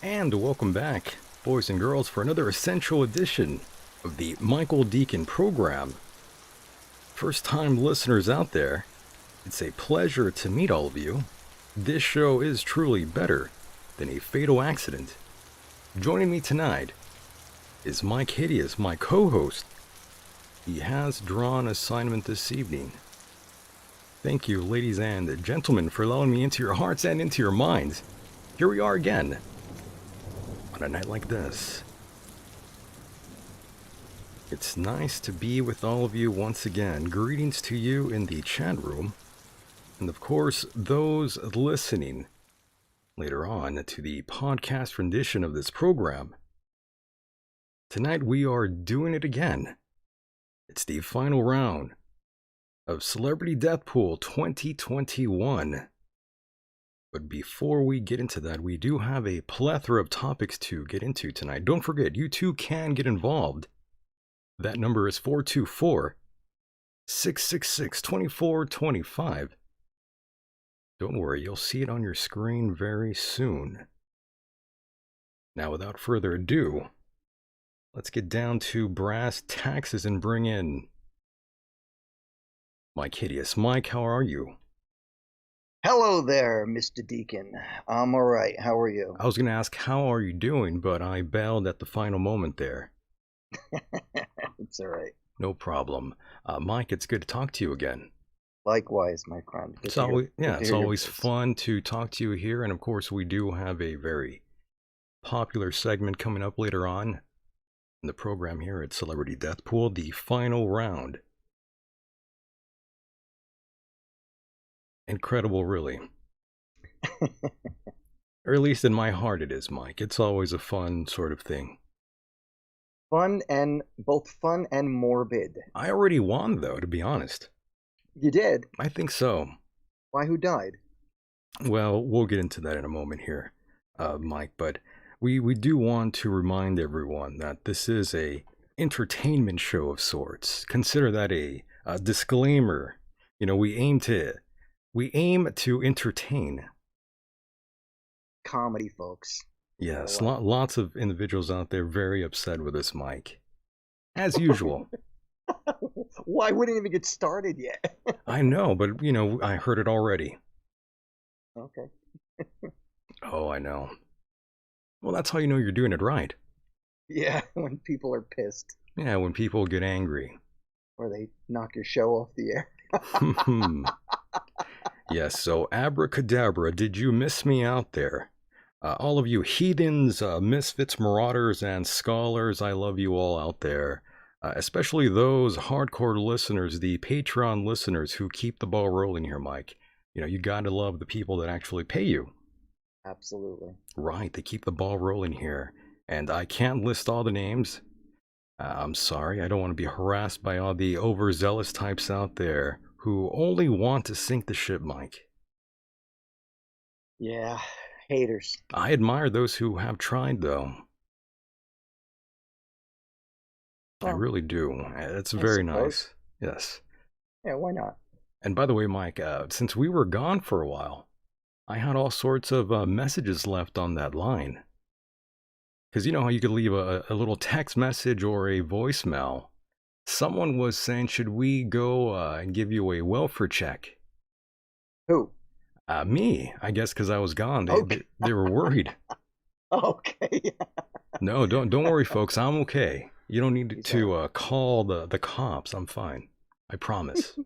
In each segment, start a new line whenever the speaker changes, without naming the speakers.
And welcome back, boys and girls, for another essential edition of the Michael Decon program. First time listeners out there, it's a pleasure to meet all of you. This show is truly better than a fatal accident. Joining me tonight is Mike Hideous, my co-host. He has drawn assignment this evening. Thank you, ladies and gentlemen, for allowing me into your hearts and into your minds. Here we are again, on a night like this. It's nice to be with all of you once again. Greetings to you in the chat room, and of course, those listening later on to the podcast rendition of this program. Tonight we are doing it again. It's the final round of Celebrity Death Pool 2021. But before we get into that, we do have a plethora of topics to get into tonight. Don't forget, you too can get involved. That number is 424-666-2425. Don't worry, you'll see it on your screen very soon. Now, without further ado, let's get down to brass taxes and bring in Mike Hideous. Mike, how are you?
Hello there, Mr. Decon. I'm all right. How are you?
I was going to ask, how are you doing, but I bailed at the final moment there.
It's all right.
No problem. Mike, it's good to talk to you again.
Likewise, my friend.
It's always,
Good
yeah,
to
it's
hear your
always
voice.
fun to talk to you here. And of course, we do have a very popular segment coming up later on in the program here at Celebrity Death Pool, the final round. Incredible, really. Or at least in my heart, it is, Mike. It's always a fun sort of thing.
Both fun and morbid.
I already won, though, to be honest.
You did.
I think so.
Why? Who died?
Well, we'll get into that in a moment here, Mike. But we do want to remind everyone that this is a entertainment show of sorts. Consider that a disclaimer. You know, we aim to entertain.
Comedy, folks.
Yes,
So,
lots of individuals out there very upset with this, Mike, as usual.
why wouldn't it even get started yet?
I know, but I heard it already.
Okay.
Oh, I know. Well, that's how you know you're doing it right.
Yeah, when people are pissed
Yeah, when people get angry.
or they knock your show off the air.
Yes, so abracadabra, did you miss me out there? All of you heathens, misfits, marauders, and scholars, I love you all out there. Especially those hardcore listeners, the Patreon listeners who keep the ball rolling here, Mike. You gotta love the people that actually pay you.
Absolutely.
Right, they keep the ball rolling here. And I can't list all the names. I'm sorry, I don't want to be harassed by all the overzealous types out there who only want to sink the ship, Mike.
Yeah, haters.
I admire those who have tried, though. I
Well,
really do. It's
I
very
suppose.
nice. Yes.
Yeah, why not?
And by the way, Mike, since we were gone for a while, I had all sorts of messages left on that line. Because you know how you could leave a little text message or a voicemail? Someone was saying, should we go and give you a welfare check?
Who?
Me, I guess, because I was gone. They,
Okay.
they they were worried.
Okay.
No, don't worry, folks. I'm okay. You don't need
He's all
to
right.
call the cops. I'm fine. I promise.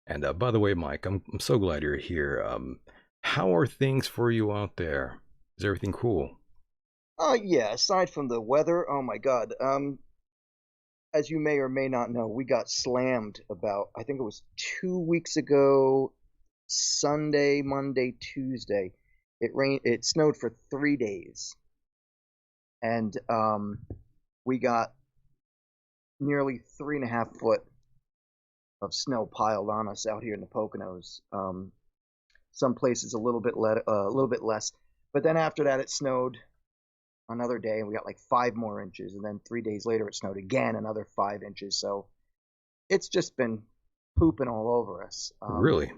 And by the way, Mike, I'm so glad you're here. How are things for you out there? Is everything cool?
Yeah, aside from the weather, oh my God. As you may or may not know, we got slammed about, I think it was 2 weeks ago, Sunday, Monday, Tuesday. It snowed for 3 days. And we got nearly 3.5 foot of snow piled on us out here in the Poconos. Some places a little bit less. But then after that, it snowed another day, and we got like 5 more inches. And then 3 days later, it snowed again, another 5 inches. So it's just been pooping all over us.
Really?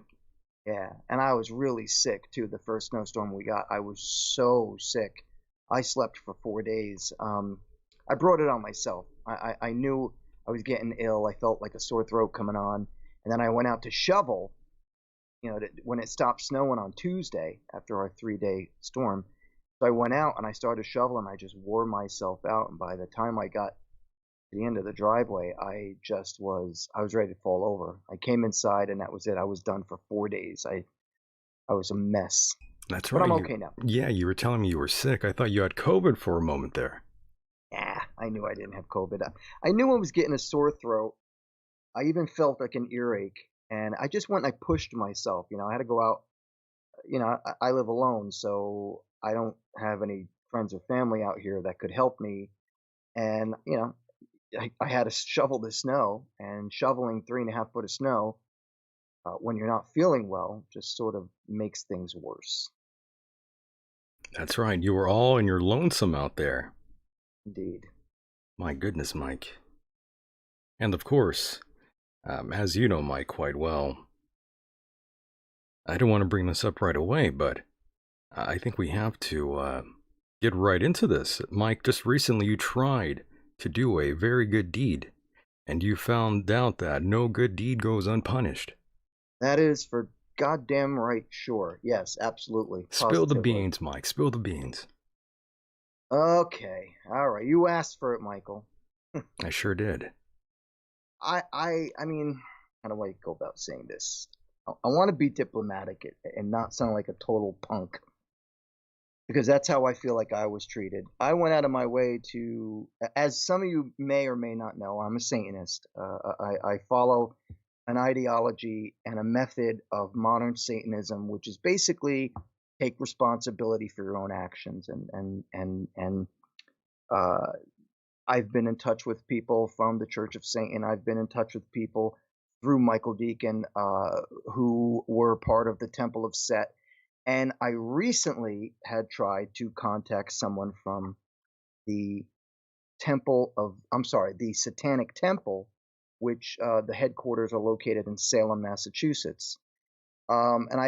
Yeah, and I was really sick too. The first snowstorm we got, I was so sick. I slept for 4 days. I brought it on myself. I knew I was getting ill. I felt like a sore throat coming on, and then I went out to shovel. When it stopped snowing on Tuesday after our 3-day storm. So I went out and I started shoveling. I just wore myself out, and by the time I got to the end of the driveway, I was ready to fall over. I came inside and that was it. I was done for 4 days. I was a mess,
That's
but
right.
I'm
You,
okay now.
yeah, you were telling me you were sick. I thought you had COVID for a moment there.
Yeah, I knew I didn't have COVID. I knew I was getting a sore throat. I even felt like an earache, and I just went and I pushed myself. I had to go out. I live alone, so I don't have any friends or family out here that could help me. And I had to shovel the snow, and shoveling 3.5 foot of snow when you're not feeling well just sort of makes things worse.
That's right. You were all in your lonesome out there.
Indeed.
My goodness, Mike. And of course, as you know, Mike, quite well, I don't want to bring this up right away, but I think we have to get right into this. Mike, just recently you tried to do a very good deed, and you found out that no good deed goes unpunished.
That is for goddamn right sure. Yes, absolutely.
Spill the
Positively.
beans, Mike. Spill the beans.
Okay. All right. You asked for it, Michael.
I sure did.
I mean, how do I go about saying this? I want to be diplomatic and not sound like a total punk because that's how I feel like I was treated. I went out of my way to, as some of you may or may not know, I'm a Satanist. I follow an ideology and a method of modern Satanism, which is basically take responsibility for your own actions. And uh, I've been in touch with people from the Church of Satan. I've been in touch with people through Michael Deacon who were part of the Temple of Set. And I recently had tried to contact someone from the the Satanic Temple, which the headquarters are located in Salem, Massachusetts.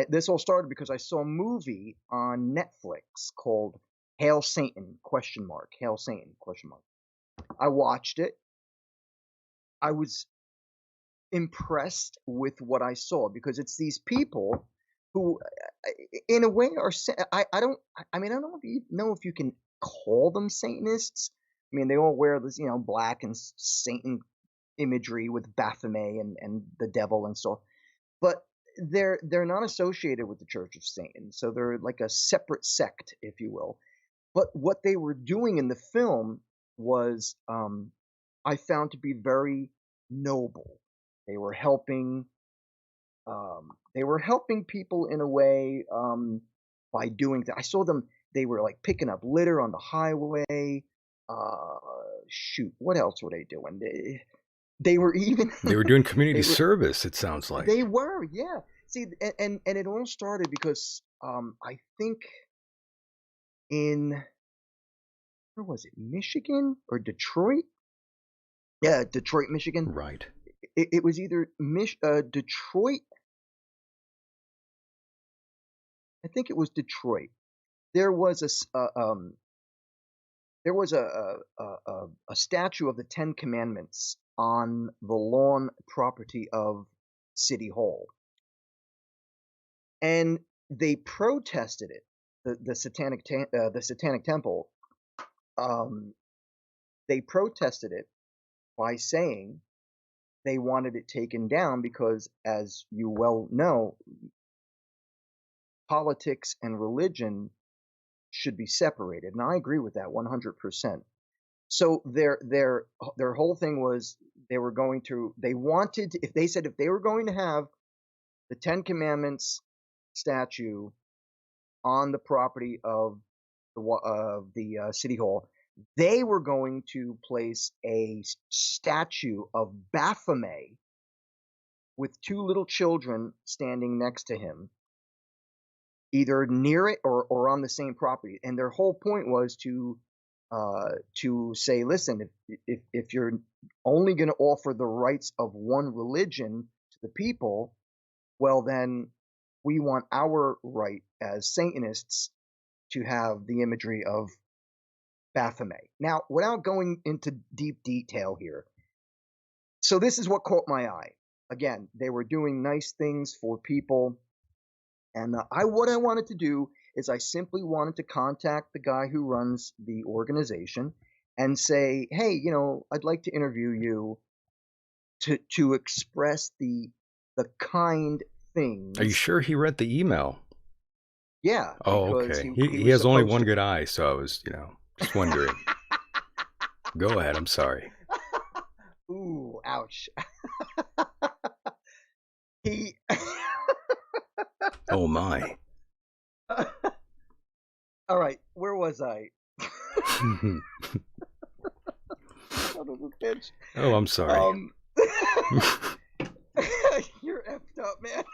This all started because I saw a movie on Netflix called Hail Satan question mark Hail Satan question mark. I watched it. I was impressed with what I saw because it's these people who, in a way, are. I don't. I mean, I don't know if you can call them Satanists. I mean, they all wear this, black and Satan imagery with Baphomet and the devil and so. But they're not associated with the Church of Satan, so they're like a separate sect, if you will. But what they were doing in the film was, I found to be very noble. They were helping. They were helping people in a way by doing that. I saw them. They were like picking up litter on the highway. Uh, Shoot, what else were they doing? They were even.
They were doing community
they were.
service, it sounds
They
like.
were. Yeah. See, and it all started because I think in where was it? Michigan or Detroit? Yeah, Detroit, Michigan.
Right.
It was either Detroit. I think it was Detroit. There was there was a statue of the Ten Commandments on the lawn property of City Hall, and they protested it. The Satanic Temple. Um, they protested it by saying they wanted it taken down because, as you well know, politics and religion should be separated, and I agree with that 100%. So their whole thing was they wanted if they said if they were going to have the Ten Commandments statue on the property of the City Hall, they were going to place a statue of Baphomet with two little children standing next to him, either near it or on the same property. And their whole point was to say, listen, if you're only going to offer the rights of one religion to the people, well then we want our right as Satanists to have the imagery of Baphomet. Now, without going into deep detail here, so this is what caught my eye. Again, they were doing nice things for people. And what I wanted to do is I simply wanted to contact the guy who runs the organization and say, hey, I'd like to interview you to express the kind
Are you
things.
sure he read the email?
Yeah,
Oh,
because
okay.
he
He
he
he
was
has only
supposed
one
to.
good eye, so I was, just wondering. Go ahead. I'm sorry.
Ooh, ouch. He.
Oh my.
All right, where was I? Son of a bitch.
Oh, I'm sorry.
Um, you're effed up, man.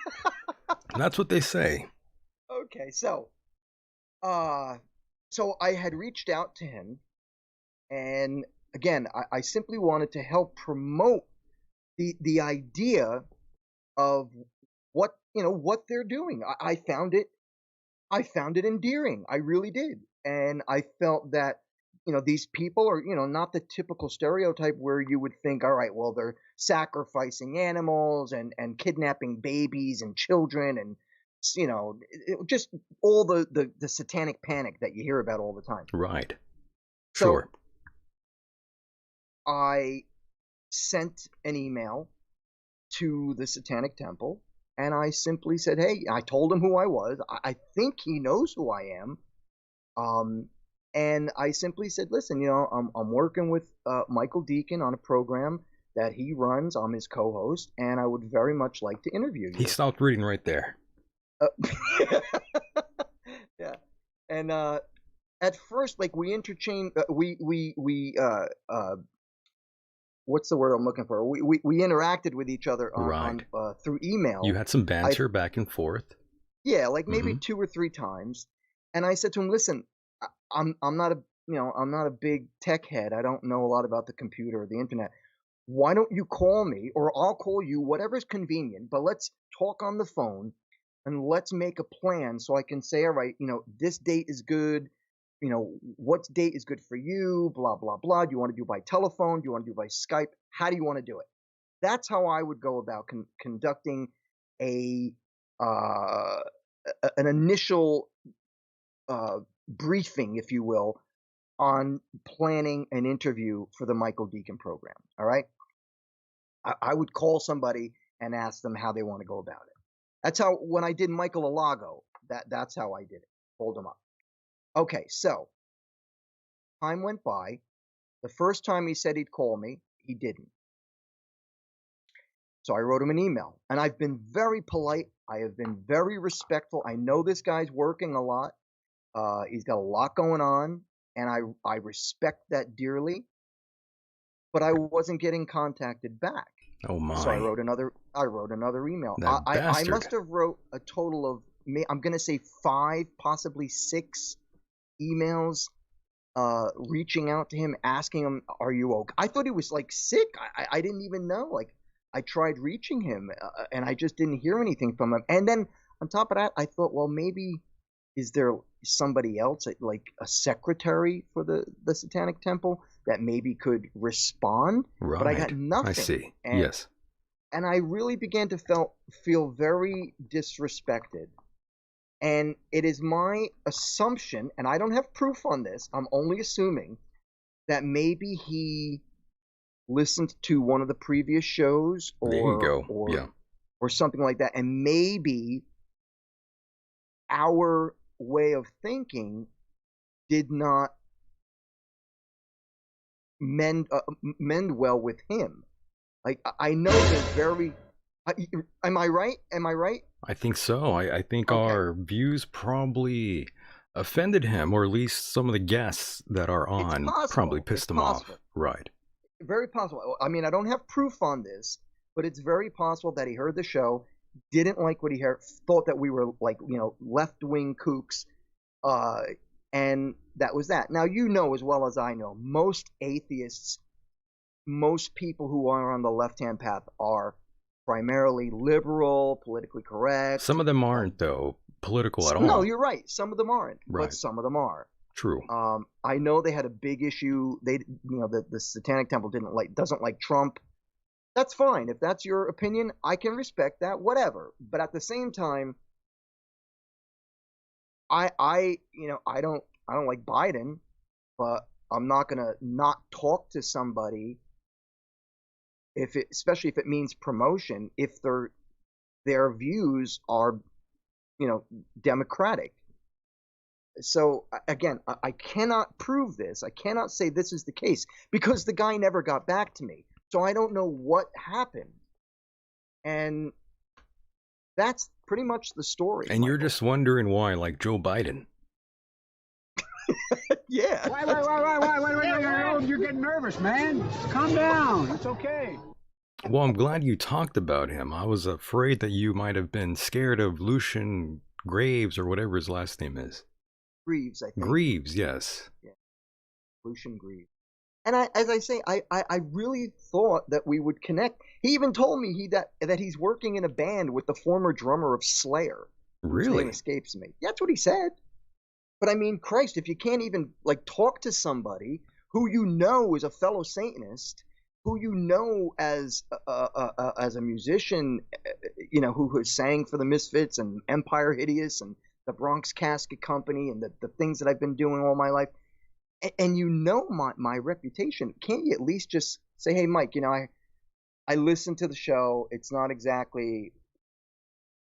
That's what they say.
Okay, uh, so I had reached out to him, and again, I simply wanted to help promote the idea of what they're doing. I found it endearing. I really did. And I felt that, these people are, not the typical stereotype where you would think, all right, well, they're sacrificing animals and kidnapping babies and children and, just all the satanic panic that you hear about all the time.
Right.
So
Sure.
I sent an email to the Satanic Temple, and I simply said, "Hey," I told him who I was. I think he knows who I am. Um, and I simply said, "Listen, I'm working with Michael Decon on a program that he runs. I'm his co-host, and I would very much like to interview
He
you."
stopped reading right there.
Uh, yeah, and at first, like we interchanged, what's the word I'm looking for? We interacted with each other
Right.
on through
You
email.
had some
I
banter back and forth.
Yeah, like maybe
Mm-hmm.
2 or 3 times, and I said to him, "Listen, I'm not a I'm not a big tech head. I don't know a lot about the computer or the internet. Why don't you call me, or I'll call you, whatever's convenient, but let's talk on the phone and let's make a plan so I can say, all right, this date is good. What date is good for you? Blah blah blah. Do you want to do by telephone? Do you want to do by Skype? How do you want to do it?" That's how I would go about conducting a uh, an initial uh, briefing, if you will, on planning an interview for the Michael Decon program. All right, I would call somebody and ask them how they want to go about it. That's how when I did Michael Alago, that's how I did it. Hold him up. Okay, so time went by. The first time he said he'd call me, he didn't. So I wrote him an email, and I've been very polite. I have been very respectful. I know this guy's working a lot. He's got a lot going on, and I respect that dearly. But I wasn't getting contacted back.
Oh
So
my.
I wrote another email.
That
I
bastard.
must have wrote a total of I'm gonna say 5, possibly 6 emails reaching out to him, asking him, "Are you okay?" I thought he was like sick. I didn't even know. Like I tried reaching him, and I just didn't hear anything from him. And then on top of that, I thought, well, maybe is there somebody else, like a secretary for the Satanic Temple, that maybe could respond? But I got
Right. I
nothing,
see.
and
Yes.
I really began to feel very disrespected. And it is my assumption, and I don't have proof on this, I'm only assuming that maybe he listened to one of the previous shows
There you go. Yeah.
or something like that, and maybe our way of thinking did not mend well with him. Like I know they're very. Am I right? Am I right?
I think so. I think
Okay,
our views probably offended him, or at least some of the guests that are
it's
on probably
possible. It's
pissed him off.
possible.
Right.
Very possible. I mean, I don't have proof on this, but it's very possible that he heard the show, didn't like what he heard, thought that we were like, left wing kooks, uh, and that was that. Now, you know as well as I know, most atheists, most people who are on the left hand path are primarily liberal, politically correct.
Some of them aren't, though, political at
No,
all.
you're right. Some of them aren't, but
Right.
some of them are.
True.
I know they had a big issue. The Satanic Temple doesn't like Trump. That's fine. If that's your opinion, I can respect that. Whatever. But at the same time, I don't like Biden, but I'm not gonna not talk to somebody especially if it means promotion, if their views are, you know, democratic. So again, I cannot prove this. I cannot say this is the case because the guy never got back to me. So I don't know what happened. And that's pretty much the story,
And you're
Michael.
just wondering why, like Joe Biden.
Yeah.
Wait. You're getting nervous, man. Calm down. It's okay.
Well, I'm glad you talked about him. I was afraid that you might have been scared of Lucian Graves or whatever his last name is.
Greaves, I think.
Greaves, yes.
Yeah, Lucian Greaves. And as I say, I really thought that we would connect. He even told me that he's working in a band with the former drummer of Slayer, whose name
Really?
escapes me. That's what he said. But I mean, Christ, if you can't even like talk to somebody who you know is a fellow Satanist, who you know as a musician, who has sang for the Misfits and Empire Hideous and the Bronx Casket Company and the things that I've been doing all my life, and you know my reputation. Can't you at least just say, hey, Mike, I listened to the show. It's not exactly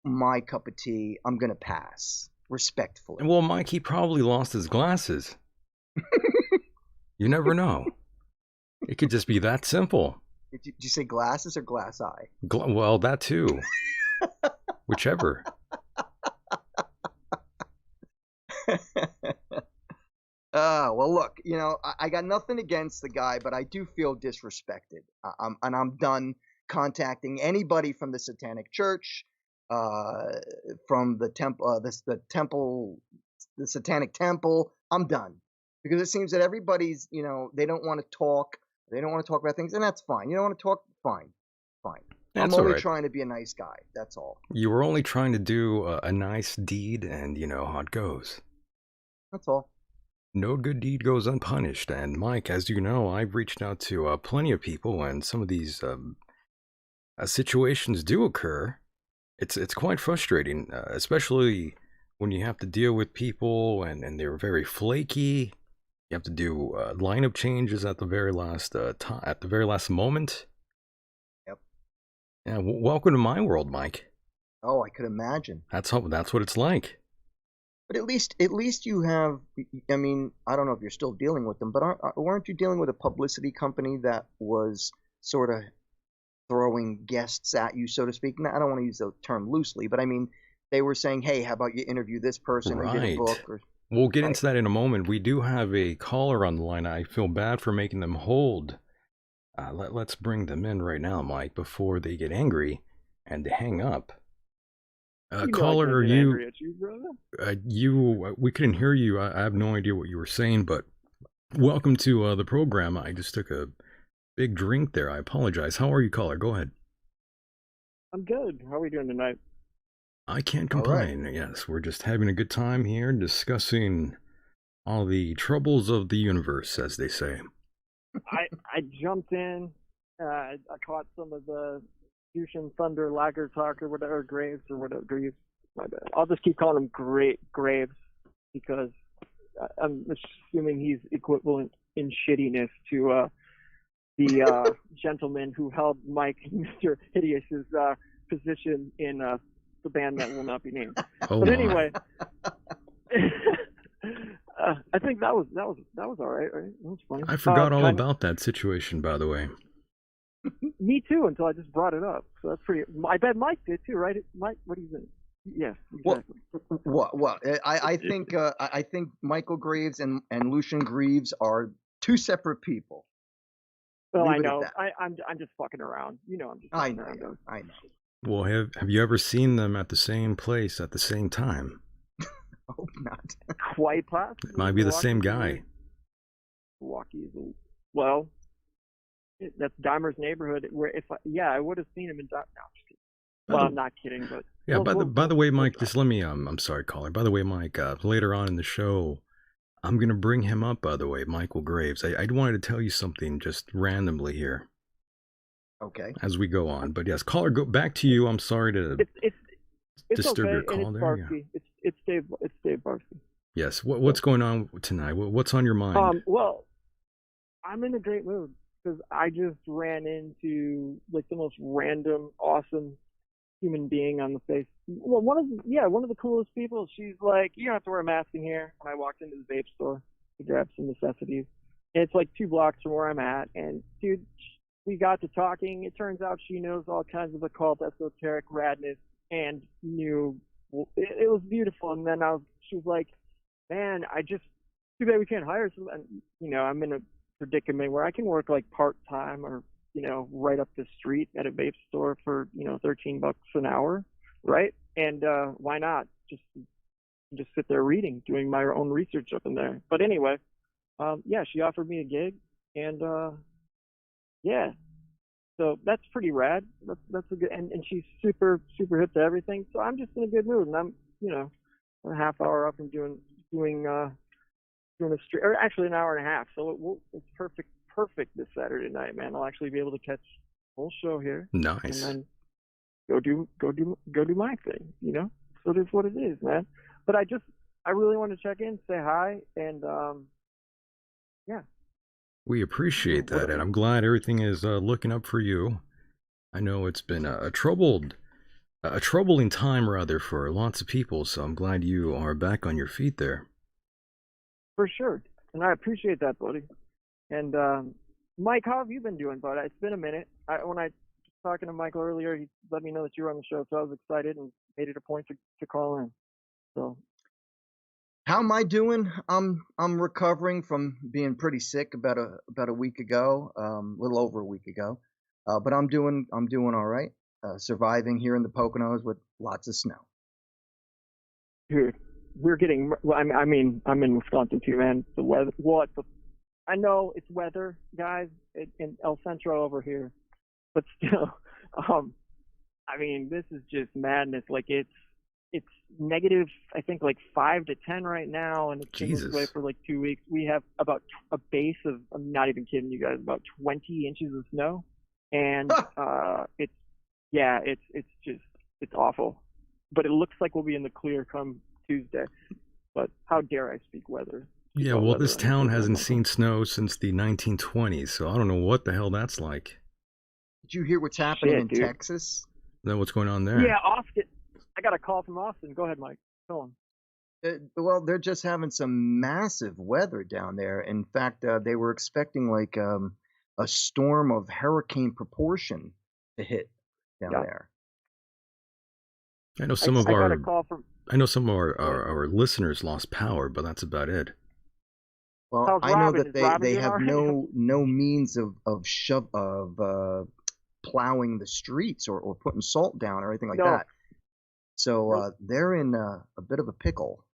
my cup of tea. I'm gonna pass respectfully.
And well, Mike, he probably lost his glasses. You never know. It could just be that simple.
Did you say glasses or glass eye?
Well, that too. Whichever.
Well, look, I got nothing against the guy, but I do feel disrespected. I'm done contacting anybody from the Satanic Church, from the temple, the temple, the Satanic Temple. I'm done because it seems that everybody's, they don't want to talk. They don't want to talk about things, and that's fine. You don't want to talk? Fine, fine.
That's
I'm only
all right.
trying to be a nice guy. That's all.
You were only trying to do a nice deed, and you know how it goes.
That's all.
No good deed goes unpunished. And Mike, as you know, I've reached out to plenty of people, and some of these situations do occur. It's quite frustrating, especially when you have to deal with people and they're very flaky. You have to do lineup changes at the very last at the very last moment.
Yep.
Yeah, welcome to my world, Mike.
Oh, I could imagine.
That's what it's like.
But at least you have. I mean, I don't know if you're still dealing with them, but weren't you dealing with a publicity company that was sort of throwing guests at you, so to speak? Now, I don't want to use the term loosely, but I mean, they were saying, "Hey, how about you interview this person and get a
Right.
book?" Or,
We'll get
right.
into that in a moment. We do have a caller on the line. I feel bad for making them hold. Let's bring them in right now, Mike, before they get angry and hang up. Caller, are you?
Angry at you, brother.
We couldn't hear you. I have no idea what you were saying, but welcome to the program. I just took a big drink there. I apologize. How are you, caller? Go ahead.
I'm good. How are we doing tonight?
I can't
All right.
complain. Yes, we're just having a good time here discussing all the troubles of the universe, as they say.
I jumped in. I caught some of the Fusion Thunder Lager Talk or whatever, Graves or whatever. Graves. My bad. I'll just keep calling him Graves because I'm assuming he's equivalent in shittiness to the gentleman who held Mike Mr. Hideous's position in the band that will not be named.
Oh,
But
my.
anyway, I think that was all right. Right? That was funny.
I forgot all
kind of-
about that situation, by the way.
Me too, until I just brought it up. So that's pretty. I bet Mike did too, right? Mike, what do you think? Yes, exactly.
What? I think Michael Graves and Lucian Greaves are two separate people.
Well,
Leave
I
it at
know.
that.
I'm just fucking around. You know, I'm just.
I
fucking
know.
around.
I know.
Well, have you ever seen them at the same place at the same time?
Hope not.
Quite possibly.
It might be the same guy.
Milwaukee is well. That's Dahmer's neighborhood. Where I would have seen him in Dahmer. No, I'm just kidding. Well, I'm not kidding, but
Yeah. By the way, Mike,
we'll
just let me. I'm sorry, caller. By the way, Mike. Later on in the show, I'm gonna bring him up. By the way, Michael Graves. I wanted to tell you something just randomly here
Okay.
as we go on. But yes, caller, go back to you. I'm sorry to
It's
disturb
okay,
your
and
call
it's
there.
Barsky.
Yeah.
It's Dave Barsky.
Yes. What's going on tonight? What's on your mind?
Well, I'm in a great mood because I just ran into like the most random, awesome human being on the face. Well, one of the coolest people. She's like, you don't have to wear a mask in here. And I walked into the vape store to grab some necessities. And it's like 2 blocks from where I'm at. And dude, we got to talking. It turns out she knows all kinds of occult, esoteric radness, and knew it was beautiful. And then she was like, man, too bad we can't hire someone. I'm in a predicament where I can work like part-time or, right up the street at a vape store for, $13 an hour. Right. And, why not just sit there reading, doing my own research up in there. But anyway, she offered me a gig and, so that's pretty rad. That's a good, and she's super, super hip to everything. So I'm just in a good mood, and I'm, a half hour up from doing a street, or actually an hour and a half. So it's perfect this Saturday night, man. I'll actually be able to catch the whole show here.
Nice.
And then go do my thing, So it is what it is, man. But I really want to check in, say hi, and Yeah.
We appreciate that, and I'm glad everything is looking up for you. I know it's been a troubling time rather for lots of people, so I'm glad you are back on your feet there.
For sure. And I appreciate that, buddy. And Mike, how have you been doing, bud? It's been a minute. When I was talking to Michael earlier, he let me know that you were on the show, so I was excited and made it a point to call in. So
How am I doing? I'm recovering from being pretty sick about a week ago, a little over a week ago. But I'm doing all right. Surviving here in the Poconos with lots of snow.
dude, we're getting. Well, I mean, I'm in Wisconsin too, man. The weather. I know it's weather, guys, in El Centro over here, but still, I mean, this is just madness. Like it's negative, I think like 5 to 10 right now, and it's been this way for like 2 weeks. We have about a base of, I'm not even kidding you guys, about 20 inches of snow, and it's awful. But it looks like we'll be in the clear come Tuesday. But how dare I speak weather?
Yeah, well, this town hasn't seen snow since the 1920s, so I don't know what the hell that's like.
Did you hear what's happening in Texas?
Is that what's going on there?
Yeah, Austin. I got a call from Austin. Go ahead, Mike. Go on.
Well, they're just having some massive weather down there. In fact, they were expecting like a storm of hurricane proportion to hit down there.
I know some of our listeners lost power, but that's about it.
Well, I know that they have no means of plowing the streets or putting salt down or anything like that. So they're in a bit of a pickle.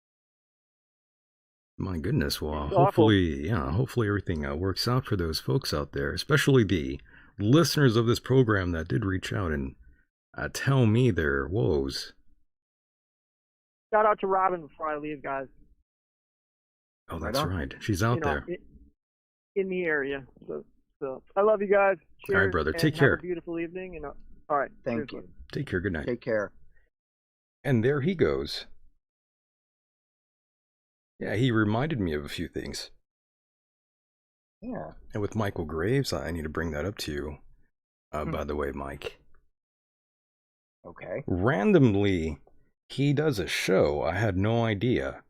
My goodness. Well, hopefully everything works out for those folks out there, especially the listeners of this program that did reach out and tell me their woes.
Shout out to Robin before I leave, guys.
Oh, that's right. She's out there.
In the area. So I love you guys. Cheers.
All right, brother. Take care.
Have a beautiful evening. All right.
Thank you.
Take care. Good night.
Take care.
And there he goes. Yeah, he reminded me of a few things.
Yeah.
And with Michael Graves, I need to bring that up to you. By the way, Mike.
Okay.
Randomly, he does a show. I had no idea.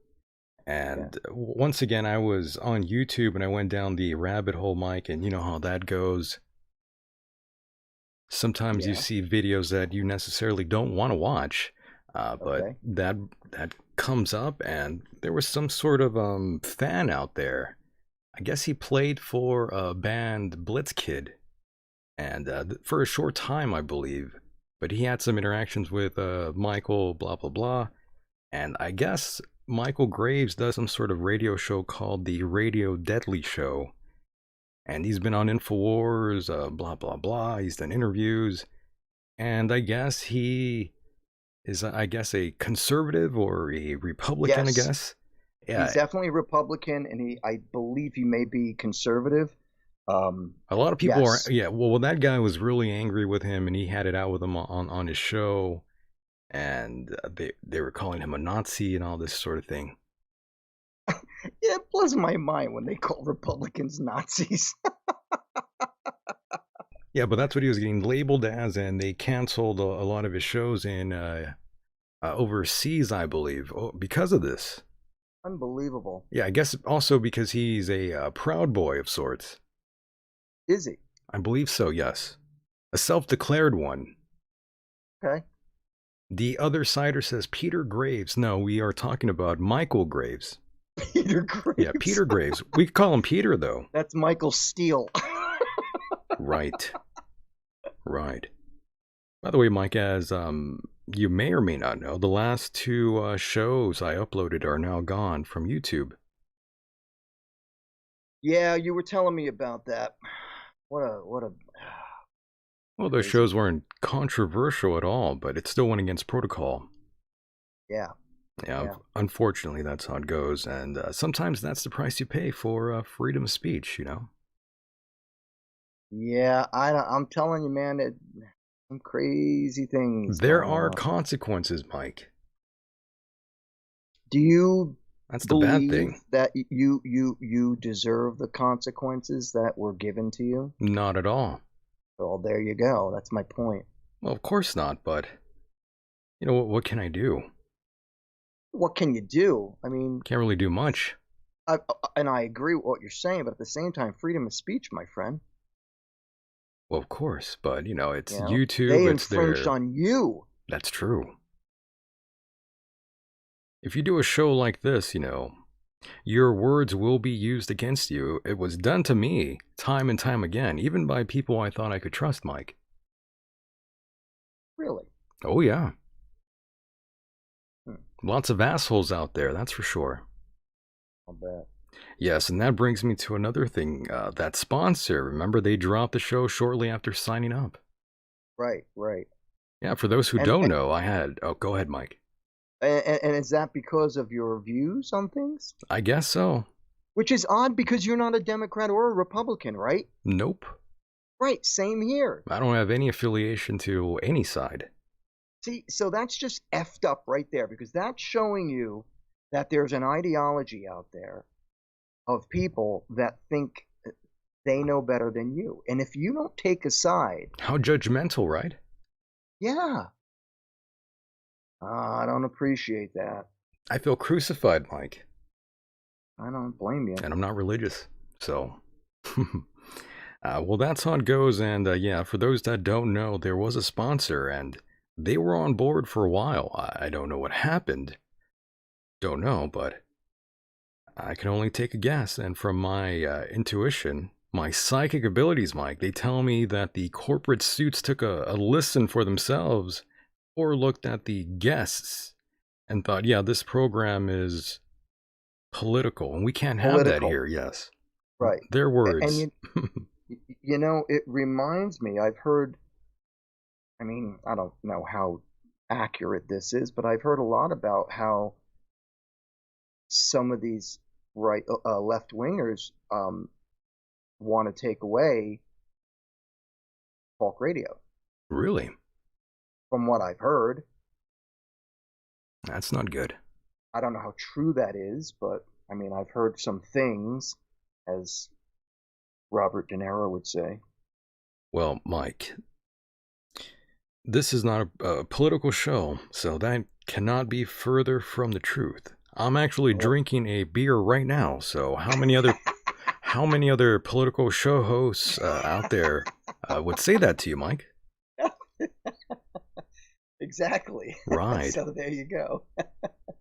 And once again, I was on YouTube and I went down the rabbit hole, Mike, and you know how that goes. Sometimes you see videos that you necessarily don't want to watch. But that comes up, and there was some sort of fan out there. I guess he played for a band Blitzkid, and for a short time, I believe. But he had some interactions with Michael, blah blah blah, and I guess Michael Graves does some sort of radio show called the Radio Deadly Show, and he's been on InfoWars, blah blah blah. He's done interviews, and I guess he is, a conservative or a Republican,
yes.
I guess. Yeah.
He's definitely a Republican, and I believe he may be conservative.
A lot of people are, well, that guy was really angry with him, and he had it out with him on his show, and they were calling him a Nazi and all this sort of thing.
It blows my mind when they call Republicans Nazis.
Yeah, but that's what he was getting labeled as, and they canceled a lot of his shows in overseas, I believe, because of this.
Unbelievable.
Yeah, I guess also because he's a Proud Boy of sorts.
Is he?
I believe so, yes. A self-declared one.
Okay.
The other sider says Peter Graves. No, we are talking about Michael Graves.
Peter Graves?
Yeah, Peter Graves. We call him Peter, though.
That's Michael Steele.
Right. By the way, Mike, as you may or may not know, the last two shows I uploaded are now gone from YouTube.
Yeah, you were telling me about that. What a
Well, those shows weren't controversial at all, but it still went against protocol.
Yeah.
Unfortunately, that's how it goes, and sometimes that's the price you pay for freedom of speech, you know?
Yeah, I'm telling you, man, some crazy things.
There are consequences, Mike.
Do you
That's the bad
believe
thing.
that you deserve the consequences that were given to you?
Not at all.
Well, there you go. That's my point.
Well, of course not, but you know what can I do?
What can you do? I mean,
Can't really do much.
and I agree with what you're saying, but at the same time, freedom of speech, my friend.
Well, of course, but you know, it's
You know,
YouTube,
they
it's
infringed
their...
on you.
That's true. If you do a show like this, you know, your words will be used against you. It was done to me time and time again, even by people I thought I could trust, Mike.
Really?
Oh, yeah.
Hmm.
Lots of assholes out there, that's for sure.
I'll bet.
Yes, and that brings me to another thing. That sponsor, remember they dropped the show shortly after signing up?
Right, right.
Yeah, for those who
And
don't know, I had... Oh, go ahead, Mike.
and is that because of your views on things?
I guess so.
Which is odd because you're not a Democrat or a Republican, right?
Nope.
Right, same here.
I don't have any affiliation to any side.
See, so that's just effed up right there because that's showing you that there's an ideology out there of people that think they know better than you. And if you don't take a side,
How judgmental, right?
yeah, I don't appreciate that.
I feel crucified, Mike,
I don't blame you.
and I'm not religious, so... well, that's how it goes, and yeah, for those that don't know, there was a sponsor, and they were on board for a while. I don't know what happened. Don't know, but I can only take a guess, and from my intuition, my psychic abilities, Mike, they tell me that the corporate suits took a listen for themselves, or looked at the guests, and thought, yeah, this program is political, and we can't have that
Political,
here, yes.
right.
Their
And
words.
you know, it reminds me, I've heard, I mean, I don't know how accurate this is, but I've heard a lot about how some of these left wingers want to take away talk radio.
Really?
From what I've heard,
That's not good.
I don't know how true that is, but I mean, I've heard some things, as Robert De Niro would say.
Well, Mike, this is not a political show, so that cannot be further from the truth. I'm actually
Well,
drinking a beer right now, so how many other political show hosts out there would say that to you, Mike?
exactly.
Right.
So there you go.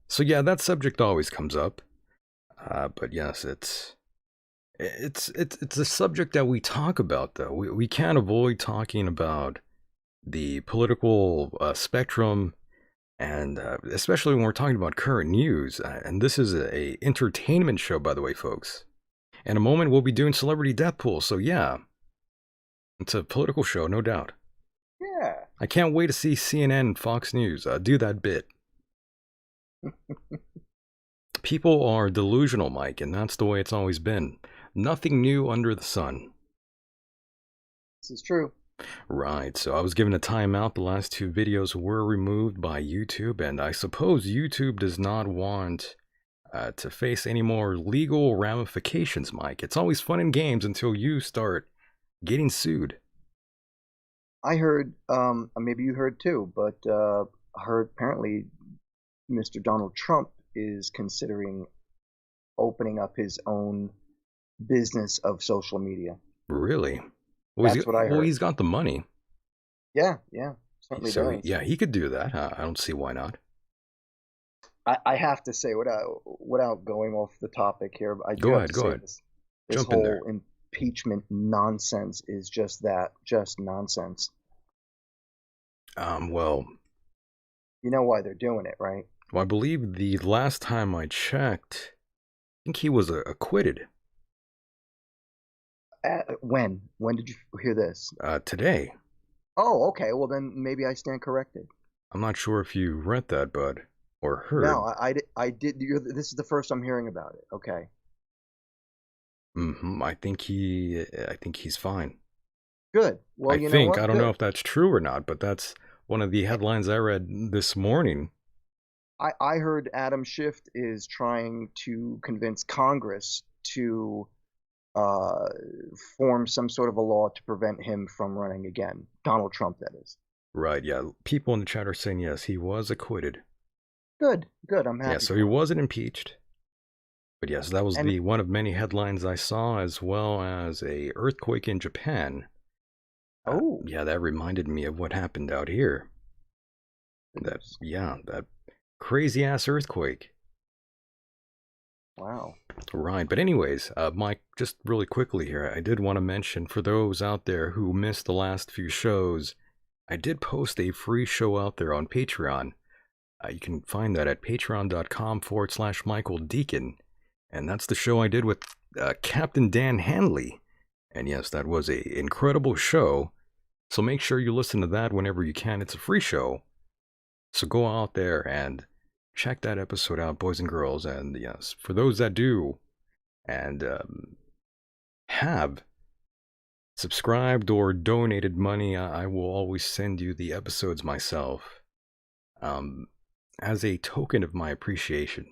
So yeah, that subject always comes up. But yes, it's a subject that we talk about, though. We can't avoid talking about the political spectrum, and especially when we're talking about current news. And this is a entertainment show, by the way, folks. In a moment, we'll be doing Celebrity Death Pool, so yeah, it's a political show, no doubt.
Yeah.
I can't wait to see CNN and Fox News do that bit. People are delusional, Mike, and that's the way it's always been. Nothing new under the sun.
This is true.
Right, so I was given a timeout. The last two videos were removed by YouTube, and I suppose YouTube does not want to face any more legal ramifications, Mike. It's always fun and games until you start getting sued.
I heard, maybe you heard too, but I heard apparently Mr. Donald Trump is considering opening up his own business of social media.
Really? Well,
That's what I heard.
Well, he's got the money.
Yeah, certainly
So,
does.
yeah, he could do that. I don't see why not.
I have to say, without going off the topic here, I do
Go
have
ahead,
to
go
say
ahead.
this
Jump in there.
whole impeachment nonsense is just that, just nonsense.
Well,
You know why they're doing it, right?
I believe the last time I checked, I think he was acquitted.
When? When did you hear this?
Today.
Oh, okay. Well, then maybe I stand corrected.
I'm not sure if you read that, bud, or heard.
No, I did. This is the first I'm hearing about it. Okay.
I think he's fine.
Good. Well, you know what?
I don't
Good.
know if that's true or not, but that's one of the headlines I read this morning.
I heard Adam Schiff is trying to convince Congress to uh, form some sort of a law to prevent him from running again. Donald Trump, that is.
Right, yeah. People in the chat are saying yes, he was acquitted.
Good, good. I'm
Yeah,
happy
so
for
he
him.
wasn't impeached. But yes, that was
And
the one of many headlines I saw, as well as a earthquake in Japan.
oh,
Yeah, that reminded me of what happened out here.
goodness.
That crazy ass earthquake.
Wow.
Right, but anyways, Mike, just really quickly here, I did want to mention for those out there who missed the last few shows, I did post a free show out there on Patreon. You can find that at patreon.com/Michael Decon. And that's the show I did with Captain Dan Hanley. And yes, that was a incredible show. So make sure you listen to that whenever you can. It's a free show. So go out there and check that episode out, boys and girls. And yes, for those that do and have subscribed or donated money, I will always send you the episodes myself as a token of my appreciation.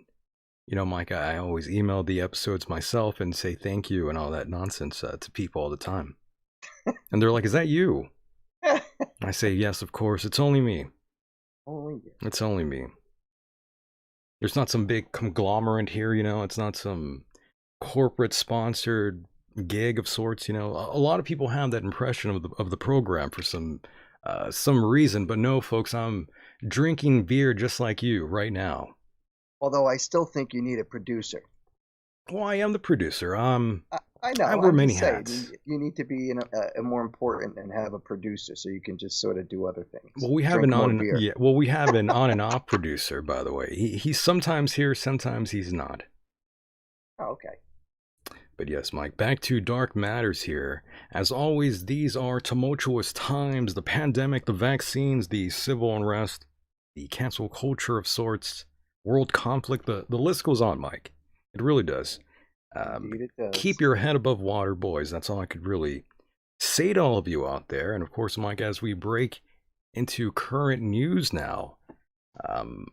You know, Mike, I always email the episodes myself and say thank you and all that nonsense to people all the time. And they're like, is that you? I say, yes, of course. It's only me.
Only you.
It's only me. There's not some big conglomerate here, you know. It's not some corporate sponsored gig of sorts, you know. A lot of people have that impression of the program for some reason. But no, folks, I'm drinking beer just like you right now.
Although I still think you need a producer.
Well, I am the producer.
I know.
I wear
I'm
many
just saying,
hats.
you need to be a more important and have a producer so you can just sort of do other things.
Well, we have
Drink
an
more
on and
beer.
yeah. Well, we have an on and off producer, by the way. He's sometimes here, sometimes he's not.
Oh, okay.
But yes, Mike, back to Dark Matters here. As always, these are tumultuous times: the pandemic, the vaccines, the civil unrest, the cancel culture of sorts, world conflict. The list goes on, Mike. It really does.
Indeed it does.
Keep your head above water, boys. That's all I could really say to all of you out there. And of course, Mike, as we break into current news now,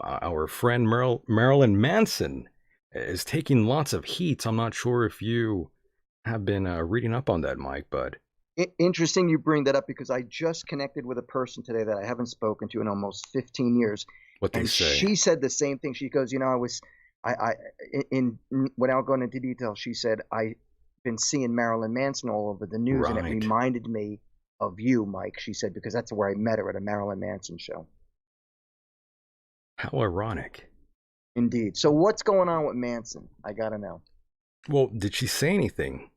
our friend Marilyn Manson is taking lots of heat. I'm not sure if you have been reading up on that, Mike, but
Interesting you bring that up because I just connected with a person today that I haven't spoken to in almost 15 years.
what they
And
say.
she said the same thing. She goes, without going into detail, she said, I've been seeing Marilyn Manson all over the news, and it
Right.
reminded me of you, Mike. She said, because that's where I met her, at a Marilyn Manson show.
How ironic.
Indeed. So what's going on with Manson? I gotta know.
Well, did she say anything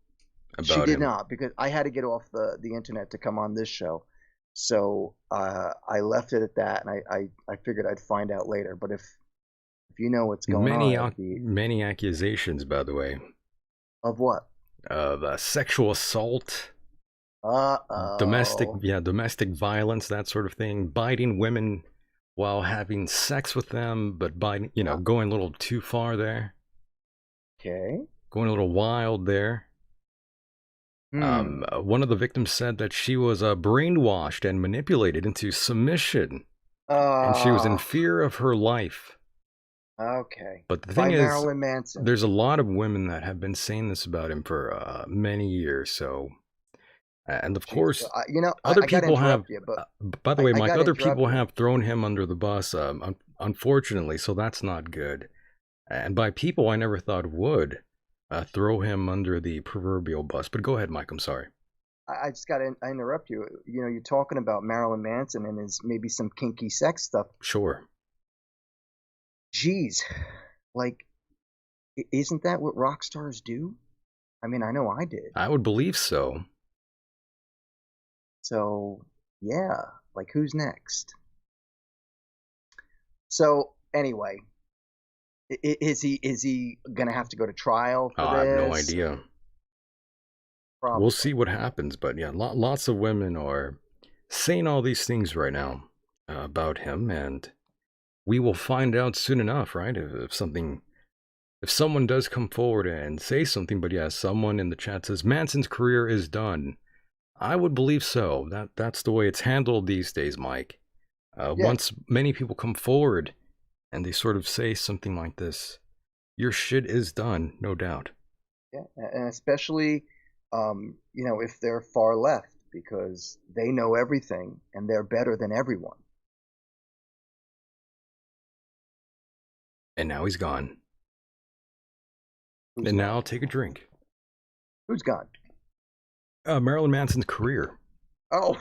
about
She did
him?
not, because I had to get off the internet to come on this show. So I left it at that, and I figured I'd find out later. But if you know what's going on,
Many accusations, by the way,
of what?
of sexual assault,
Uh-oh.
domestic violence, that sort of thing, biting women while having sex with them, but biting, going a little too far there,
Okay.
going a little wild there. One of the victims said that she was brainwashed and manipulated into submission, and she was in fear of her life.
Okay.
But the
By
thing is,
Marilyn Manson.
there's a lot of women that have been saying this about him for many years. So, and of course, other
I gotta
people have.
interrupt you, but
By the way,
I
Mike,
gotta
other
interrupt
people
you.
have thrown him under the bus. Unfortunately, so that's not good. And by people, I never thought would throw him under the proverbial bus. But go ahead, Mike. I'm sorry.
I just gotta interrupt you. You're talking about Marilyn Manson and his maybe some kinky sex stuff.
Sure.
Geez, like, isn't that what rock stars do? I mean, I know I did.
I would believe so.
So, yeah, like, who's next? So, anyway, is he gonna have to go to trial for
I have no
this?
idea.
Probably.
We'll see what happens. But yeah, lots of women are saying all these things right now about him, and we will find out soon enough, right? If someone does come forward and say something. But yeah, someone in the chat says Manson's career is done. I would believe so. That's the way it's handled these days, Mike.
Yeah.
Once many people come forward and they sort of say something like this: "Your shit is done, no doubt."
Yeah, and especially, if they're far left because they know everything and they're better than everyone.
And now he's gone.
Who's
And
gone?
now I'll take a drink.
Who's gone?
Marilyn Manson's career.
Oh,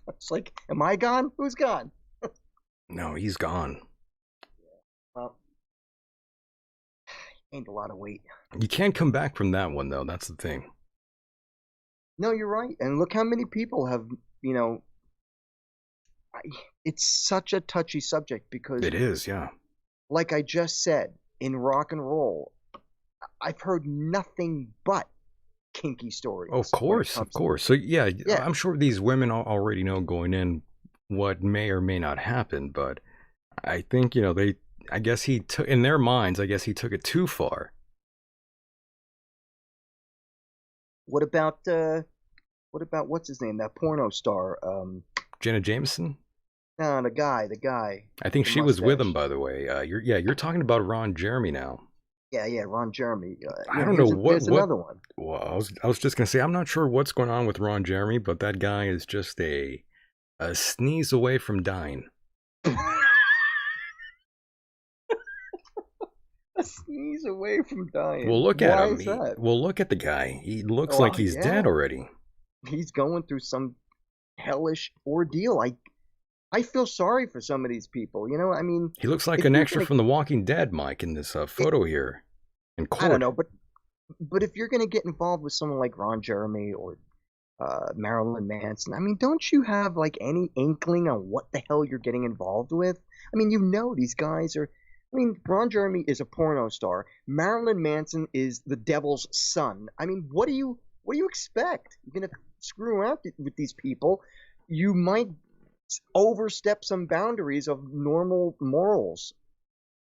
it's like, am I gone? Who's gone?
No, he's gone.
Well, ain't a lot of weight.
You can't come back from that one, though. That's the thing.
No, you're right. And look how many people have, it's such a touchy subject because,
It is, yeah.
like I just said, in rock and roll, I've heard nothing but kinky stories.
Of course, of course. So, yeah, I'm sure these women already know going in what may or may not happen, but I think, I guess he took, in their minds, I guess he took it too far.
What about what's his name? That porno star.
Jenna Jameson?
No, the guy.
I think
the
she was with him,
mustache.
by the way. You're talking about Ron Jeremy now.
Yeah, Ron Jeremy.
I don't know
There's another one.
Well, I was just gonna say I'm not sure what's going on with Ron Jeremy, but that guy is just a sneeze away from dying.
A sneeze away from dying.
Well, look at
Why
him.
is that?
Well, look at the guy. He looks
Oh,
like he's
yeah.
dead already.
He's going through some hellish ordeal. I feel sorry for some of these people. I mean,
He looks like
if
an
you're
extra
gonna-
from The Walking Dead, Mike, in this photo here. In court.
I don't know, but if you're going to get involved with someone like Ron Jeremy or Marilyn Manson, I mean, don't you have like any inkling on what the hell you're getting involved with? I mean, these guys are. I mean, Ron Jeremy is a porno star. Marilyn Manson is the devil's son. I mean, what do you expect? You're gonna screw around with these people. You might overstep some boundaries of normal morals.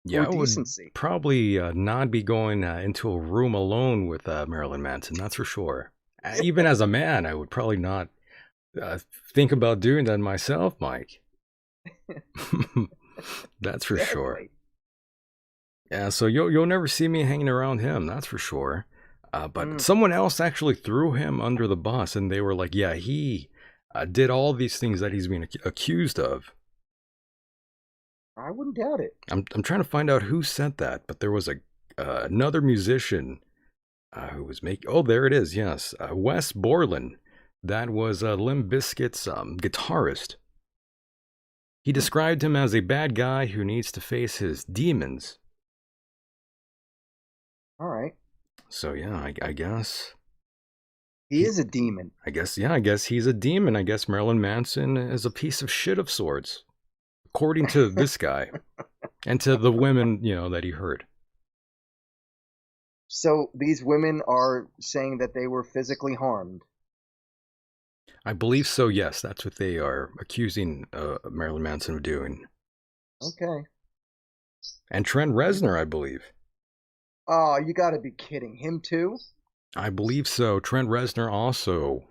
Yeah,
or
I would
decency.
probably not be going into a room alone with Marilyn Manson. That's for sure. Even as a man, I would probably not think about doing that myself, Mike. That's for sure.
Definitely.
Yeah, so you'll never see me hanging around him. That's for sure. But someone else actually threw him under the bus, and they were like, "Yeah, he did all these things that he's being accused of."
I wouldn't doubt it.
I'm trying to find out who said that, but there was another musician who was making. Oh, there it is. Yes, Wes Borland. That was Limp Bizkit's guitarist. He described him as a bad guy who needs to face his demons.
All right.
So yeah, I guess
He is a demon.
I guess he's a demon. I guess Marilyn Manson is a piece of shit of sorts, according to this guy, and to the women that he heard.
So these women are saying that they were physically harmed.
I believe so. Yes, that's what they are accusing Marilyn Manson of doing.
Okay.
And Trent Reznor, I believe.
Oh, you got to be kidding. Him too?
I believe so. Trent Reznor also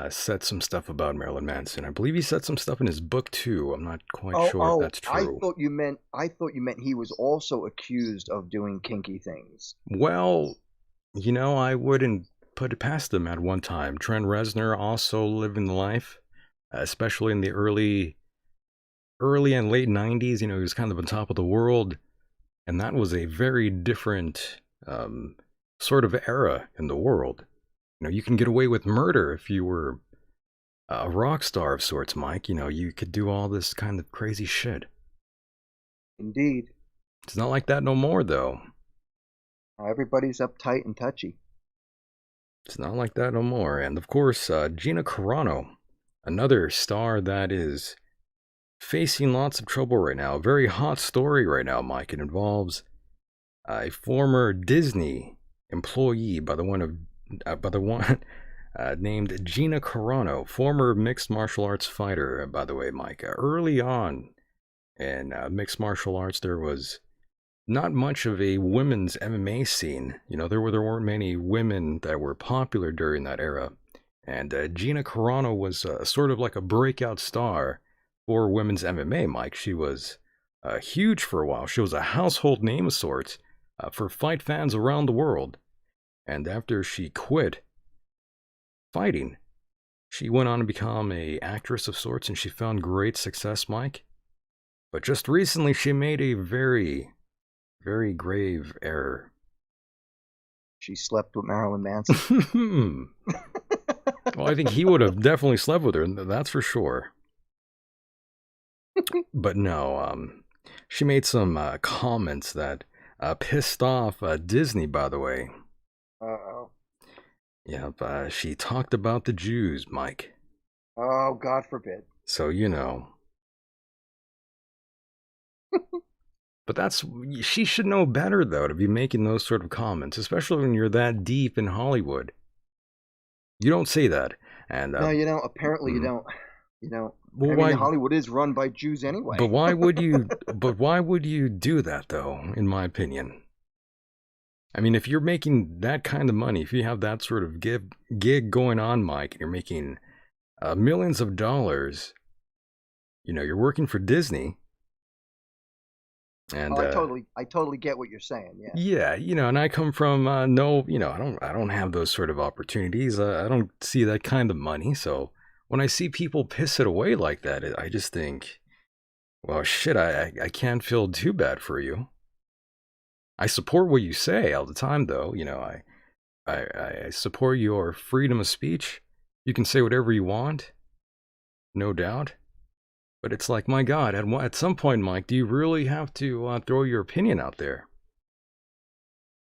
said some stuff about Marilyn Manson. I believe he said some stuff in his book too. I'm not quite sure if that's true.
I thought you meant he was also accused of doing kinky things.
Well, I wouldn't put it past him at one time. Trent Reznor also living the life, especially in the early and late 90s. He was kind of on top of the world. And that was a very different sort of era in the world. You can get away with murder if you were a rock star of sorts, Mike. You could do all this kind of crazy shit.
Indeed.
It's not like that no more, though.
Everybody's uptight and touchy.
It's not like that no more. And of course, Gina Carano, another star that is facing lots of trouble right now. A very hot story right now, Mike. It involves a former Disney employee by the one named Gina Carano, former mixed martial arts fighter, by the way, Mike. Early on in mixed martial arts, there was not much of a women's MMA scene. There weren't many women that were popular during that era. And Gina Carano was sort of like a breakout star for women's MMA, Mike. She was huge for a while. She was a household name of sorts for fight fans around the world. And after she quit fighting, she went on to become a actress of sorts, and she found great success, Mike. But just recently, she made a very, very grave error.
She slept with Marilyn Manson.
Well, I think he would have definitely slept with her, that's for sure. But no, she made some comments that pissed off Disney, by the way.
Uh-oh.
Yeah, she talked about the Jews, Mike.
Oh, God forbid.
So, But she should know better, though, to be making those sort of comments, especially when you're that deep in Hollywood. You don't say that. And
No, apparently you don't.
Well,
I mean, Hollywood is run by Jews anyway.
But why would you? But why would you do that, though? In my opinion, I mean, if you're making that kind of money, if you have that sort of gig going on, Mike, and you're making millions of dollars, you're working for Disney. And
I totally get what you're saying.
Yeah. Yeah, and I come from no, I don't have those sort of opportunities. I don't see that kind of money. So when I see people piss it away like that, I just think, well, shit, I can't feel too bad for you. I support what you say all the time, though. I support your freedom of speech. You can say whatever you want, no doubt. But it's like, my God, at some point, Mike, do you really have to throw your opinion out there?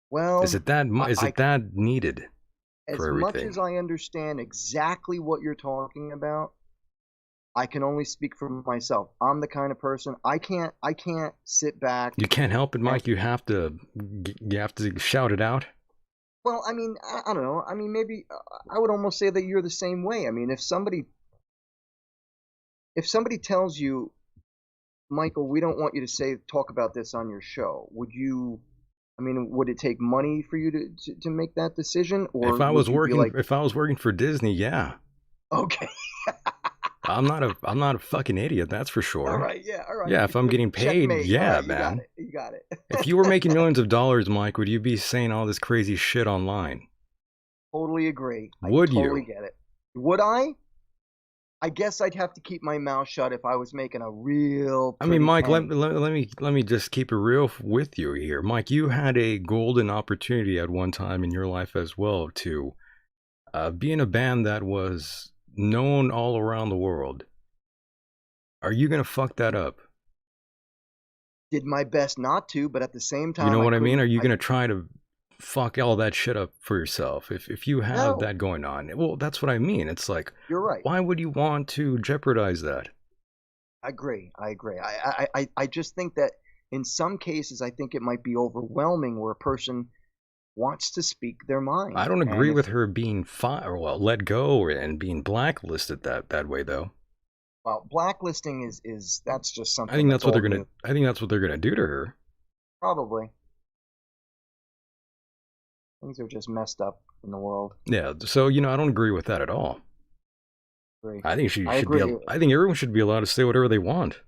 Well,
is it that needed for everything?
As much as I understand exactly what you're talking about, I can only speak for myself. I'm the kind of person I can't sit back.
You can't help it, Mike. You have to shout it out.
Well, I mean, I don't know. I mean, maybe I would almost say that you're the same way. I mean, if somebody tells you, Michael, we don't want you to talk about this on your show, would you? I mean, would it take money for you to make that decision? Or
if I was working for Disney, yeah.
Okay.
I'm not a fucking idiot, that's for sure.
All right.
Yeah, if I'm getting paid,
checkmate.
Yeah,
right,
man.
You got it.
If you were making millions of dollars, Mike, would you be saying all this crazy shit online?
Totally agree.
Would you?
I totally get it. Would I? I guess I'd have to keep my mouth shut if I was making a real.
I mean, Mike,
penny.
let me just keep it real with you here, Mike. You had a golden opportunity at one time in your life as well to be in a band that was known all around the world. Are you gonna fuck that up?
Did my best not to, but at the same time,
you know what I mean? Are you gonna try to fuck all that shit up for yourself if you have that going on? Well, that's what I mean. It's like,
you're right.
Why would you want to jeopardize that?
I agree. I just think that in some cases, I think it might be overwhelming where a person wants to speak their mind.
I don't agree with her being let go and being blacklisted that way, though.
Well, blacklisting is that's just something.
I think that's what they're gonna. I think that's what they're gonna do to her.
Probably. Things are just messed up in the world.
Yeah, so I don't agree with that at all. I think I think everyone should be allowed to say whatever they want.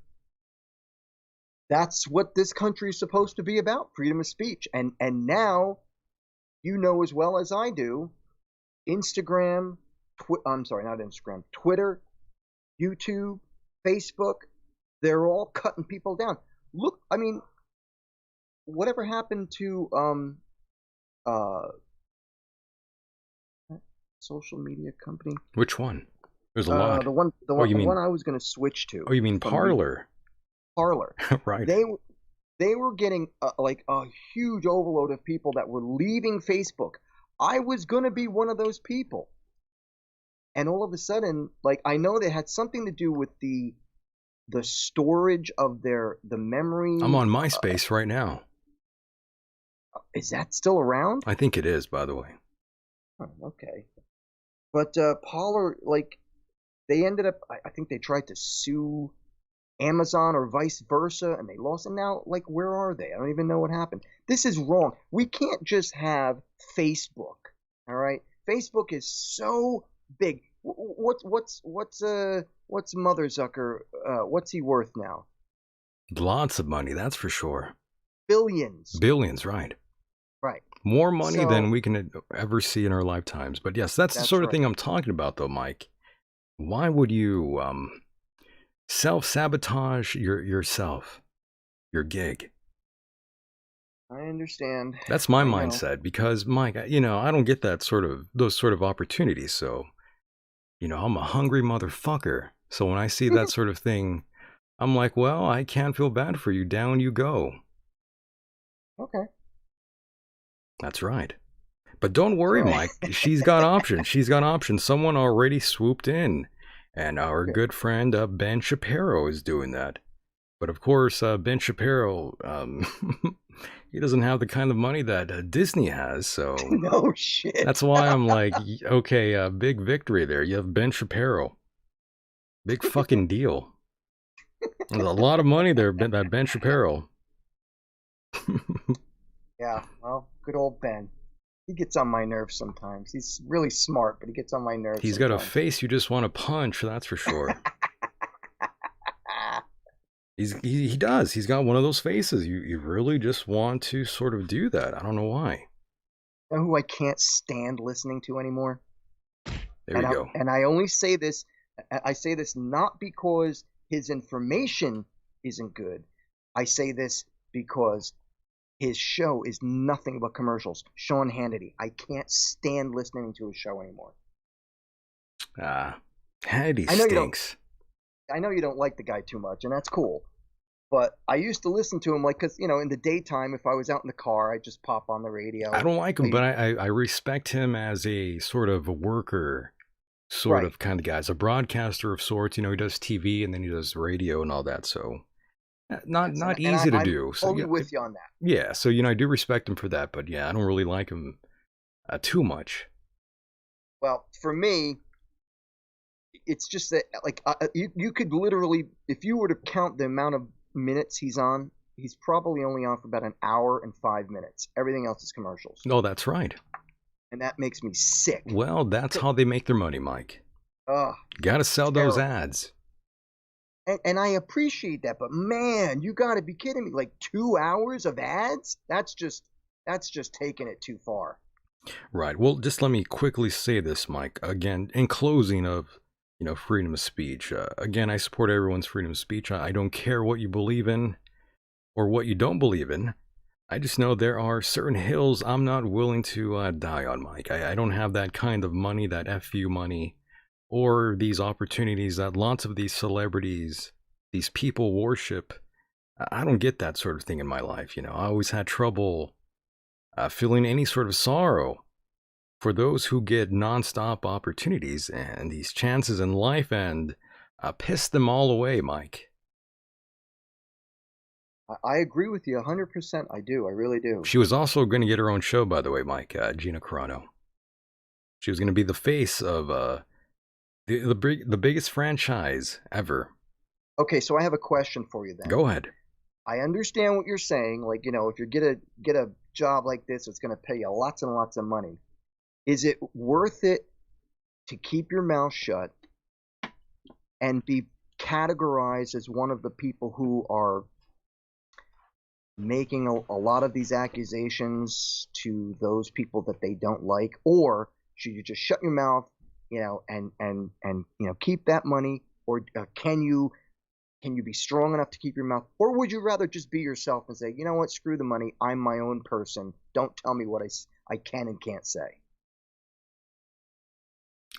That's what this country is supposed to be about: freedom of speech. And now, as well as I do, Instagram. I'm sorry, not Instagram. Twitter, YouTube, Facebook. They're all cutting people down. Look, I mean, whatever happened to social media company?
Which one? There's a lot.
The one I was going to switch to.
Oh, you mean Parler?
Parler.
Right.
They were getting like a huge overload of people that were leaving Facebook. I was going to be one of those people. And all of a sudden, like, I know they had something to do with the storage of the memory.
I'm on MySpace right now.
Is that still around?
I think it is, by the way.
Oh, okay. But Parler, like, they ended up, I think they tried to sue Amazon or vice versa, and they lost. And now, like, where are they? I don't even know what happened. This is wrong. We can't just have Facebook, all right? Facebook is so big. What's Mother Zucker? What's he worth now?
Lots of money, that's for sure.
Billions.
Billions, right.
Right.
More money than
So
we can ever see in our lifetimes. But yes, that's the
that's
sort of
right.
thing I'm talking about, though, Mike. Why would you self-sabotage yourself, your gig?
I understand.
That's my
I know.
mindset because, Mike, I don't get those sort of opportunities. So, I'm a hungry motherfucker. So when I see that sort of thing, I'm like, well, I can't feel bad for you. Down you go.
Okay.
That's right. But don't worry,
So
Mike. She's got options. She's got options. Someone already swooped in. And our
good.
good friend Ben Shapiro is doing that. But of course, Ben Shapiro, he doesn't have the kind of money that Disney has. So
No shit.
that's why I'm like, okay, big victory there. You have Ben Shapiro. Big fucking deal. There's a lot of money there, that Ben Shapiro.
Yeah. Well, good old Ben. He gets on my nerves sometimes. He's really smart, but he gets on my nerves
He's got a
sometimes.
face you just want to punch, that's for sure. He does. He's got one of those faces. You really just want to sort of do that. I don't know why.
You know who I can't stand listening to anymore?
There you go.
And I only say this. I say this not because his information isn't good. I say this because his show is nothing but commercials. Sean Hannity. I can't stand listening to his show anymore.
Hannity
I know you don't.
stinks.
I know you don't like the guy too much, and that's cool. But I used to listen to him because in the daytime, if I was out in the car, I'd just pop on the radio.
I don't like him, but I respect him as a sort of a worker, sort
Right.
of kind of guy. As a broadcaster of sorts, he does TV and then he does radio and all that. So not
Yes, and
easy to
I'm
do. So
totally with you on that.
yeah. So I do respect him for that, but yeah, I don't really like him too
Well, for me, it's just that like you could literally, if you were to count the amount of minutes he's on, he's probably only on for about an hour and 5 minutes. Everything else is commercials,
No, that's right.
and that makes me sick.
Well, that's how they make their money, Mike.
Ugh,
Got to sell those
terrible.
ads.
And I appreciate that, but man, you got to be kidding me! Like 2 hours of ads? That's just taking it too far.
Right. Well, just let me quickly say this, Mike. Again, in closing of, freedom of speech. Again, I support everyone's freedom of speech. I don't care what you believe in or what you don't believe in. I just know there are certain hills I'm not willing to die on, Mike. I don't have that kind of money, that FU money, or these opportunities that lots of these celebrities, these people worship. I don't get that sort of thing in my life. I always had trouble feeling any sort of sorrow for those who get nonstop opportunities and these chances in life and piss them all away, Mike.
I agree with you 100%. I do. I really do.
She was also going to get her own show, by the way, Mike, Gina Carano. She was going to be the face of the biggest franchise ever.
Okay, so I have a question for you then.
Go ahead.
I understand what you're saying. Like, if you get a job like this, it's going to pay you lots and lots of money. Is it worth it to keep your mouth shut and be categorized as one of the people who are making a lot of these accusations to those people that they don't like? Or should you just shut your mouth, and keep that money? Or can you be strong enough to keep your mouth? Or would you rather just be yourself and say, you know what, screw the money, I'm my own person, don't tell me what I can and can't say?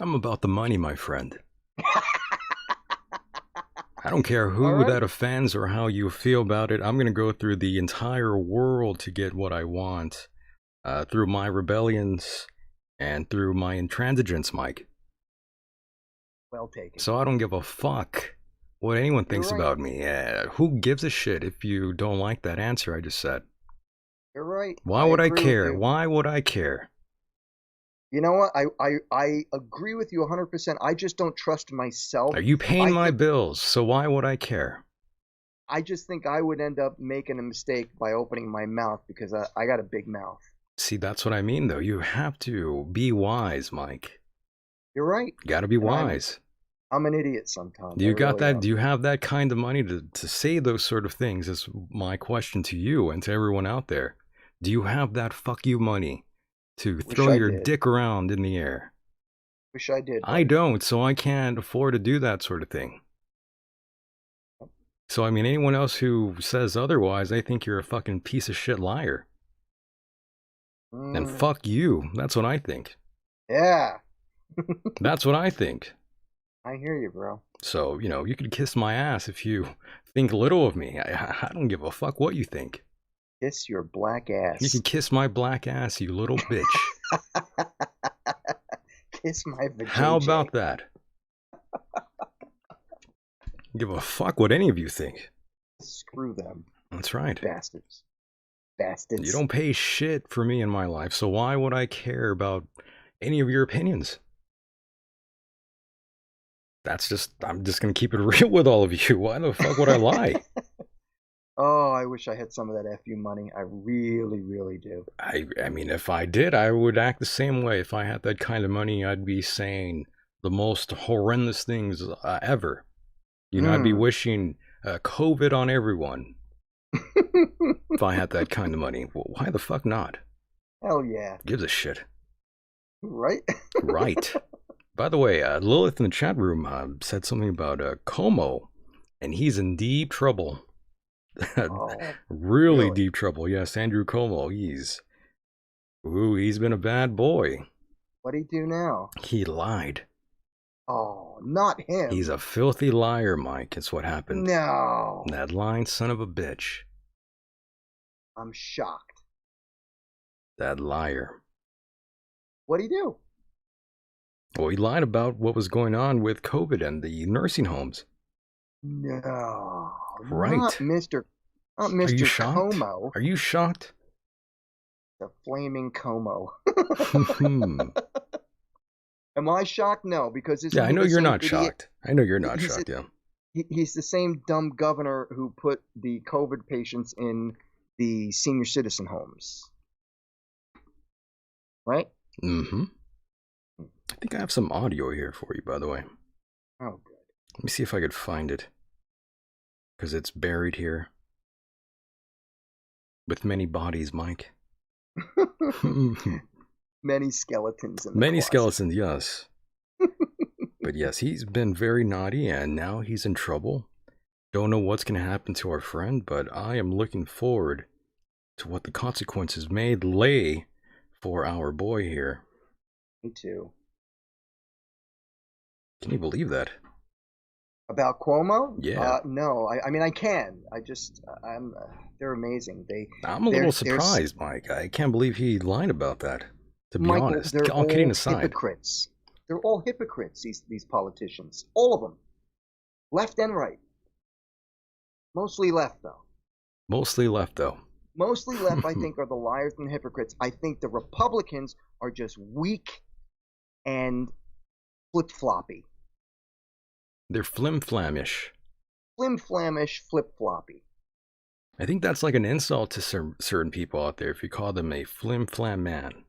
I'm about the money, my friend. I don't care
All
who
right.
that offends or how you feel about it. I'm going to go through the entire world to get what I want through my rebellions and through my intransigence, Mike.
Well taken.
So I don't give a fuck what anyone thinks
right.
about me. Who gives a shit if you don't like that answer I just said?
You're right.
Why would I
agree with
care?
you.
Why would I care?
You know what? I agree with you 100%. I just don't trust myself.
Are you paying my bills? So why would I care?
I just think I would end up making a mistake by opening my mouth because I got a big mouth.
See, that's what I mean, though. You have to be wise, Mike.
You're right.
Got to be wise.
I'm an idiot sometimes.
Do
I
you got
really
that?
am.
Do you have that kind of money to say those sort of things? Is my question to you and to everyone out there. Do you have that fuck you money to
Wish
throw
I
your
did.
dick around in the air?
Wish I did.
I
Buddy.
don't, so I can't afford to do that sort of thing. So, I mean, anyone else who says otherwise, I think you're a fucking piece of shit liar. And fuck you. That's what I think.
Yeah.
That's what I think.
I hear you, bro.
So, you know, you could kiss my ass if you think little of me. I don't give a fuck what you think.
Kiss your black ass.
You can kiss my black ass, you little bitch.
Kiss my vajayjay.
How about that? Give a fuck what any of you think.
Screw them.
That's right.
Bastards. Bastards.
You don't pay shit for me in my life, so why would I care about any of your opinions? I'm just gonna keep it real with all of you. Why the fuck would I lie?
Oh, I wish I had some of that FU money. I really, really do.
I mean, if I did, I would act the same way. If I had that kind of money, I'd be saying the most horrendous things ever. You know, I'd be wishing COVID on everyone. If I had that kind of money, well, why the fuck not?
Hell yeah.
Gives a shit.
Right?
Right. By the way, Lilith in the chat room said something about Como, and he's in deep trouble. Really deep trouble. Yes, Andrew Como. He's been a bad boy.
What'd he do now?
He lied.
Oh, not him.
He's a filthy liar, Mike. It's what happened.
No.
That lying son of a bitch.
I'm shocked.
That liar.
What'd he do?
Well, he lied about what was going on with COVID and the nursing homes.
No.
Right.
Not Mr.
Are you shocked?
Como.
Are you shocked?
The flaming Como. Am I shocked? No, because
yeah, I know you're not shocked. I know you're not shocked. Yeah.
He's the same dumb governor who put the COVID patients in the senior citizen homes. Right?
Mm-hmm. I think I have some audio here for you, by the way.
Oh, good.
Let me see if I could find it. Because it's buried here. With many bodies, Mike.
Many skeletons in the
Many
closet.
skeletons, yes. But yes, he's been very naughty and now he's in trouble. Don't know what's going to happen to our friend, but I am looking forward to what the consequences may lay for our boy here.
Me too.
Can you believe that?
About Cuomo?
Yeah.
No, I mean I can. They're amazing.
I'm a little surprised, Mike. I can't believe he lied about that. To be honest,
they're
all kidding aside,
hypocrites. They're all hypocrites. These politicians, all of them, left and right. Mostly left, though.
Mostly left, though.
Mostly left, I think, are the liars and the hypocrites. I think the Republicans are just weak and flip-floppy.
They're flim-flamish.
Flim-flamish, flip-floppy.
I think that's like an insult to certain people out there if you call them a flim-flam man.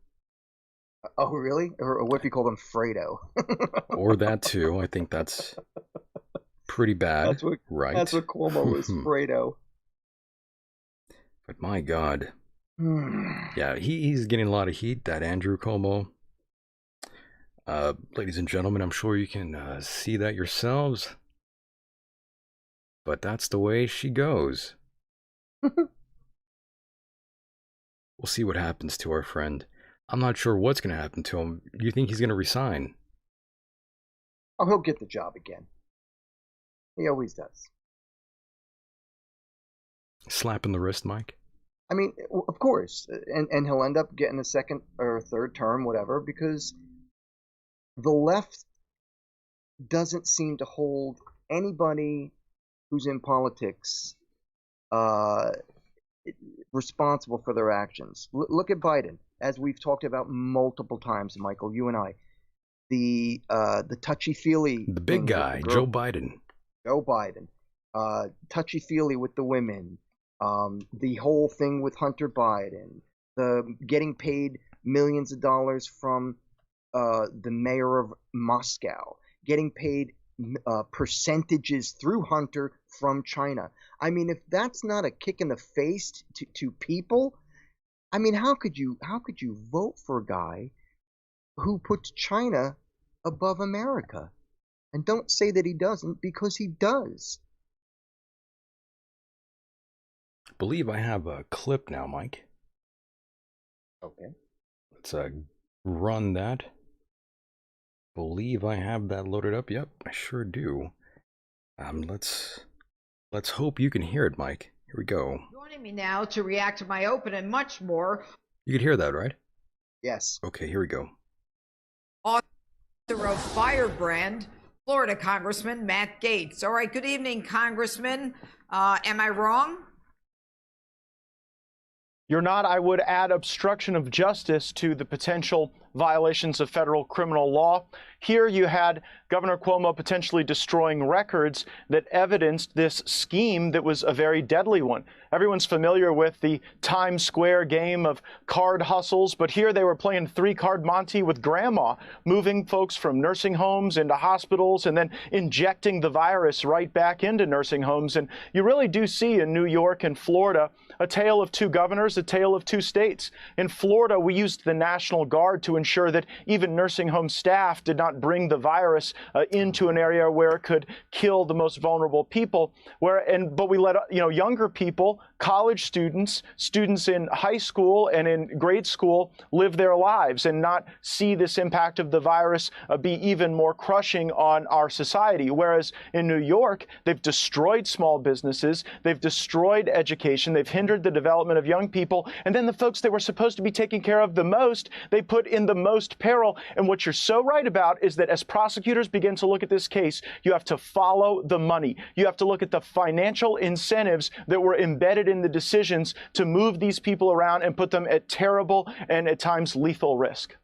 Oh, really? Or what if you call them Fredo?
Or that, too. I think that's pretty bad. Right?
That's what Cuomo is, Fredo.
But my God. Yeah, he's getting a lot of heat, that Andrew Cuomo. Ladies and gentlemen, I'm sure you can see that yourselves. But that's the way she goes. We'll see what happens to our friend. I'm not sure what's going to happen to him. You think he's going to resign?
Oh, he'll get the job again. He always does.
Slap in the wrist, Mike?
I mean, of course. And he'll end up getting a second or third term, whatever, because the left doesn't seem to hold anybody who's in politics responsible for their actions. Look at Biden, as we've talked about multiple times, Michael, you and I. The touchy-feely...
The big guy, Joe Biden.
Joe Biden. Touchy-feely with the women. The whole thing with Hunter Biden. The getting paid millions of dollars from the mayor of Moscow. Getting paid percentages through Hunter from China. I mean, if that's not a kick in the face to people, I mean, how could you vote for a guy who puts China above America? And don't say that he doesn't, because he does.
I believe I have a clip now, Mike.
Okay.
Let's run that. Believe I have that loaded up. Yep, I sure do. Let's hope you can hear it, Mike. Here we go.
Joining me now to react to my open and much more.
You could hear that, right?
Yes.
Okay, here we go.
Author of Firebrand, Florida Congressman Matt Gaetz. All right, good evening, Congressman. Am I wrong?
You're not. I would add obstruction of justice to the potential violations of federal criminal law. Here you had Governor Cuomo potentially destroying records that evidenced this scheme that was a very deadly one. Everyone's familiar with the Times Square game of card hustles, but here they were playing three-card Monte with grandma, moving folks from nursing homes into hospitals and then injecting the virus right back into nursing homes. And you really do see in New York and Florida a tale of two governors, a tale of two states. In Florida, we used the National Guard to ensure that even nursing home staff did not bring the virus into an area where it could kill the most vulnerable people. But we let younger people, college students, students in high school and in grade school live their lives and not see this impact of the virus be even more crushing on our society. Whereas in New York, they've destroyed small businesses, they've destroyed education, they've hindered the development of young people, and then the folks that were supposed to be taken care of the most, they put in the most peril. And what you're so right about is that as prosecutors begin to look at this case, you have to follow the money. You have to look at the financial incentives that were embedded in the decisions to move these people around and put them at terrible and at times lethal risk.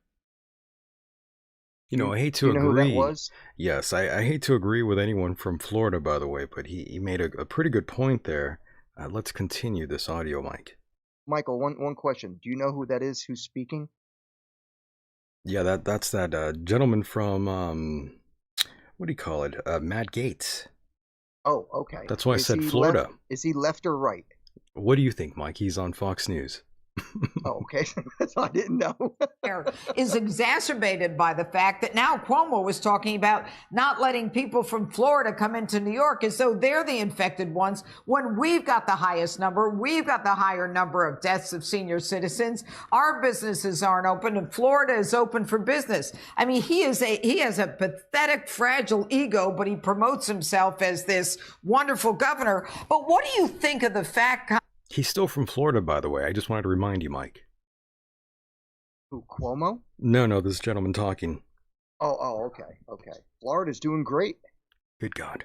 You know, I hate to
agree. Who that was?
Yes, I hate to agree with anyone from Florida, by the way, but he made a pretty good point there. Let's continue this audio, Mike.
Michael, one question. Do you know who that is who's speaking?
Yeah, that's that gentleman from, what do you call it? Matt Gaetz.
Oh, okay.
That's why I said Florida.
Is he left or right?
What do you think, Mike? He's on Fox News.
Oh, okay. I didn't know.
Is exacerbated by the fact that now Cuomo was talking about not letting people from Florida come into New York as though they're the infected ones, when we've got the highest number, we've got the higher number of deaths of senior citizens. Our businesses aren't open, and Florida is open for business. I mean, he has a pathetic, fragile ego, but he promotes himself as this wonderful governor. But what do you think of the fact?
He's still from Florida, by the way. I just wanted to remind you, Mike.
Who, Cuomo?
No, this gentleman talking.
Oh, okay. Florida's doing great.
Good God.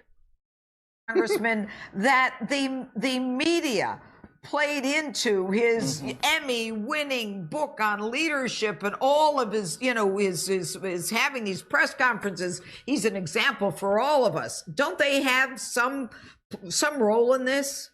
Congressman, that the media played into his Emmy-winning book on leadership and all of his, is having these press conferences. He's an example for all of us. Don't they have some role in this?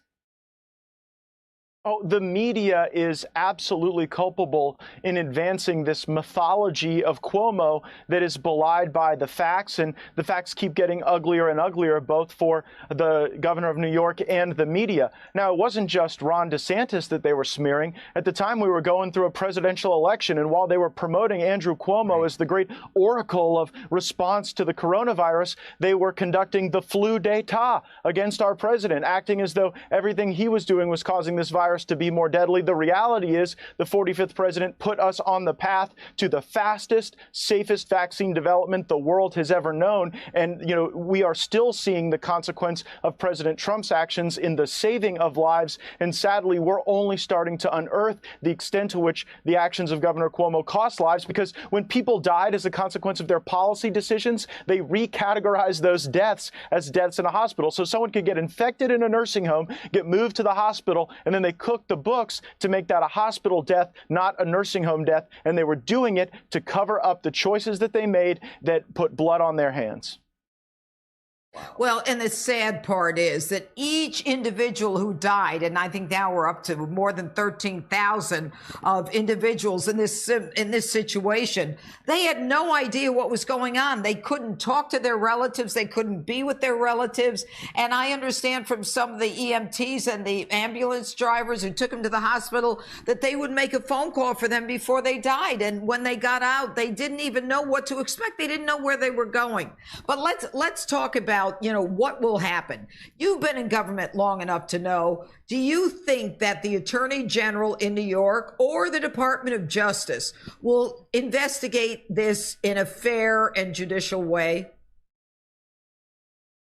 Oh, the media is absolutely culpable in advancing this mythology of Cuomo that is belied by the facts, and the facts keep getting uglier and uglier, both for the governor of New York and the media. Now, it wasn't just Ron DeSantis that they were smearing. At the time, we were going through a presidential election, and while they were promoting Andrew Cuomo as the great oracle of response to the coronavirus, they were conducting the flu d'etat against our president, acting as though everything he was doing was causing this virus to be more deadly. The reality is the 45th president put us on the path to the fastest, safest vaccine development the world has ever known. And, we are still seeing the consequence of President Trump's actions in the saving of lives. And sadly, we're only starting to unearth the extent to which the actions of Governor Cuomo cost lives, because when people died as a consequence of their policy decisions, they recategorized those deaths as deaths in a hospital. So someone could get infected in a nursing home, get moved to the hospital, and then they cook the books to make that a hospital death, not a nursing home death. And they were doing it to cover up the choices that they made that put blood on their hands.
Well, and the sad part is that each individual who died, and I think now we're up to more than 13,000 of individuals in this situation, they had no idea what was going on. They couldn't talk to their relatives. They couldn't be with their relatives. And I understand from some of the EMTs and the ambulance drivers who took them to the hospital that they would make a phone call for them before they died. And when they got out, they didn't even know what to expect. They didn't know where they were going. But let's talk about, what will happen. You've been in government long enough to know, do you think that the Attorney General in New York or the Department of Justice will investigate this in a fair and judicial way?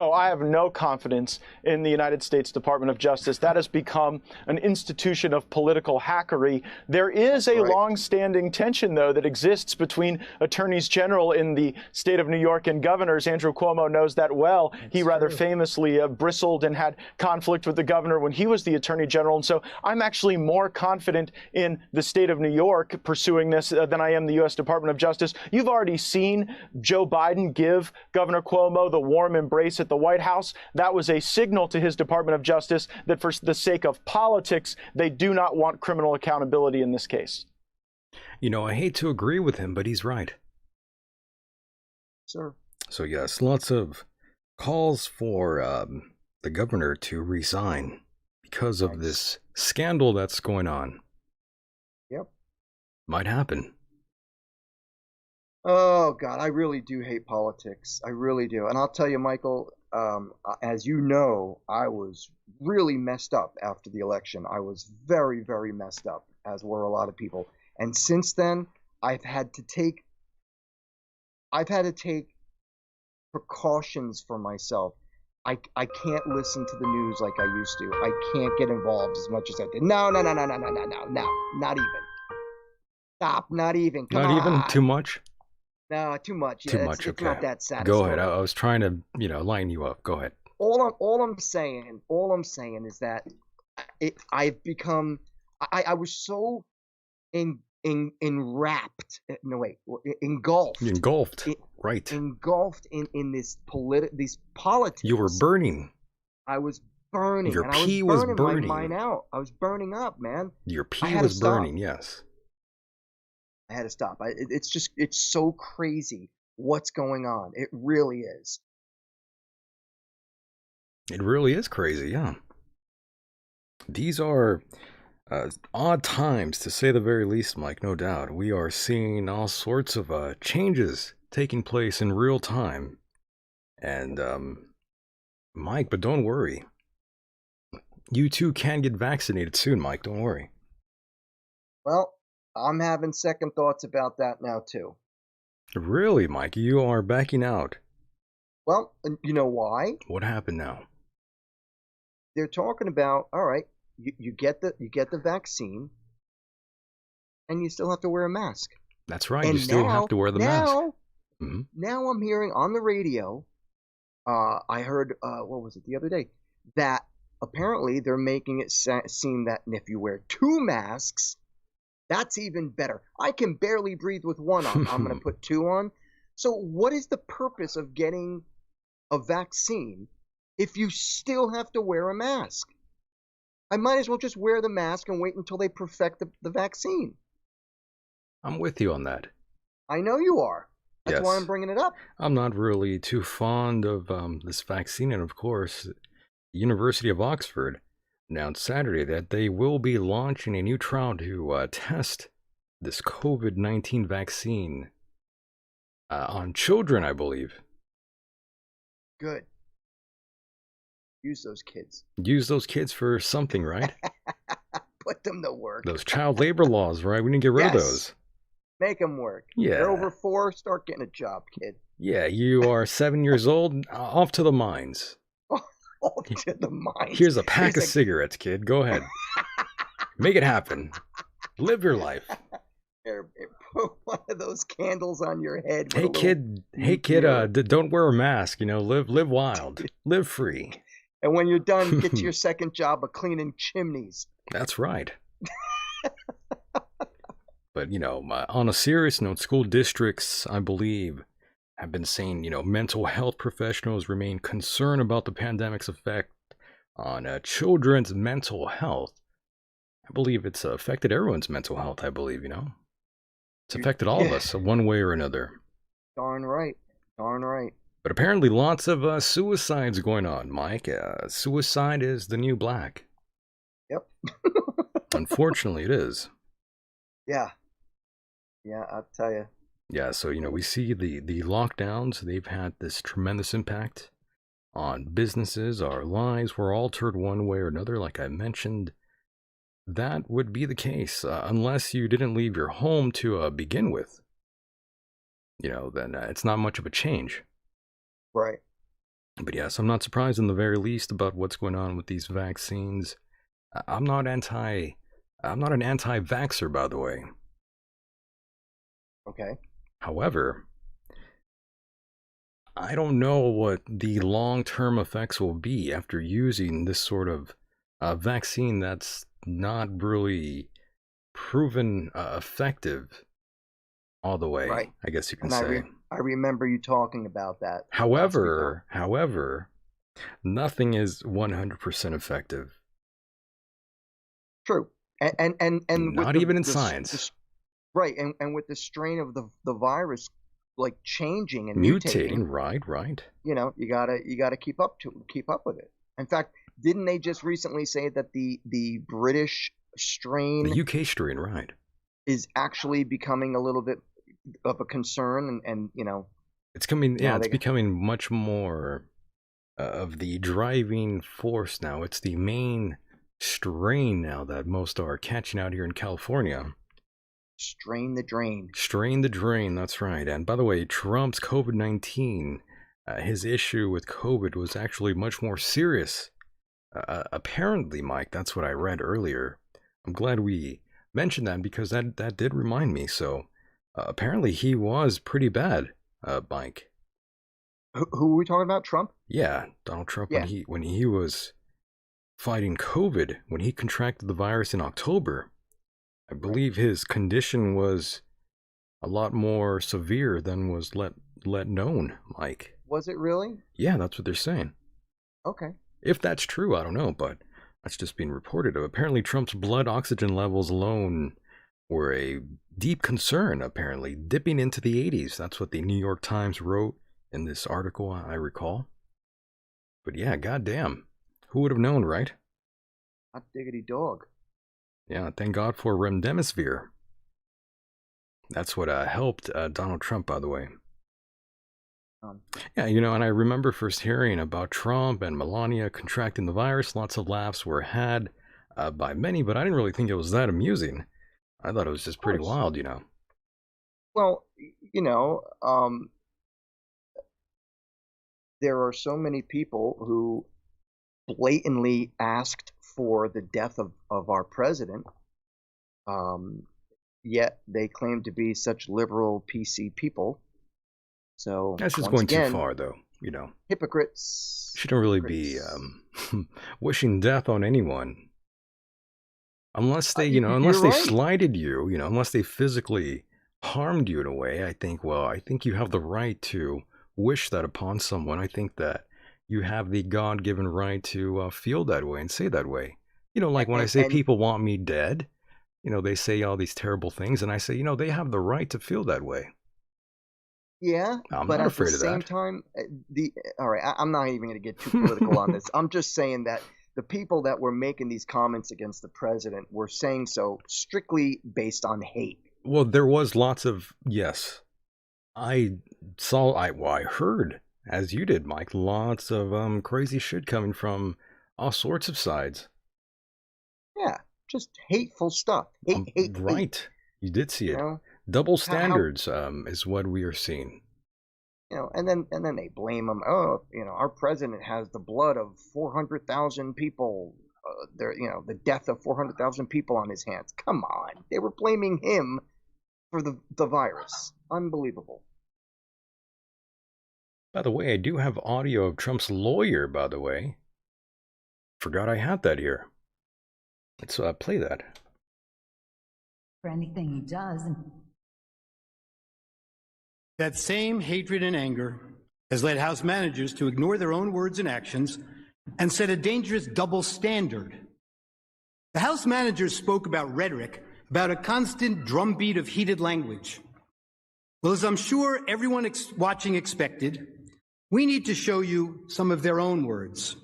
Oh, I have no confidence in the United States Department of Justice. That has become an institution of political hackery. There is a long-standing tension, though, that exists between attorneys general in the state of New York and governors. Andrew Cuomo knows that well. He rather famously bristled and had conflict with the governor when he was the attorney general. And so I'm actually more confident in the state of New York pursuing this than I am the U.S. Department of Justice. You've already seen Joe Biden give Governor Cuomo the warm embrace at the White House. That was a signal to his Department of Justice that for the sake of politics, they do not want criminal accountability in this case.
I hate to agree with him, but he's right.
Sir.
So yes, lots of calls for the governor to resign because of this scandal that's going on.
Yep.
Might happen.
Oh, God, I really do hate politics. I really do. And I'll tell you, Michael, as you know, I was really messed up after the election. I was very, very messed up, as were a lot of people. And since then, I've had to take precautions for myself. I can't listen to the news like I used to. I can't get involved as much as I did. No, not even. Stop, not even. Come
Not even
on.
too much.
No, too much.
Too
Yeah,
much.
it's
Okay.
not that satisfying.
Go ahead. I was trying to, line you up. Go ahead.
All I'm saying is that I've become. I was so enwrapped. No, wait, engulfed.
Engulfed. Right.
Engulfed in these politics.
You were burning.
I was burning.
Your
and
pee
I
was
was
burning.
my mind out. I was burning up, man.
Your
I
pee
had
was
to stop.
burning. Yes.
I had to stop. It's so crazy what's going on. It really is.
It really is crazy. Yeah. These are odd times, to say the very least, Mike. No doubt. We are seeing all sorts of changes taking place in real time. And Mike, but don't worry. You too can get vaccinated soon, Mike. Don't worry.
Well, I'm having second thoughts about that now too.
Really, Mike? You are backing out.
Well, you know why?
What happened now?
They're talking about, all right, you get the vaccine, and you still have to wear a mask.
That's right.
And
you still have to wear the mask. Mm-hmm.
Now I'm hearing on the radio. I heard what was it the other day, that apparently they're making it seem that if you wear two masks, that's even better. I can barely breathe with one on. I'm going to put two on. So what is the purpose of getting a vaccine if you still have to wear a mask? I might as well just wear the mask and wait until they perfect the vaccine.
I'm with you on that.
I know you are. That's why
Yes.
I'm bringing it up.
I'm not really too fond of this vaccine, and of course, the University of Oxford announced Saturday that they will be launching a new trial to test this COVID-19 vaccine on children, I believe.
Good. Use those kids.
Use those kids for something, right?
Put them to work.
Those child labor laws, right? We need to get rid of
Yes.
those.
Make them work.
Yeah.
They're over 4. Start getting a job, kid.
Yeah, you are 7 years old. Off to the mines.
Off to the mines.
Here's a pack of
Here's
cigarettes, kid. Go ahead. Make it happen. Live your life.
Put one of those candles on your head.
Hey kid, don't wear a mask, live wild. Live free.
And when you're done, get to your second job of cleaning chimneys.
That's right. But, on a serious note, school districts, I believe, have been saying, mental health professionals remain concerned about the pandemic's effect on children's mental health. I believe it's affected everyone's mental health, I believe, It's affected all of
Yeah,
us one way or another.
darn right. Darn right.
But apparently lots of suicides going on, Mike. Suicide is the new black.
Yep.
Unfortunately, it is.
Yeah. Yeah, I'll tell you.
Yeah, so, we see the lockdowns, they've had this tremendous impact on businesses. Our lives were altered one way or another, like I mentioned. That would be the case, unless you didn't leave your home to begin with. Then it's not much of a change.
Right.
But yes, I'm not surprised in the very least about what's going on with these vaccines. I'm not an anti-vaxxer, by the way.
Okay.
However, I don't know what the long-term effects will be after using this sort of vaccine that's not really proven effective all the way,
Right.
I guess you can
And
say.
I remember you talking about that last week.
However, nothing is 100% effective.
True. And with
Not even in science.
right, and with the strain of the virus like changing and
Mutating,
mutating,
right.
you gotta keep up with it. In fact, didn't they just recently say that the British strain,
The UK strain, right.
is actually becoming a little bit of a concern, and
It's coming, yeah,
now
it's
they
becoming much more of the driving force now. It's the main strain now that most are catching out here in California.
strain the drain.
Strain the drain, that's right. And by the way, Trump's COVID-19, his issue with COVID was actually much more serious. Apparently, Mike, that's what I read earlier. I'm glad we mentioned that because that did remind me. So apparently he was pretty bad, Mike.
Who are we talking about? Trump?
Yeah, Donald Trump,
Yeah.
when he was fighting COVID, when he contracted the virus in October, I believe his condition was a lot more severe than was let known, Mike.
Was it really?
Yeah, that's what they're saying.
Okay.
If that's true, I don't know, but that's just being reported. Apparently, Trump's blood oxygen levels alone were a deep concern, apparently, dipping into the 80s. That's what the New York Times wrote in this article, I recall. But yeah, goddamn. Who would have known, right?
Hot diggity dog.
Yeah, thank God for remdesivir. That's what helped Donald Trump, by the way. Yeah, and I remember first hearing about Trump and Melania contracting the virus. Lots of laughs were had by many, but I didn't really think it was that amusing. I thought it was just pretty wild,
Well, there are so many people who blatantly asked for the death of our president, yet they claim to be such liberal PC people. So
That's just
once
going
again,
too far, though,
hypocrites.
Shouldn't really be wishing death on anyone. Unless they, unless they
right.
slighted you, unless they physically harmed you in a way, I think you have the right to wish that upon someone. I think that you have the God-given right to feel that way and say that way. Like when I say people want me dead, they say all these terrible things, and I say, they have the right to feel that way.
Yeah,
I'm
but
not
at the
afraid of
same
that.
time, all right, I'm not even going to get too political on this. I'm just saying that the people that were making these comments against the president were saying so strictly based on hate.
Well, there was lots of, yes. I heard, as you did, Mike, lots of crazy shit coming from all sorts of sides.
Yeah, just hateful stuff. Hate.
Right. You did see it.
Know?
Double
How,
standards is what we are seeing.
and then they blame him. Oh, our president has the blood of 400,000 people. The death of 400,000 people on his hands. Come on, they were blaming him for the virus. Unbelievable.
By the way, I do have audio of Trump's lawyer, by the way. Forgot I had that here. Let's play that.
For anything he does. That same hatred and anger has led House managers to ignore their own words and actions and set a dangerous double standard. The House managers spoke about rhetoric, about a constant drumbeat of heated language. Well, as I'm sure everyone watching expected, we need to show you some of their own words.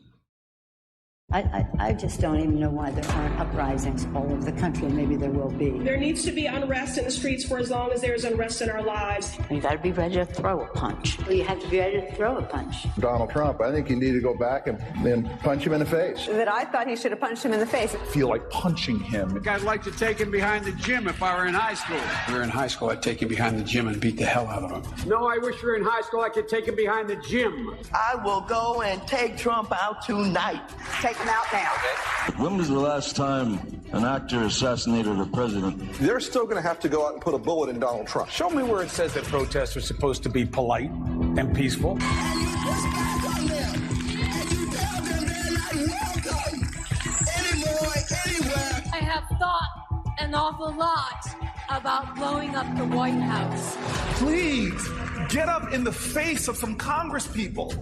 I just don't even know why there aren't uprisings all over the country, and maybe there will be.
There needs to be unrest in the streets for as long as there's unrest in our lives.
You got to be ready to throw a punch. You have to be ready to throw a punch.
Donald Trump, I think you need to go back and punch him in the face.
That I thought he should have punched him in the face.
I feel like punching him.
I'd like to take him behind the gym if I were in high school.
If we were in high school, I'd take him behind the gym and beat the hell out of him.
No, I wish we were in high school. I could take him behind the gym.
I will go and take Trump out tonight.
Take him out now.
When was the last time an actor assassinated a president?
They're still going to have to go out and put a bullet in Donald Trump.
Show me where it says that protests are supposed to be polite and peaceful.
I have thought an awful lot about blowing up the White House.
Please get up in the face of some Congress people.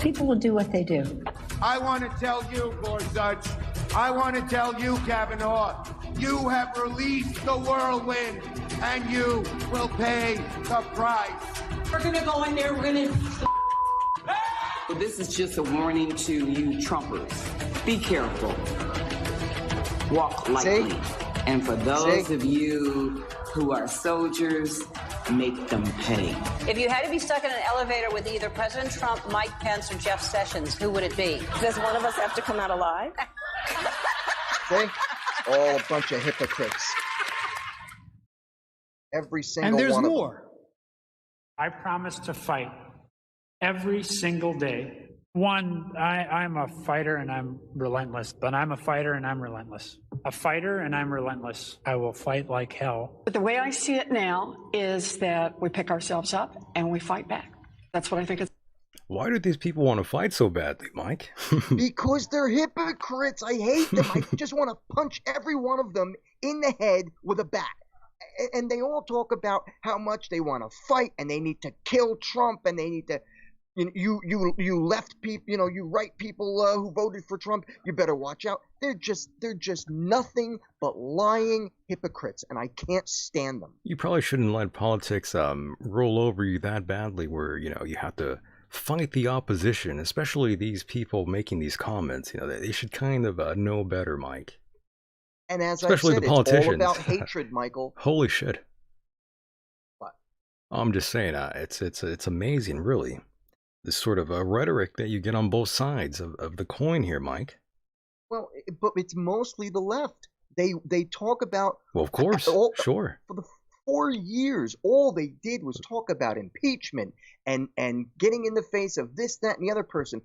People will do what they do.
I want to tell you, Gorsuch, I want to tell you, Kavanaugh, you have released the whirlwind, and you will pay the price.
We're going to go in there, we're going to...
This is just a warning to you Trumpers. Be careful. Walk lightly. And for those of you who are soldiers, make them pay.
If you had to be stuck in an elevator with either President Trump, Mike Pence, or Jeff Sessions, who would it be? Does one of us have to come out alive?
See? All a bunch of hypocrites. Every single one.
And there's
of
more.
Them.
I promise to fight every single day. I'm a fighter and I'm relentless, but I'm a fighter and I'm relentless. A fighter and I'm relentless. I will fight like hell.
But the way I see it now is that we pick ourselves up and we fight back. That's what I think it's.
Why do these people want to fight so badly, Mike?
Because they're hypocrites. I hate them. I just want to punch every one of them in the head with a bat. And they all talk about how much they want to fight and they need to kill Trump and they need to. You left people, you right people who voted for Trump. You better watch out. They're just nothing but lying hypocrites, and I can't stand them.
You probably shouldn't let politics roll over you that badly, where you have to fight the opposition, especially these people making these comments. They should kind of know better, Mike.
And as
especially
I said,
the politicians.
It's all about hatred, Michael.
Holy shit!
What?
I'm just saying, it's amazing, really. This sort of rhetoric that you get on both sides of the coin here, Mike.
Well, but it's mostly the left. They talk about.
Well, of course, sure.
For the 4 years, all they did was talk about impeachment and getting in the face of this, that, and the other person.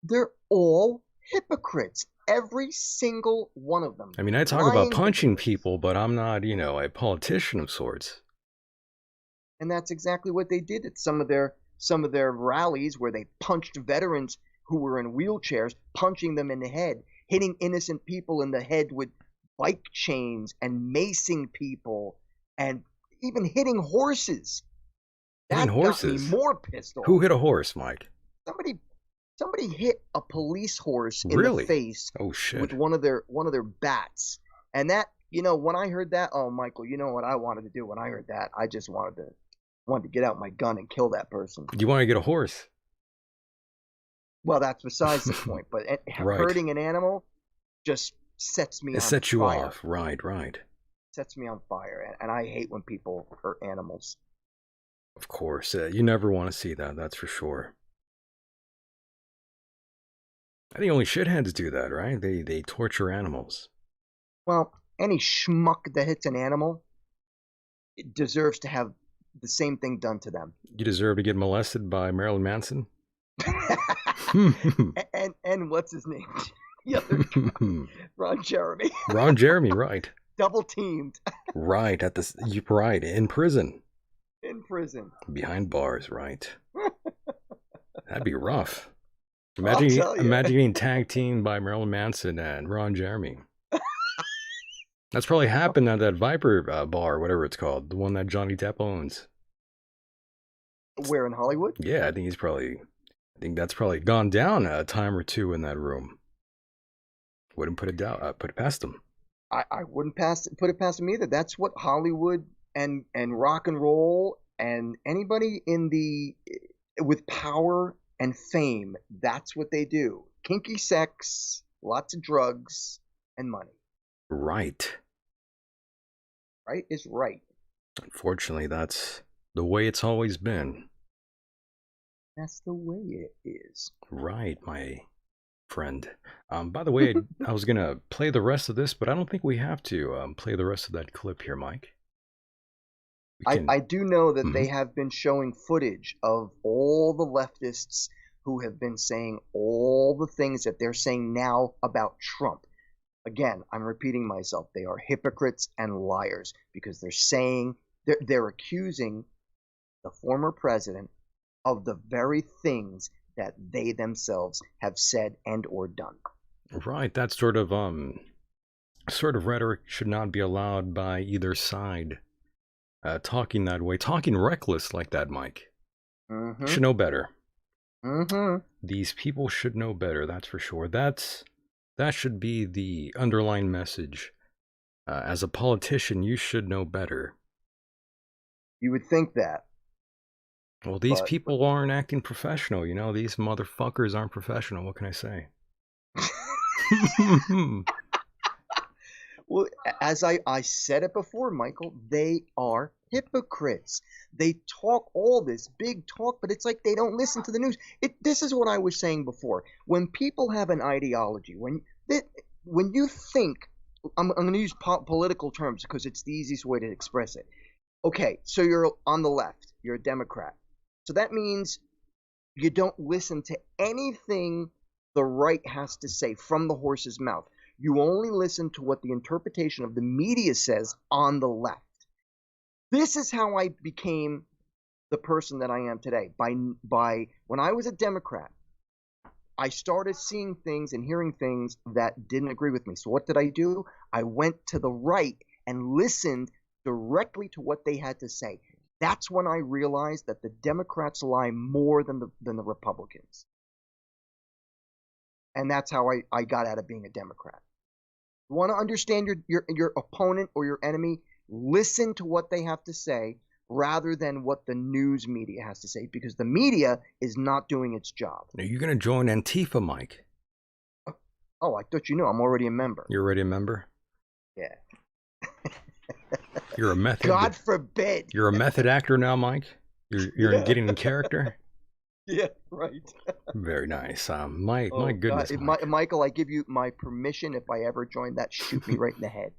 They're all hypocrites. Every single one of them.
I mean, I talk about punching people, but I'm not, a politician of sorts.
And that's exactly what they did at some of their rallies where they punched veterans who were in wheelchairs, punching them in the head, hitting innocent people in the head with bike chains and macing people and even hitting horses. That got me more pissed off.
Who hit a horse, Mike?
Somebody hit a police horse in the face with one of their bats. And that, when I heard that, oh, Michael, you know what I wanted to do when I heard that? I just wanted to get out my gun and kill that person.
You want to get a horse?
Well, that's besides the point. But hurting an animal just sets me on fire.
It sets you off. Right.
Sets me on fire. And I hate when people hurt animals.
Of course. You never want to see that. That's for sure. I think only shitheads do that, right? They torture animals.
Well, any schmuck that hits an animal deserves to have the same thing done to them.
You deserve to get molested by Marilyn Manson?
and what's his name? The other guy, Ron Jeremy.
Ron Jeremy, right.
Double teamed.
Right, in prison.
In prison.
Behind bars, right. That'd be rough. Imagine getting tag teamed by Marilyn Manson and Ron Jeremy. That's probably happened at that Viper bar, whatever it's called, the one that Johnny Depp owns.
Where, in Hollywood?
Yeah, I think that's probably gone down a time or two in that room. Wouldn't put it past him.
I wouldn't put it past him either. That's what Hollywood and rock and roll and anybody with power and fame, that's what they do. Kinky sex, lots of drugs, and money.
Right.
Right is right.
Unfortunately, that's the way it's always been.
That's the way it is.
Right, my friend. By the way, I was gonna play the rest of this, but I don't think we have to play the rest of that clip here, Mike.
I do know that they have been showing footage of all the leftists who have been saying all the things that they're saying now about Trump. Again, I'm repeating myself. They are hypocrites and liars because they're accusing the former president of the very things that they themselves have said and or done.
Right, that sort of rhetoric should not be allowed by either side. Talking that way, talking reckless like that, Mike.
Mm-hmm.
Should know better.
Mm-hmm.
These people should know better, that's for sure. That should be the underlying message. As a politician, you should know better.
You would think that.
Well, these people aren't acting professional, you know? These motherfuckers aren't professional. What can I say?
Well, as I said it before, Michael, they are hypocrites. They talk all this big talk, but it's like they don't listen to the news. This is what I was saying before. When people have an ideology, when you think, I'm going to use political terms because it's the easiest way to express it. Okay, so you're on the left. You're a Democrat. So that means you don't listen to anything the right has to say from the horse's mouth. You only listen to what the interpretation of the media says on the left. This is how I became the person that I am today. By when I was a Democrat, I started seeing things and hearing things that didn't agree with me. So what did I do? I went to the right and listened directly to what they had to say. That's when I realized that the Democrats lie more than the Republicans. And that's how I got out of being a Democrat. You want to understand your opponent or your enemy? Listen to what they have to say rather than what the news media has to say, because the media is not doing its job.
Are you going to join Antifa, Mike?
Oh, I thought you knew. I'm already a member.
You're already a member?
Yeah.
You're a method.
God forbid.
You're a method actor now, Mike? You're getting in character?
Yeah, right.
Very nice. My goodness,
God. Michael, I give you my permission if I ever join that, shoot me right in the head.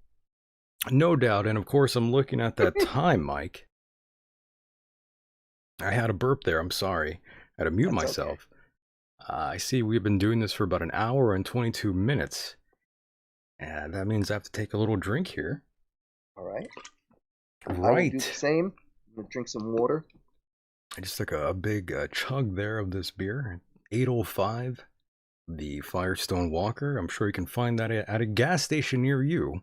No doubt. And of course, I'm looking at that time, Mike. I had a burp there. I'm sorry. I had to mute myself. Okay. I see we've been doing this for about an hour and 22 minutes. And that means I have to take a little drink here.
All right.
Right.
I will do the same. I'm going to drink some water.
I just took a big chug there of this beer. 805, the Firestone Walker. I'm sure you can find that at a gas station near you.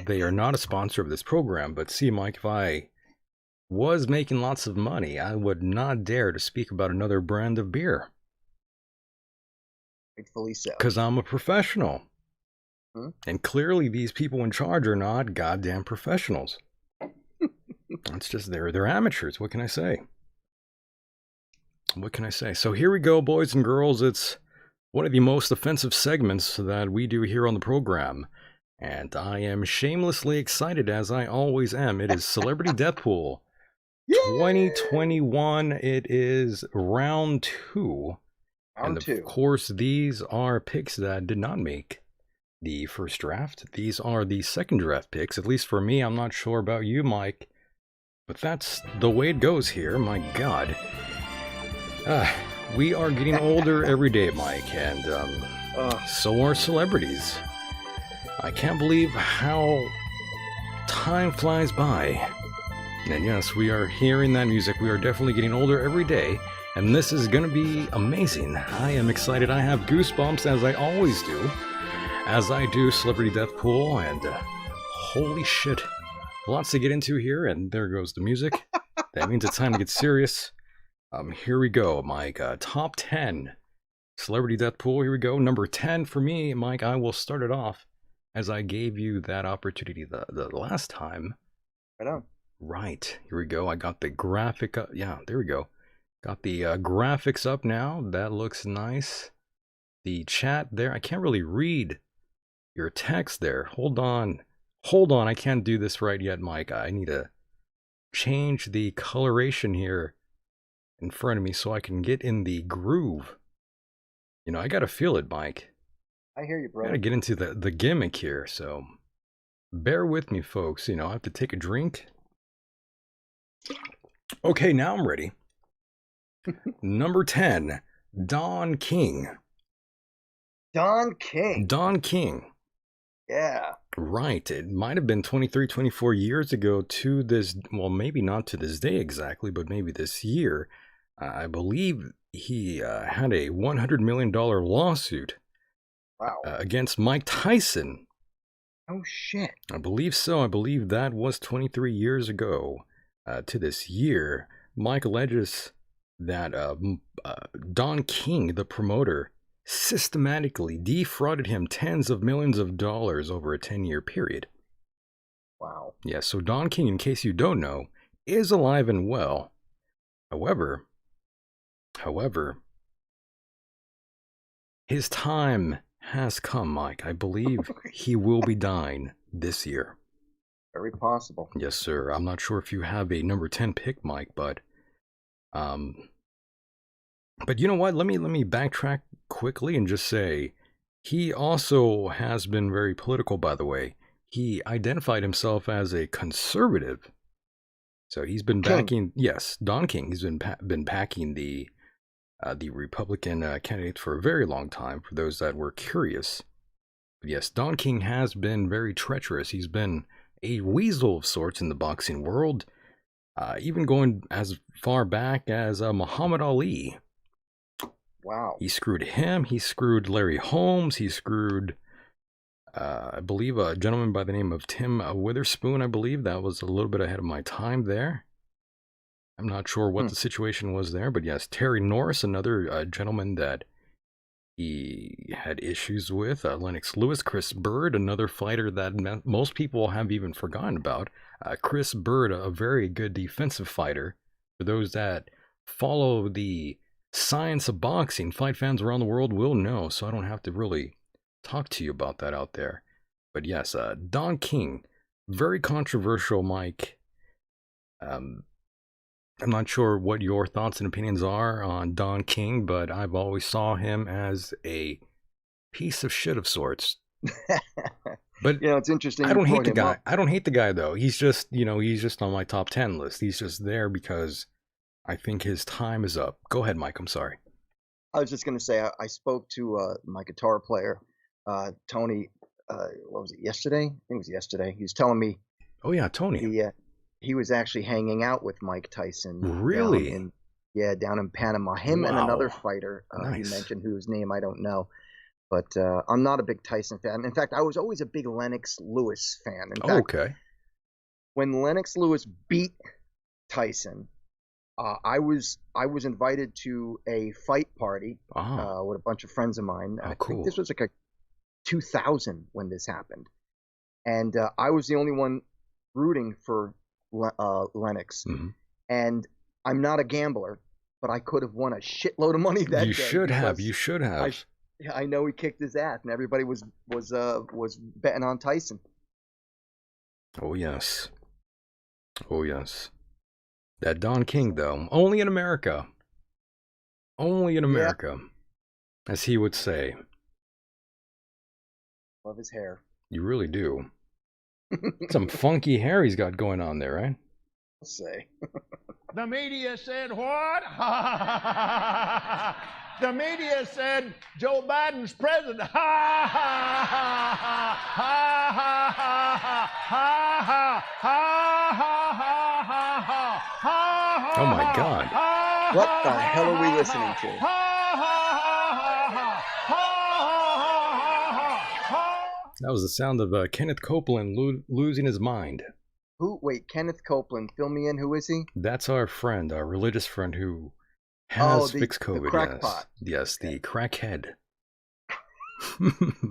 They are not a sponsor of this program, but see, Mike, if I was making lots of money, I would not dare to speak about another brand of beer.
Rightfully so.
Because I'm a professional. And clearly these people in charge are not goddamn professionals. It's just they're amateurs. What can I say? What can I say? So here we go, boys and girls. It's one of the most offensive segments that we do here on the program. And I am shamelessly excited, as I always am. It is Celebrity Death Pool 2021. It is round 2. And of course, these are picks that did not make the first draft. These are the second draft picks, at least for me. I'm not sure about you, Mike, but that's the way it goes here. My God. We are getting older every day, Mike, and so are celebrities. I can't believe how time flies by. And yes, we are hearing that music. We are definitely getting older every day, and this is going to be amazing. I am excited. I have goosebumps, as I always do, as I do Celebrity Death Pool, and holy shit. Lots to get into here, and there goes the music. That means it's time to get serious. Here we go, Mike. Top 10 celebrity death pool. Here we go. Number 10 for me, Mike. I will start it off as I gave you that opportunity the last time.
Right on.
Right. Here we go. I got the graphic up. Yeah, there we go. Got the graphics up now. That looks nice. The chat there. I can't really read your text there. Hold on. Hold on. I can't do this right yet, Mike. I need to change the coloration here in front of me so I can get in the groove. You know, I gotta feel it, Mike.
I hear you, brother.
Gotta get into the gimmick here, so bear with me, folks. You know, I have to take a drink. Okay, now I'm ready. Number 10, Don King.
Don King.
Don King.
Yeah.
Right. It might have been 23, 24 years ago to this, well, maybe not to this day exactly, but maybe this year. I believe he had a $100 million lawsuit against Mike Tyson.
Oh, shit.
I believe so. I believe that was 23 years ago to this year. Mike alleges that Don King, the promoter, systematically defrauded him tens of millions of dollars over a 10-year period.
Wow.
Yeah, so Don King, in case you don't know, is alive and well. However, his time has come, Mike. I believe he will be dying this year.
Very possible.
Yes, sir. I'm not sure if you have a number 10 pick, Mike, but you know what? Let me backtrack quickly and just say he also has been very political, by the way. He identified himself as a conservative. So he's been backing, yes, Don King. He's been backing the Republican candidates for a very long time, for those that were curious. But yes, Don King has been very treacherous. He's been a weasel of sorts in the boxing world, even going as far back as Muhammad Ali.
Wow.
He screwed him. He screwed Larry Holmes. He screwed, I believe, a gentleman by the name of Tim Witherspoon. I believe that was a little bit ahead of my time there. I'm not sure what the situation was there, but yes, Terry Norris, another gentleman that he had issues with. Lennox Lewis, Chris Bird, another fighter that most people have even forgotten about. Chris Bird, a very good defensive fighter. For those that follow the science of boxing, fight fans around the world will know, so I don't have to really talk to you about that out there. But yes, Don King, very controversial, Mike. I'm not sure what your thoughts and opinions are on Don King, but I've always saw him as a piece of shit of sorts. But
you know, it's interesting.
I don't hate the guy. I don't hate the guy though. He's just, you know, he's just on my top 10 list. He's just there because I think his time is up. Go ahead, Mike. I'm sorry.
I was just going to say, I spoke to my guitar player, Tony, what was it, yesterday? I think it was yesterday. He was telling me.
Oh, yeah, Tony.
He was actually hanging out with Mike Tyson.
Really?
Down in Panama. Him and another fighter
Nice.
he mentioned, whose name I don't know. But I'm not a big Tyson fan. In fact, I was always a big Lennox Lewis fan. In fact,
okay.
When Lennox Lewis beat Tyson, I was invited to a fight party with a bunch of friends of mine. I think this was like a 2000 when this happened, and I was the only one rooting for Lennox.
Mm-hmm.
And I'm not a gambler, but I could have won a shitload of money that day.
You should have. You should have.
I know he kicked his ass, and everybody was betting on Tyson.
Oh yes. Oh yes. That Don King, though, only in America. Only in America, as he would say.
Love his hair.
You really do. Some funky hair he's got going on there, right?
I'll say.
The media said what? The media said Joe Biden's president. Ha ha ha ha ha ha ha ha ha ha ha.
Oh my God.
What the hell are we listening to?
That was the sound of Kenneth Copeland losing his mind.
Who? Wait, Kenneth Copeland. Fill me in. Who is he?
That's our friend, our religious friend who
Oh,
has fixed
the
COVID.
crackpot.
Yes, the crackhead.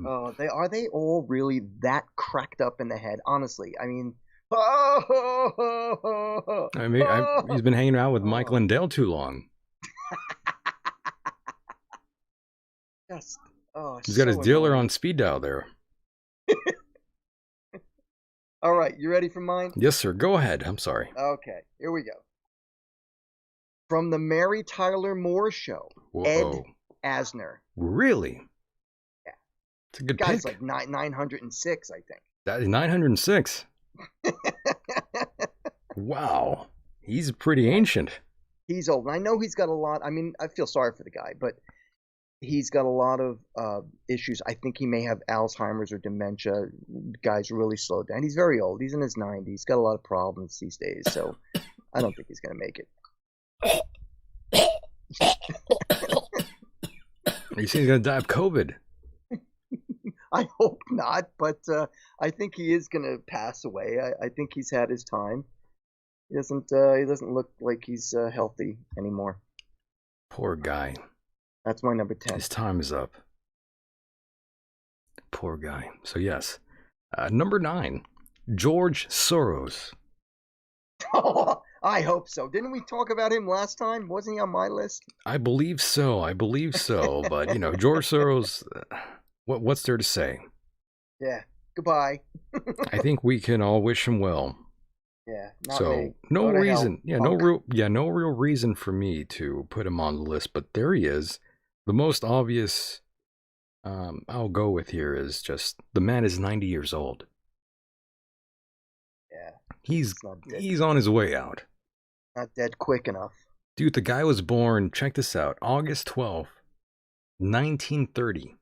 Oh, are they all really that cracked up in the head? Honestly, I mean, oh,
he's been hanging out with Mike Lindell too long.
Just,
He's got his dealer on speed dial there.
All right, you ready for mine?
Yes, sir. Go ahead. I'm sorry.
Okay, here we go. From the Mary Tyler Moore Show, Ed Asner.
Really?
Yeah.
It's a good
guy's
pick.
like 906, I think.
That is 906. Wow. He's pretty ancient.
He's old. And I know he's got a lot. I mean, I feel sorry for the guy, but he's got a lot of issues. I think he may have Alzheimer's or dementia. The guy's really slowed down. He's very old. He's in his 90s. He's got a lot of problems these days, so I don't think he's going to make it.
You say he's going to die of COVID?
I hope not, but I think he is going to pass away. I think he's had his time. He doesn't look like he's healthy anymore.
Poor guy.
That's my number 10.
His time is up. Poor guy. So yes, number 9, George Soros.
Oh, I hope so. Didn't we talk about him last time? Wasn't he on my list?
I believe so. But George Soros. What's there to say?
Yeah. Goodbye.
I think we can all wish him well.
Yeah. Not
so
me.
no
Go to
reason.
hell,
No real reason for me to put him on the list. But there he is. The most obvious I'll go with here is just the man is 90 years old.
Yeah.
He's on his way out.
Not dead quick enough.
Dude, the guy was born, check this out, August 12th, 1930.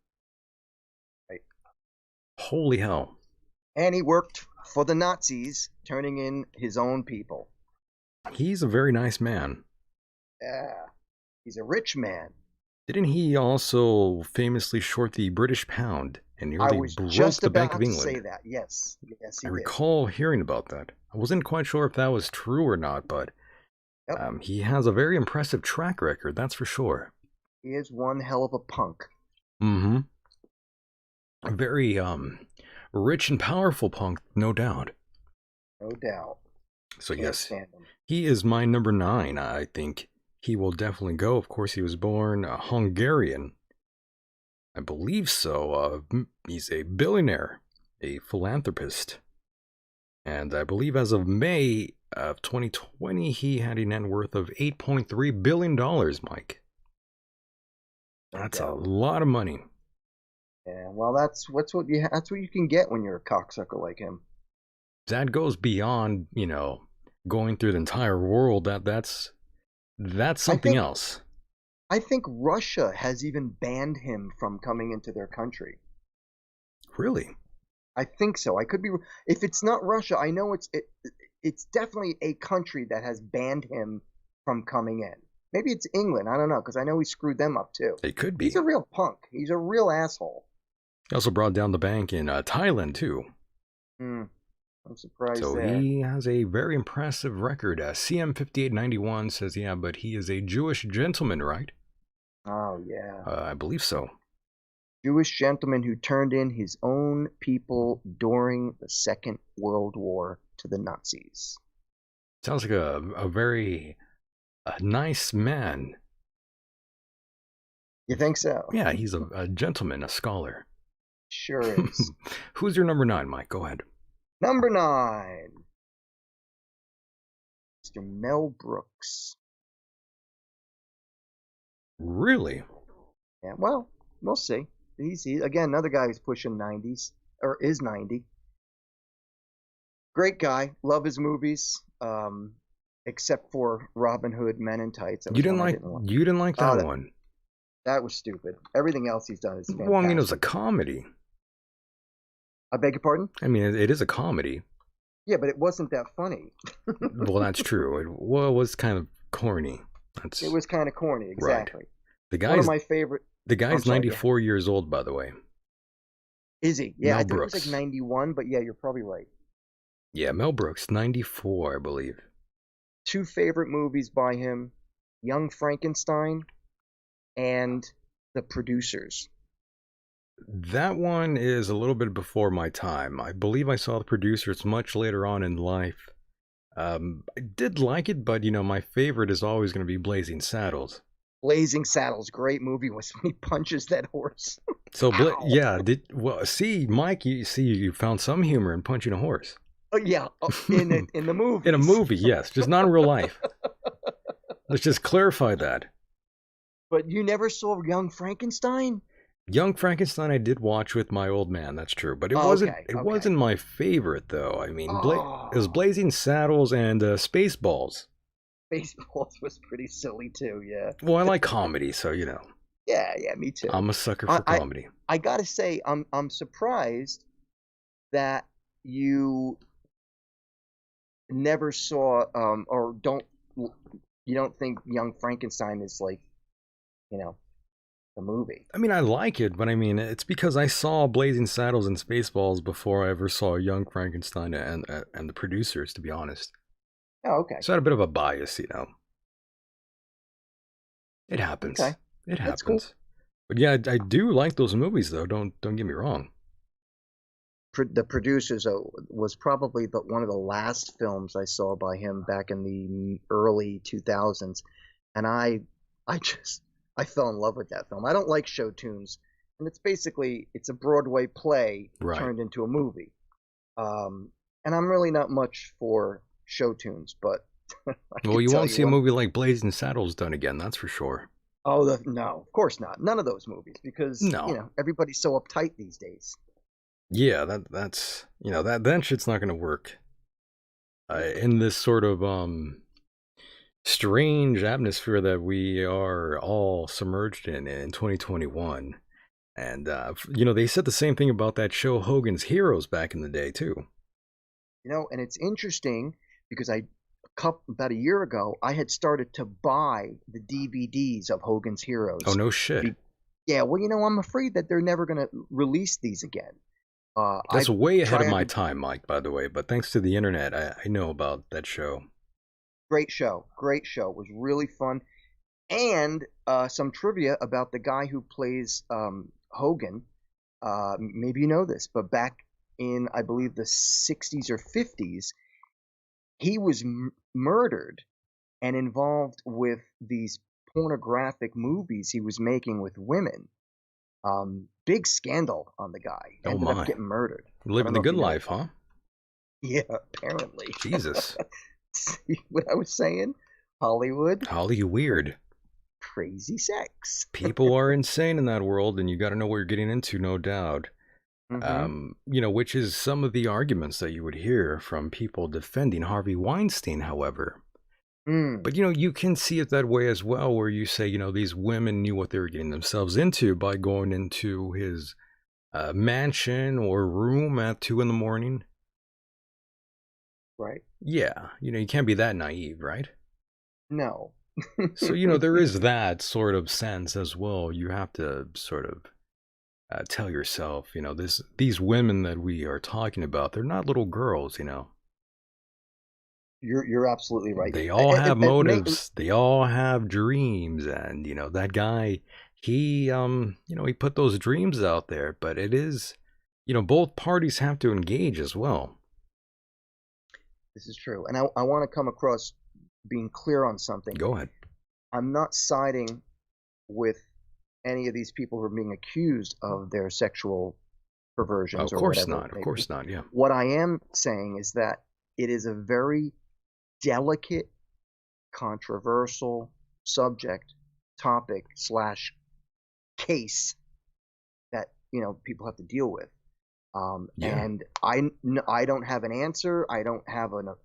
Right.
Holy hell.
And he worked for the Nazis, turning in his own people.
He's a very nice man.
Yeah. He's a rich man.
Didn't he also famously short the British pound and nearly broke the Bank of England?
I was just about to say that. Yes, he did.
Recall hearing about that. I wasn't quite sure if that was true or not, but he has a very impressive track record, that's for sure.
He is one hell of a punk.
Mm-hmm. A very rich and powerful punk, no doubt.
No doubt.
So yes, he is my number 9, I think. He will definitely go. Of course, he was born Hungarian. I believe so. He's a billionaire, a philanthropist. And I believe as of May of 2020, he had a net worth of $8.3 billion, Mike. That's a lot of money.
Yeah, well, that's what you can get when you're a cocksucker like him.
That goes beyond, going through the entire world. That's something else.
I think Russia has even banned him from coming into their country.
Really?
I think so. I could be. If it's not Russia, I know it's definitely a country that has banned him from coming in. Maybe it's England. I don't know, because I know he screwed them up too.
It could be.
He's a real punk. He's a real asshole.
He also brought down the bank in Thailand too.
I'm surprised.
So he has a very impressive record. CM5891 says, yeah, but he is a Jewish gentleman, right?
Oh, yeah.
I believe so.
Jewish gentleman who turned in his own people during the Second World War to the Nazis.
Sounds like a very nice man.
You think so?
Yeah, he's a gentleman, a scholar.
Sure is.
Who's your number 9, Mike? Go ahead.
Number 9. Mr. Mel Brooks.
Really?
Yeah, well, we'll see. He's again, another guy who's pushing 90s, or is 90. Great guy. Love his movies. Except for Robin Hood Men in Tights.
You didn't like that one?
That was stupid. Everything else he's done is fantastic.
Well, I mean, it was a comedy.
I beg your pardon?
I mean, it is a comedy.
Yeah, but it wasn't that funny.
Well, that's true. It was kind of corny.
It was kind of corny, exactly.
Right. The guy's
one of my favorite.
The guy's 94 years old, by the way.
Is he? Yeah,
Mel
I think
Brooks.
it was like 91, but yeah, you're probably right.
Yeah, Mel Brooks, 94, I believe.
Two favorite movies by him: Young Frankenstein and The Producers.
That one is a little bit before my time. I believe I saw The Producers much later on in life. I did like it, but my favorite is always going to be Blazing Saddles.
Blazing Saddles, great movie when he punches that horse.
So, see, Mike, you found some humor in punching a horse.
Oh yeah, in the movie.
In a movie, yes, just not in real life. Let's just clarify that.
But you never saw Young Frankenstein?
Young Frankenstein I did watch with my old man, that's true. But it wasn't my favorite, though. I mean, it was Blazing Saddles and Spaceballs.
Spaceballs was pretty silly, too, yeah.
Well, I like comedy, so,
Yeah, me too.
I'm a sucker for comedy.
I gotta say, I'm surprised that you never saw, you don't think Young Frankenstein is like, the movie.
I mean, I like it, but I mean, it's because I saw Blazing Saddles and Spaceballs before I ever saw Young Frankenstein and The Producers, to be honest.
Oh, okay.
So I had a bit of a bias, It happens.
Okay.
It happens.
That's cool.
But yeah, I do like those movies, though. Don't get me wrong.
The Producers was probably one of the last films I saw by him back in the early 2000s, and I fell in love with that film. I don't like show tunes, and it's a Broadway play turned into a movie. And I'm really not much for show tunes, but
well, you won't see a movie like Blazing Saddles done again, that's for sure.
Oh, no, of course not. None of those movies, because everybody's so uptight these days.
Yeah, that's that shit's not gonna work in this sort of strange atmosphere that we are all submerged in 2021. And they said the same thing about that show Hogan's Heroes back in the day too.
And it's interesting because about a year ago I had started to buy the DVDs of Hogan's Heroes.
Oh, no shit.
Yeah, well, I'm afraid that they're never going to release these again.
That's way ahead of my time, Mike, by the way, but thanks to the internet, I know about that show.
Great show. It was really fun. And some trivia about the guy who plays Hogan. Maybe you know this, but back in, I believe, the 60s or 50s, he was murdered and involved with these pornographic movies he was making with women. Big scandal on the guy. Ended up getting murdered.
Living the good life, huh?
Yeah, apparently.
Jesus.
See what I was saying? Hollywood.
Weird.
Crazy sex.
People are insane in that world, and you got to know what you're getting into, no doubt.
Mm-hmm.
Which is some of the arguments that you would hear from people defending Harvey Weinstein, however. But, you can see it that way as well, where you say, these women knew what they were getting themselves into by going into his mansion or room at 2 a.m.
Right.
Yeah. You can't be that naive, right?
No.
So, there is that sort of sense as well. You have to sort of tell yourself, these women that we are talking about, they're not little girls,
You're absolutely right.
They all have motives. They all have dreams, and that guy, he put those dreams out there. But it is, both parties have to engage as well.
This is true, and I want to come across being clear on something.
Go ahead.
I'm not siding with any of these people who are being accused of their sexual perversions.
Of course not. Of course not. Yeah.
What I am saying is that it is a very delicate, controversial subject, topic / case that people have to deal with. And I don't have an answer. I don't have a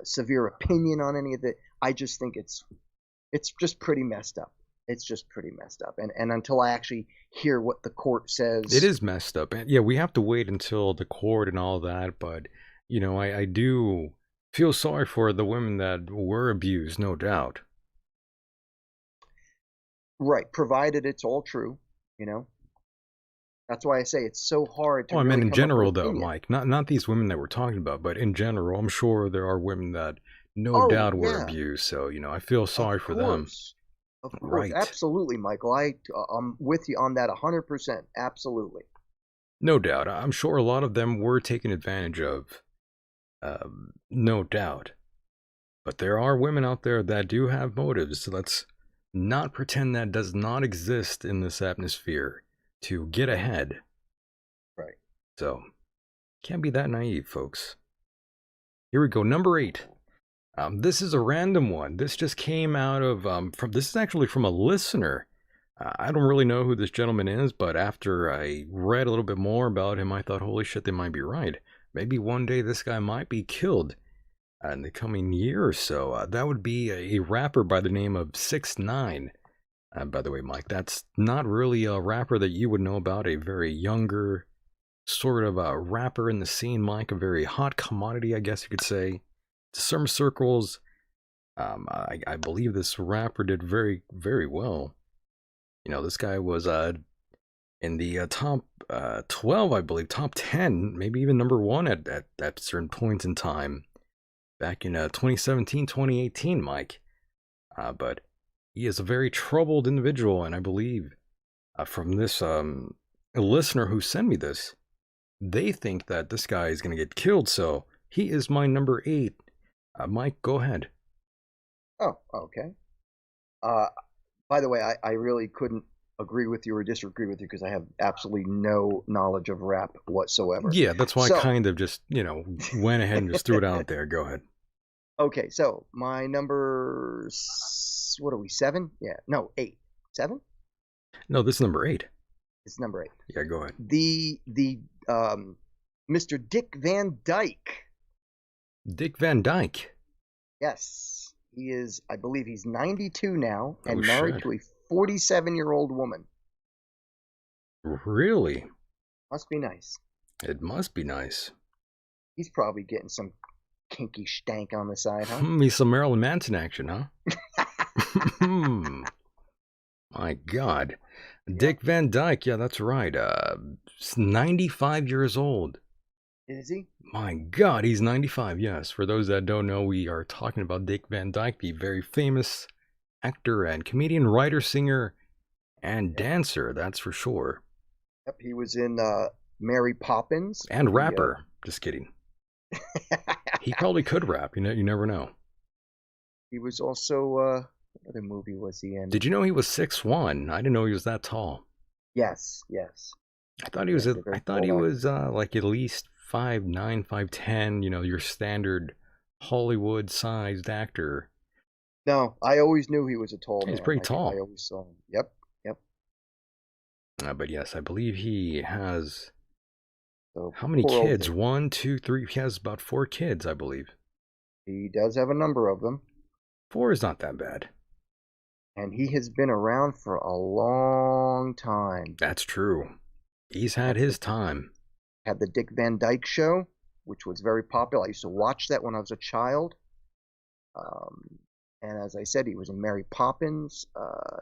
severe opinion on any of it. I just think it's just pretty messed up. It's just pretty messed up. And until I actually hear what the court says,
it is messed up. And yeah, we have to wait until the court and all that. But I do feel sorry for the women that were abused, no doubt.
Right, provided it's all true, That's why I say it's so hard to
Well, I
really
mean, in
come up with
general,
an
though,
opinion.
Mike, not these women that we're talking about, but in general, I'm sure there are women that no
Oh,
doubt were
yeah.
abused. So, I feel sorry for them.
Of course.
Right.
Absolutely, Michael. I'm with you on that 100%. Absolutely.
No doubt. I'm sure a lot of them were taken advantage of. No doubt. But there are women out there that do have motives. So let's not pretend that does not exist in this atmosphere to get ahead.
Right.
So, can't be that naive, folks. Here we go. Number 8. This is a random one. This just came out of this is actually from a listener. I don't really know who this gentleman is, but after I read a little bit more about him, I thought, holy shit, they might be right. Maybe one day this guy might be killed in the coming year or so. That would be a rapper by the name of 6ix9ine. By the way, Mike, that's not really a rapper that you would know about. A very younger sort of a rapper in the scene, Mike. A very hot commodity, I guess you could say. To some circles, I believe this rapper did very, very well. This guy was in the top 12, I believe, top 10, maybe even number 1 at certain points in time. Back in 2017, 2018, Mike. But he is a very troubled individual, and I believe from this a listener who sent me this, they think that this guy is going to get killed, so he is my number 8. Mike, go ahead.
Oh, okay. By the way, I really couldn't agree with you or disagree with you because I have absolutely no knowledge of rap whatsoever.
Yeah, that's why I kind of just, went ahead and just threw it out there. Go ahead.
Okay, so my number, what are we, 7? Yeah, no, 8. 7?
No, this is number 8.
It's number 8.
Yeah, go ahead.
The Mr. Dick Van Dyke.
Dick Van Dyke.
Yes, he is. I believe he's 92 now and married to a 47-year-old woman.
Really?
Must be nice.
It must be nice.
He's probably getting some kinky stank on the side, huh?
He's some Marilyn Manson action, huh? My God. Yeah. Dick Van Dyke, yeah, that's right. 95 years old.
Is he?
My God, he's 95, yes. For those that don't know, we are talking about Dick Van Dyke, the very famous actor and comedian, writer, singer, and dancer, that's for sure.
Yep, he was in Mary Poppins.
And rapper. Just kidding. He probably could rap, you never know.
He was also, what other movie was he in?
Did you know he was 6'1"? I didn't know he was that tall.
Yes.
I thought he was like at least 5'9", 5'10", your standard Hollywood-sized actor.
No, I always knew he was a tall man.
He's pretty tall.
I always saw him. Yep.
But yes, I believe he has...
So
how many kids? 1, 2, 3. He has about 4 kids, I believe.
He does have a number of them.
4 is not that bad.
And he has been around for a long time.
That's true. He's had his time.
Had the Dick Van Dyke Show, which was very popular. I used to watch that when I was a child. And as I said, he was in Mary Poppins.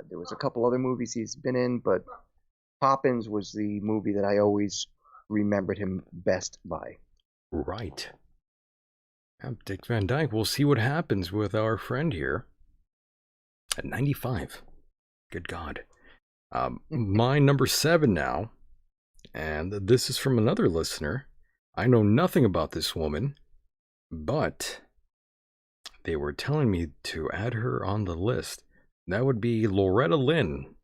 There was a couple other movies he's been in, but Poppins was the movie that I always remembered him best by.
Right. Dick Van Dyke, we'll see what happens with our friend here. At 95. Good God. My number 7 now. And this is from another listener. I know nothing about this woman, but they were telling me to add her on the list. That would be Loretta Lynn.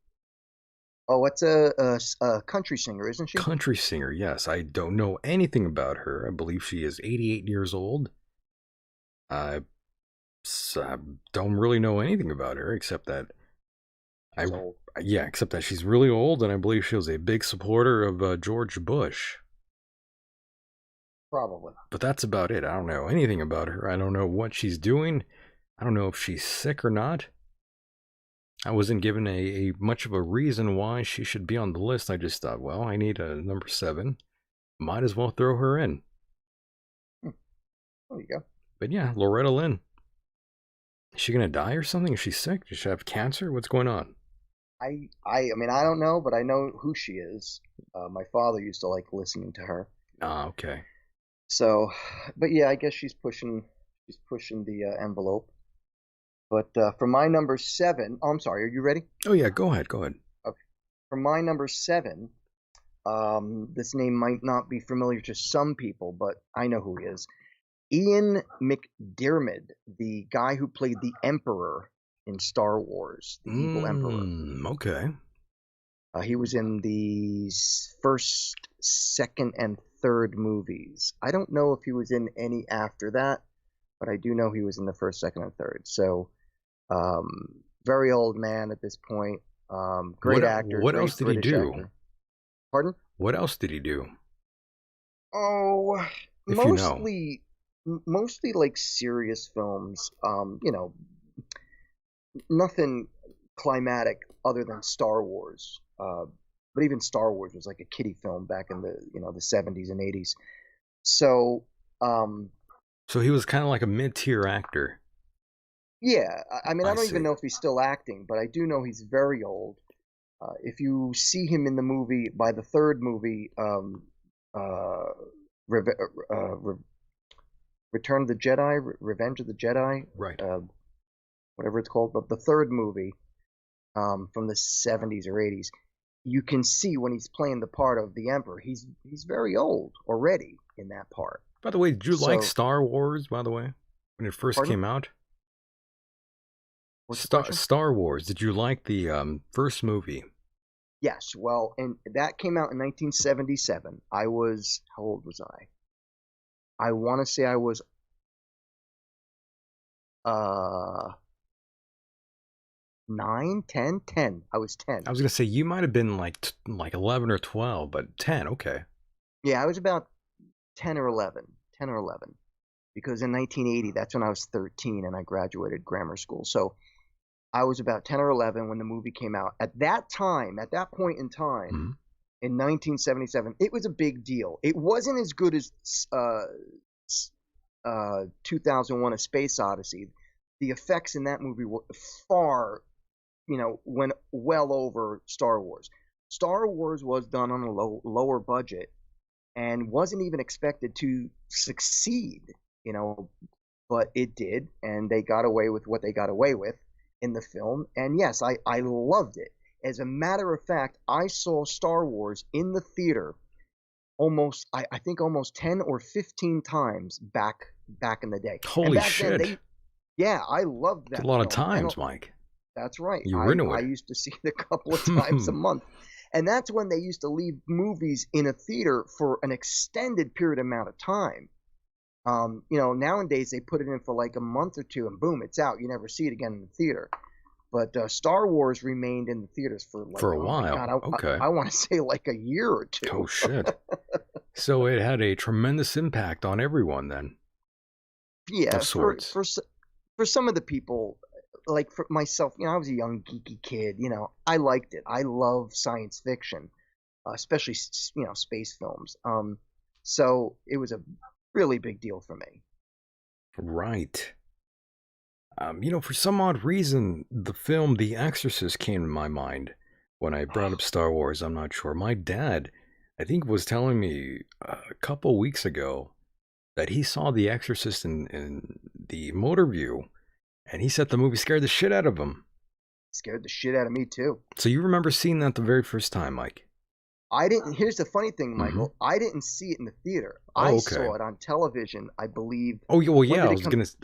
Oh, it's a country singer, isn't she?
Country singer, yes. I don't know anything about her. I believe she is 88 years old. I don't really know anything about her except that except that she's really old, and I believe she was a big supporter of George Bush.
Probably.
But that's about it. I don't know anything about her. I don't know what she's doing. I don't know if she's sick or not. I wasn't given a much of a reason why she should be on the list. I just thought, well, I need a number 7. Might as well throw her in.
There you go.
But yeah, Loretta Lynn. Is she going to die or something? Is she sick? Does she have cancer? What's going on?
I mean, I don't know, but I know who she is. My father used to like listening to her.
Ah, okay.
So, but yeah, I guess she's pushing the envelope. But for my number 7, oh, I'm sorry, are you ready?
Oh yeah, go ahead. Okay.
For my number 7, this name might not be familiar to some people, but I know who he is. Ian McDiarmid, the guy who played the Emperor in Star Wars, the evil Emperor.
Okay.
He was in the first, second, and third movies. I don't know if he was in any after that, but I do know he was in the first, second, and third. So, very old man at this point. Great actor.
What
great
else did
British
he do?
actor. Pardon?
What else did he do?
Oh,
If you know.
mostly like serious films. Nothing climatic other than Star Wars. But even Star Wars was like a kiddie film back in the the 70s and 80s. So,
So he was kind of like a mid-tier actor.
yeah, I mean, I don't even
see.
know if he's still acting, but I do know he's very old. If you see him in the movie, by the third movie, Return of the Jedi, Revenge of the Jedi,
Right.
Whatever it's called, but the third movie from the 70s or 80s, you can see when he's playing the part of the Emperor, he's very old already in that part.
By the way, did you like
So-
Star Wars, by the way, when it first
Pardon?
came out?
What's the question?
Star Wars, did you like the first movie?
Yes, well, and that came out in 1977. How old was I? I want to say I was 9, 10, 10. I was 10.
I was going to say, you might have been like 11 or 12, but 10, okay.
Yeah, I was about 10 or 11. 10 or 11. Because in 1980, that's when I was 13 and I graduated grammar school. So I was about 10 or 11 when the movie came out. At that point in time, in 1977, it was a big deal. It wasn't as good as 2001: A Space Odyssey. The effects in that movie were far, went well over Star Wars. Star Wars was done on a lower budget and wasn't even expected to succeed, but it did, and they got away with what they got away with in the film. And yes, I loved it. As a matter of fact, I saw Star Wars in the theater I think almost 10 or 15 times back in the day.
Holy
and back
shit.
Then yeah, I loved that.
It's a lot of
film.
times, Mike.
That's right.
You were into
I
it.
used to see it a couple of times a month. And that's when they used to leave movies in a theater for an extended period amount of time. Nowadays they put it in for like a month or two and boom, it's out. You never see it again in the theater. But Star Wars remained in the theaters for
a while.
God,
Okay.
I want to say like a year or two.
Oh, shit. So it had a tremendous impact on everyone then.
Yeah,
of sorts.
For some of the people, like for myself, I was a young geeky kid. I liked it. I love science fiction, especially space films. So it was a really big deal for me.
Right. For some odd reason, the film The Exorcist came to my mind when I brought up Star Wars. I'm not sure. My dad, I think, was telling me a couple weeks ago that he saw The Exorcist in the motor view, and he said the movie scared the shit out of him.
Scared the shit out of me too.
So you remember seeing that the very first time, Mike?
I didn't. Here's the funny thing, Michael. I didn't see it in the theater. I
okay.
saw it on television, I believe.
Oh, well, yeah. I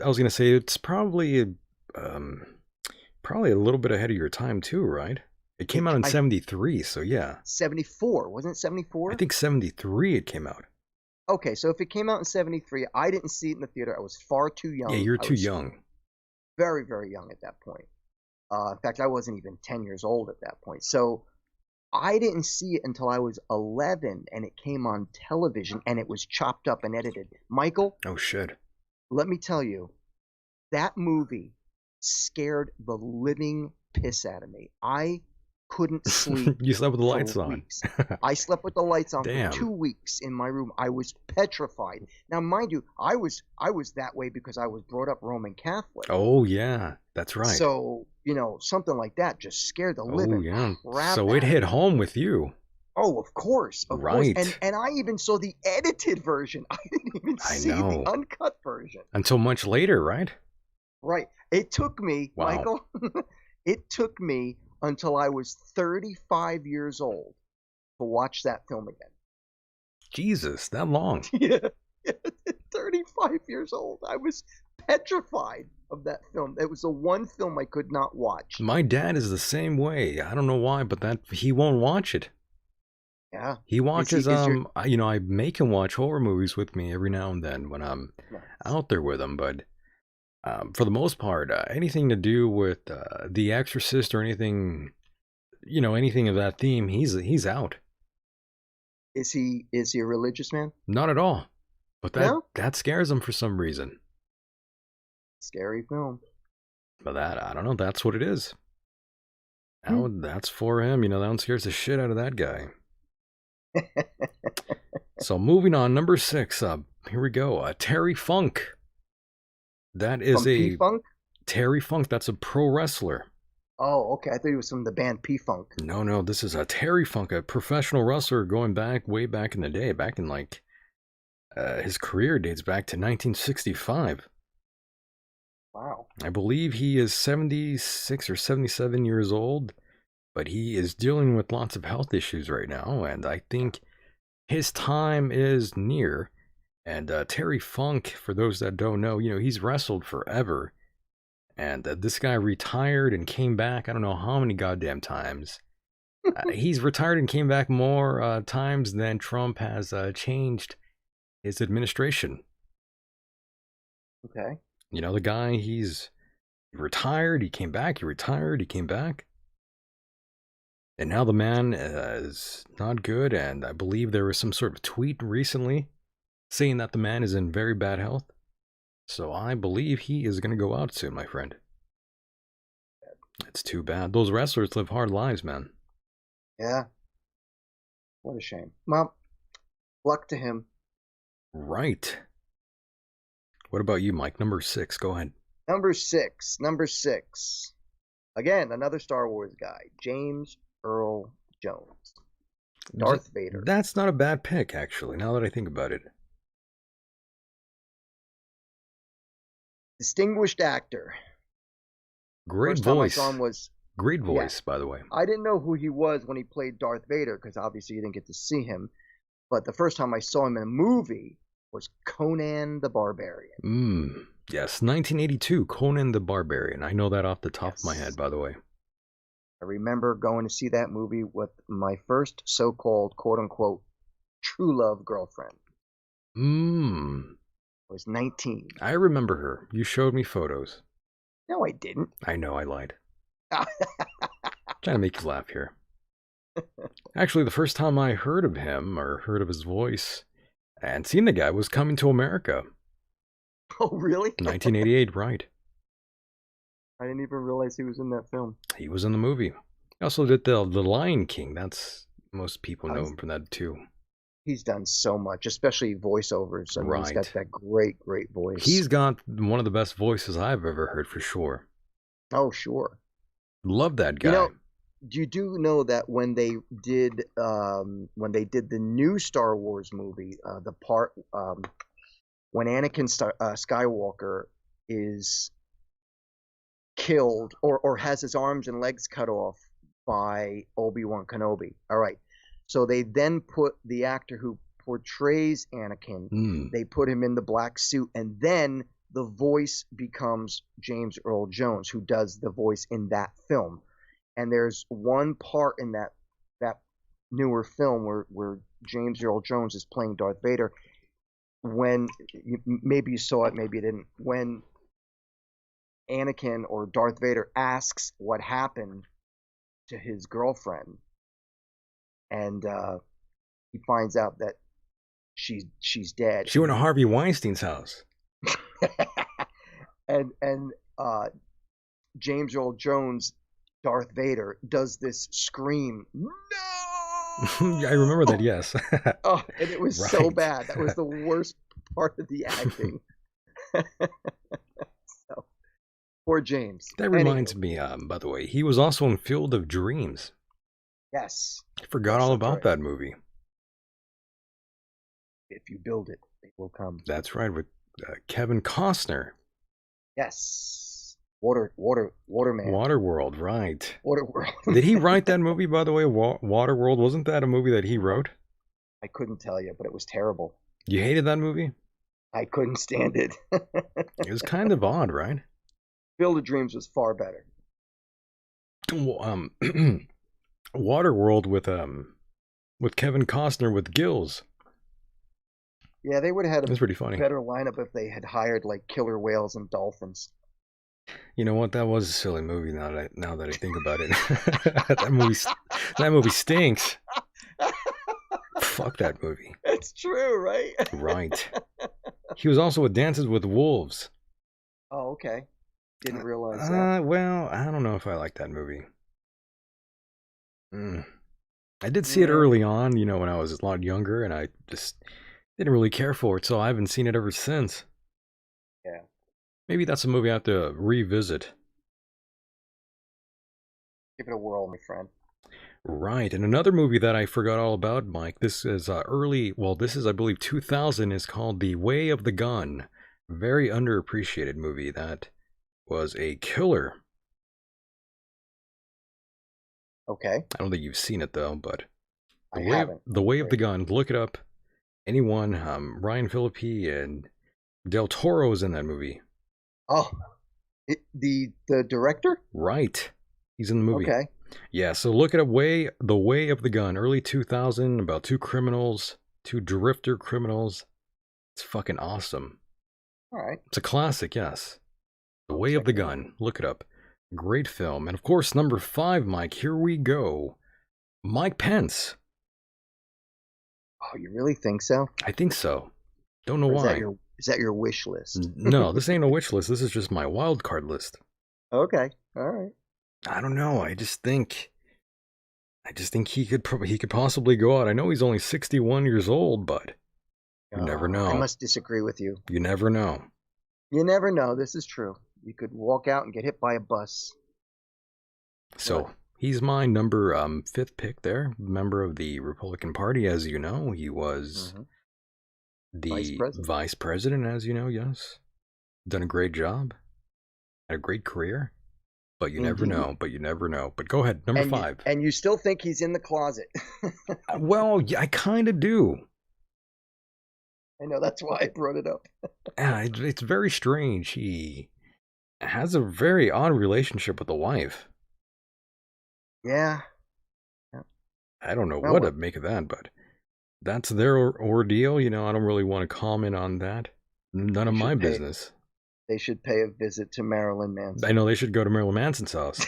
was gonna say it's probably a little bit ahead of your time too, right? It came out in 73, so yeah.
74, wasn't it 74?
I think 73 it came out.
Okay, so if it came out in 73, I didn't see it in the theater. I was far too young.
Yeah, you're too young.
Very, very young at that point. In fact, I wasn't even 10 years old at that point. So I didn't see it until I was 11, and it came on television, and it was chopped up and edited. Michael?
Oh, shit.
Let me tell you, that movie scared the living piss out of me. I couldn't sleep.
You slept with the lights on.
I slept with the lights on
Damn.
for 2 weeks in my room. I was petrified. Now, mind you, I was that way because I was brought up Roman Catholic.
Oh, yeah. That's right.
So something like that just scared the
Oh,
living
yeah.
crap
So
out
it
of
hit
me.
home with you.
Oh, of course.
Right.
And I even saw the edited version. I didn't even
I
see the
know.
uncut version.
Until much later, right?
Right. It took me,
Wow.
Michael, it took me until I was 35 years old to watch that film again.
Jesus, that long.
Yeah. 35 years old. I was petrified of that film. It was the one film I could not watch.
My dad is the same way. I don't know why, but he won't watch it.
Yeah.
He watches,
is your-
I make him watch horror movies with me every now and then when I'm out there with him, but for the most part, anything to do with The Exorcist or anything, anything of that theme, he's out.
Is he a religious man?
Not at all. But
No?
that scares him for some reason.
Scary film.
But I don't know, that's what it is. That's for him, that one scares the shit out of that guy. So moving on, number 6, here we go. Terry Funk. That is
From P-Funk?
Terry Funk, that's a pro wrestler.
Oh, okay. I thought he was from the band P-Funk.
No, this is a Terry Funk, a professional wrestler going way back in the day, back in his career dates back to 1965.
Wow.
I believe he is 76 or 77 years old, but he is dealing with lots of health issues right now, and I think his time is near. And Terry Funk, for those that don't know, he's wrestled forever. And this guy retired and came back, I don't know how many goddamn times. He's retired and came back more times than Trump has changed his administration.
Okay.
The guy, he's retired, he came back, he retired, he came back. And now the man is not good, and I believe there was some sort of tweet recently saying that the man is in very bad health. So I believe he is going to go out soon, my friend. It's too bad. Those wrestlers live hard lives, man.
Yeah. What a shame. Well, luck to him.
Right. What about you, Mike? Number 6, go ahead.
Number six. Again, another Star Wars guy, James Earl Jones. Darth Vader.
That's not a bad pick, actually, now that I think about it.
Distinguished actor.
Great
First time
voice.
I saw him was
Great voice, by the way.
I didn't know who he was when he played Darth Vader because obviously you didn't get to see him. But the first time I saw him in a movie was Conan the Barbarian.
Yes, 1982, Conan the Barbarian. I know that off the top of my head, by the way.
I remember going to see that movie with my first so-called, quote-unquote, true love girlfriend. I was 19.
I remember her. You showed me photos.
No, I didn't.
I know, I lied. Trying to make you laugh here. Actually, the first time I heard of him, or heard of his voice, and seen the guy was Coming to America.
Oh, really?
1988, right.
I didn't even realize he was in that film.
He was in the movie. He also did the Lion King. That's, most people know him from that too.
He's done so much, especially voiceovers. I mean, He's got that great voice.
He's got one of the best voices I've ever heard, for sure.
Oh, sure.
Love that guy.
You do know that when they did the new Star Wars movie, the part when Anakin Skywalker is killed or has his arms and legs cut off by Obi-Wan Kenobi. All right. So they then put the actor who portrays Anakin, they put him in the black suit, and then the voice becomes James Earl Jones, who does the voice in that film. And there's one part in that newer film where James Earl Jones is playing Darth Vader. When maybe you saw it, maybe you didn't. When Anakin or Darth Vader asks what happened to his girlfriend, and he finds out that she's dead.
She went to Harvey Weinstein's house.
and James Earl Jones, Darth Vader, does this scream, "No!"
I remember that, yes.
Oh, and it was so bad. That was the worst part of the acting. Poor James.
That reminds me, by the way, he was also in Field of Dreams.
Yes.
I forgot all about that movie.
If you build it, they will come.
That's right, with Kevin Costner.
Yes. Waterman.
Waterworld, right.
Waterworld.
Did he write that movie, by the way, Waterworld? Wasn't that a movie that he wrote?
I couldn't tell you, but it was terrible.
You hated that movie?
I couldn't stand it.
It was kind of odd, right?
Field of Dreams was far better.
Waterworld with Kevin Costner with gills.
Yeah, they would have had
That's pretty funny.
better lineup if they had hired like killer whales and dolphins.
You know what? That was a silly movie. Now that I think about it, that movie stinks. Fuck that movie.
That's true, right?
Right. He was also with Dances with Wolves.
Oh, okay. Didn't realize that.
Well, I don't know if I like that movie. I did see it early on, when I was a lot younger, and I just didn't really care for it, so I haven't seen it ever since.
Yeah.
Maybe that's a movie I have to revisit.
Give it a whirl, my friend.
Right, and another movie that I forgot all about, Mike, this is I believe 2000, is called The Way of the Gun. Very underappreciated movie that was a killer.
Okay.
I don't think you've seen it though, but
haven't.
The Way of the Gun. Look it up. Anyone, Ryan Phillippe and Del Toro's in that movie.
Oh, the director?
Right. He's in the movie.
Okay.
Yeah, so look at The Way of the Gun, early 2000, about two drifter criminals. It's fucking awesome.
All right.
It's a classic, yes. The Way of the Gun. Look it up. Great film. And of course, number 5, Mike, here we go. Mike Pence.
Oh, you really think so?
I think so. Don't know why.
Is that your wish list?
No, this ain't a wish list. This is just my wild card list.
Okay. All right.
I don't know. I just think he could possibly go out. I know he's only 61 years old, but you never know.
I must disagree with you.
You never know.
You never know. This is true. You could walk out and get hit by a bus.
So he's my number 5th pick there, member of the Republican Party, as you know. He was the vice president, as you know, yes. Done a great job. Had a great career. But you never know. But go ahead, number 5.
And you still think he's in the closet.
Well, yeah, I kind of do.
I know, that's why I brought it up.
It's very strange. He has a very odd relationship with the wife.
Yeah.
I don't know what to make of that, but that's their ordeal. I don't really want to comment on that. None of my business.
They should pay a visit to Marilyn Manson.
I know they should go to Marilyn Manson's house.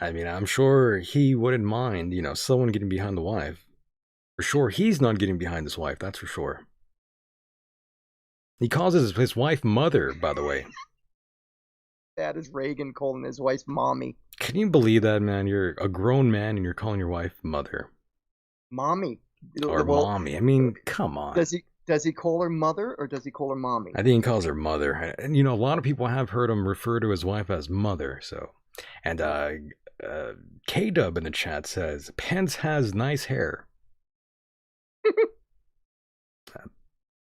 I mean, I'm sure he wouldn't mind, someone getting behind the wife. For sure, he's not getting behind his wife, that's for sure. He calls his wife mother, by the way.
That is Reagan calling his wife mommy.
Can you believe that, man? You're a grown man and you're calling your wife mother.
Mommy.
Or mommy. I mean, come on.
Does he call her mother or does he call her mommy?
I think he calls her mother. And, a lot of people have heard him refer to his wife as mother, so. And K-Dub in the chat says, Pence has nice hair.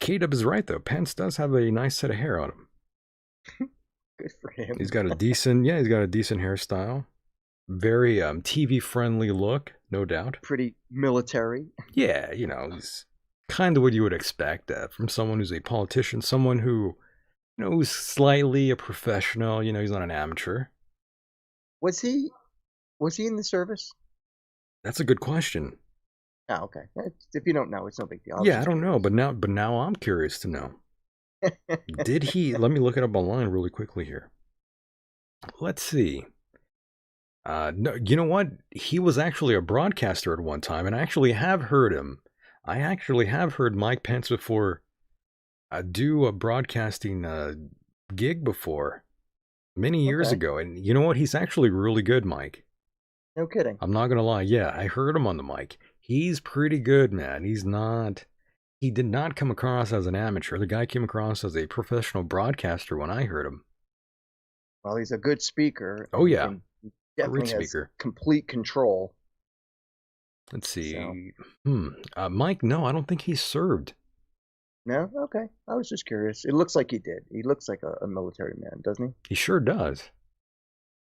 K-Dub is right, though. Pence does have a nice set of hair on him.
Good for him.
He's got a decent hairstyle. Very TV-friendly look, no doubt.
Pretty military.
Yeah, he's kind of what you would expect from someone who's a politician, someone who, who's slightly a professional. He's not an amateur.
Was he in the service?
That's a good question.
Oh, okay. If you don't know, it's no big deal.
I don't know, but now I'm curious to know. Did he? Let me look it up online really quickly here. Let's see. No, you know what? He was actually a broadcaster at one time, and I actually have heard him. I actually have heard Mike Pence before do a broadcasting gig before, many years ago. And you know what? He's actually really good, Mike.
No kidding.
I'm not going to lie. Yeah, I heard him on the mic. He's pretty good, man. He did not come across as an amateur. The guy came across as a professional broadcaster when I heard him.
Well, he's a good speaker.
Oh, yeah.
And he definitely
Great
has
speaker.
complete control.
Let's see.
So.
Mike, no, I don't think he's served.
No? Okay. I was just curious. It looks like he did. He looks like a military man, doesn't he?
He sure does.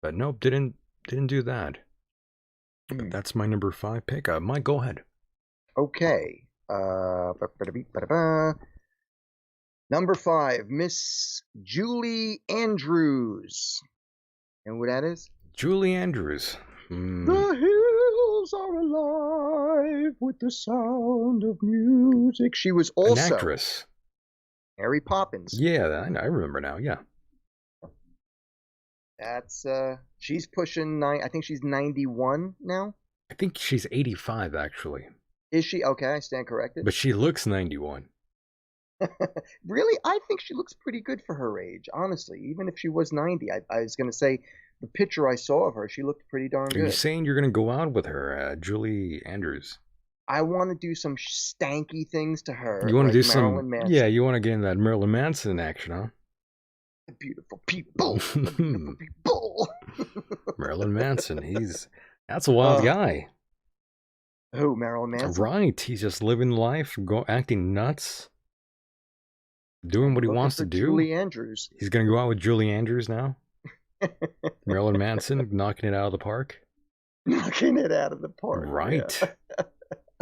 But nope, didn't do that. But that's my number 5 pick. Mike, go ahead.
Okay. Number 5, Miss Julie Andrews. And who that is?
Julie Andrews.
The hills are alive with the sound of music. She was also
an actress.
Mary Poppins.
Yeah, I remember now. Yeah.
That's she's pushing I think she's 91 now.
I think she's 85 actually.
Is she? Okay, I stand corrected.
But she looks 91.
Really? I think she looks pretty good for her age, honestly. Even if she was 90. I was going to say the picture I saw of her, she looked pretty darn good.
Are you saying you're going to go out with her, Julie Andrews?
I want to do some stanky things to her.
You want to do
Marilyn Manson.
Yeah, you want to get in that Marilyn Manson action, huh?
Beautiful people. Beautiful people.
Marilyn Manson, that's a wild guy.
Who, Marilyn Manson?
Right, he's just living life, acting nuts, doing what he wants to do.
Julie Andrews.
He's going to go out with Julie Andrews now? Marilyn Manson, knocking it out of the park?
Knocking it out of the park.
Right.
Yeah.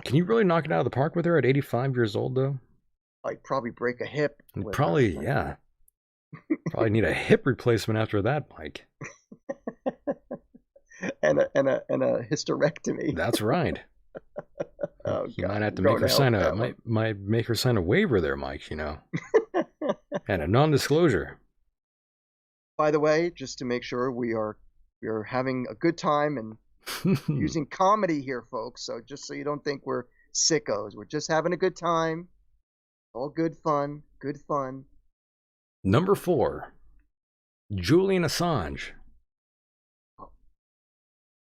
Can you really knock it out of the park with her at 85 years old, though?
I'd probably break a hip.
Probably, yeah. Probably need a hip replacement after that, Mike.
and a hysterectomy.
That's right.
Oh,
you
God.
might have to make her sign might make her sign a waiver there, Mike, you know. And a non-disclosure.
By the way, just to make sure we are having a good time and using comedy here, folks. So just so you don't think we're sickos, we're just having a good time. All good fun. Good fun.
Number 4, Julian Assange.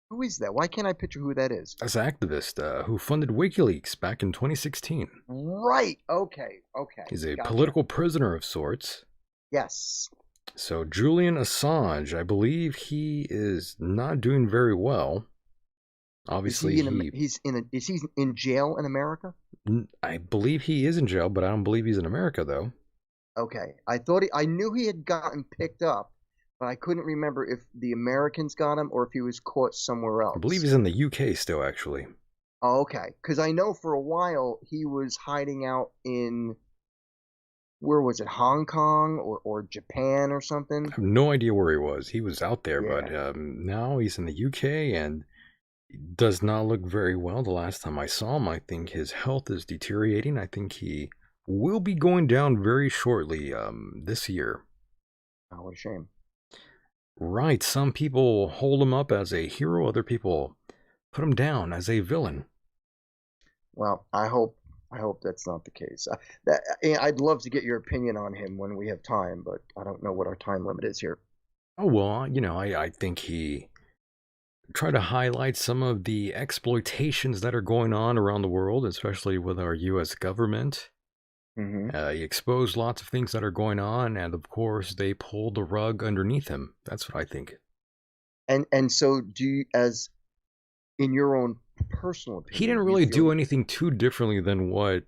Who is that? Why can't I picture who that is?
That's an activist who funded WikiLeaks back in 2016.
Right. Okay.
He's a political prisoner of sorts.
Yes.
So Julian Assange, I believe he is not doing very well. Obviously,
is he in jail in America?
I believe he is in jail, but I don't believe he's in America, though.
Okay, I knew he had gotten picked up, but I couldn't remember if the Americans got him or if he was caught somewhere else.
I believe he's in the UK still, actually.
Oh, okay, because I know for a while he was hiding out in, where was it, Hong Kong or Japan or something?
I have no idea where he was. He was out there, yeah. But now he's in the UK and does not look very well. The last time I saw him, I think his health is deteriorating. I think he will be going down very shortly this year.
Oh, what a shame.
Right. Some people hold him up as a hero. Other people put him down as a villain.
Well, I hope that's not the case. I'd love to get your opinion on him when we have time, but I don't know what our time limit is here.
Oh, well, you know, I think he tried to highlight some of the exploitations that are going on around the world, especially with our U.S. government.
Mm-hmm.
He exposed lots of things that are going on, and of course, they pulled the rug underneath him. That's what I think.
And so, do you, as in your own personal opinion,
he didn't really do anything too differently than what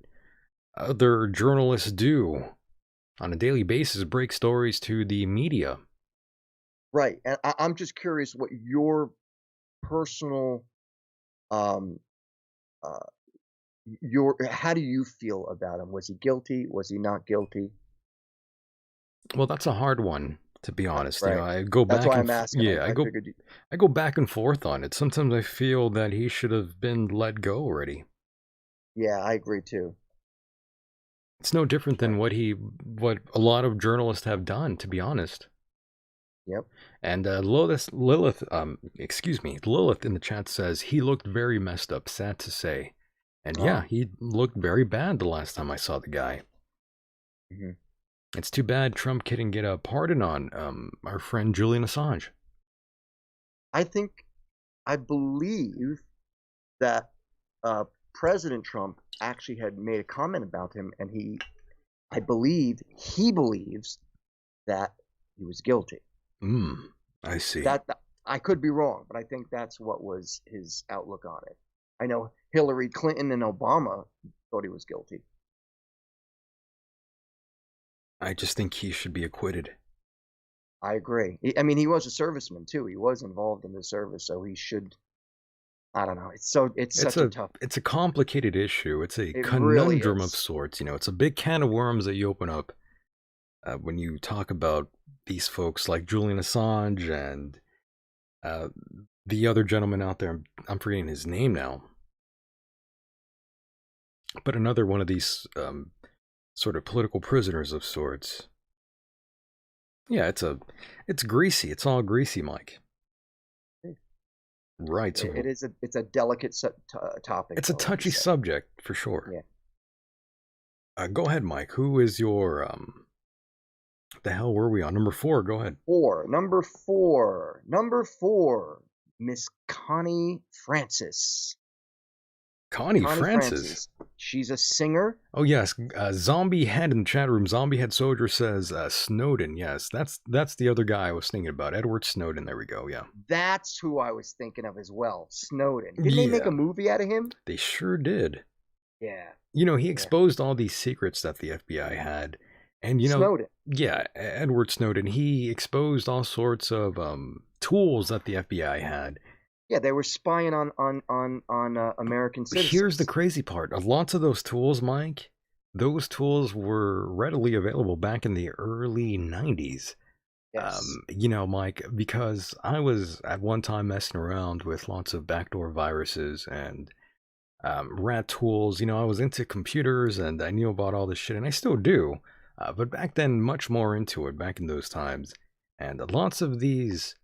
other journalists do on a daily basis, break stories to the media.
Right, and I'm just curious what your personal how do you feel about him? Was he guilty? Was he not guilty?
Well, that's a hard one, to be honest.
Right.
You know, I go back.
That's why I'm asking.
Yeah, I go back and forth on it. Sometimes I feel that he should have been let go already.
Yeah, I agree too.
It's no different than what a lot of journalists have done, to be honest.
Yep.
And Lilith in the chat says he looked very messed up. Sad to say. And yeah, he looked very bad the last time I saw the guy.
Mm-hmm.
It's too bad Trump couldn't get a pardon on our friend Julian Assange.
I believe that President Trump actually had made a comment about him, and I believe he believes that he was guilty.
I see.
That I could be wrong, but I think that's what was his outlook on it. I know Hillary Clinton and Obama thought he was guilty.
I just think he should be acquitted.
I agree. I mean, he was a serviceman too. He was involved in the service, so he should. I don't know. It's such a tough.
It's a complicated issue. It's a
It
conundrum
really
of
is.
sorts. You know, it's a big can of worms that you open up when you talk about these folks like Julian Assange and the other gentleman out there. I'm forgetting his name now. But another one of these sort of political prisoners of sorts. Yeah, it's greasy. It's all greasy, Mike. Right. So
It's a delicate topic.
it's a
though, like you
touchy
said.
subject for sure.
Yeah.
Go ahead, Mike. Who is your the hell were we on? Number 4, go ahead.
Number four, Miss Connie Francis.
Connie Francis.
She's a singer.
Oh yes, Zombie Head in the chat room. Zombie Head Soldier says Snowden. Yes, that's the other guy I was thinking about. Edward Snowden. There we go. Yeah.
That's who I was thinking of as well. Snowden. Didn't they make a movie out of him?
They sure did.
Yeah.
You know, he exposed all these secrets that the FBI had. And you know,
Snowden.
Yeah, Edward Snowden, he exposed all sorts of tools that the FBI had.
Yeah, they were spying on American citizens.
Here's the crazy part. Lots of those tools, Mike, those tools were readily available back in the early 90s.
Yes.
You know, Mike, because I was at one time messing around with lots of backdoor viruses and rat tools. You know, I was into computers and I knew about all this shit, and I still do. But back then, much more into it back in those times. And lots of these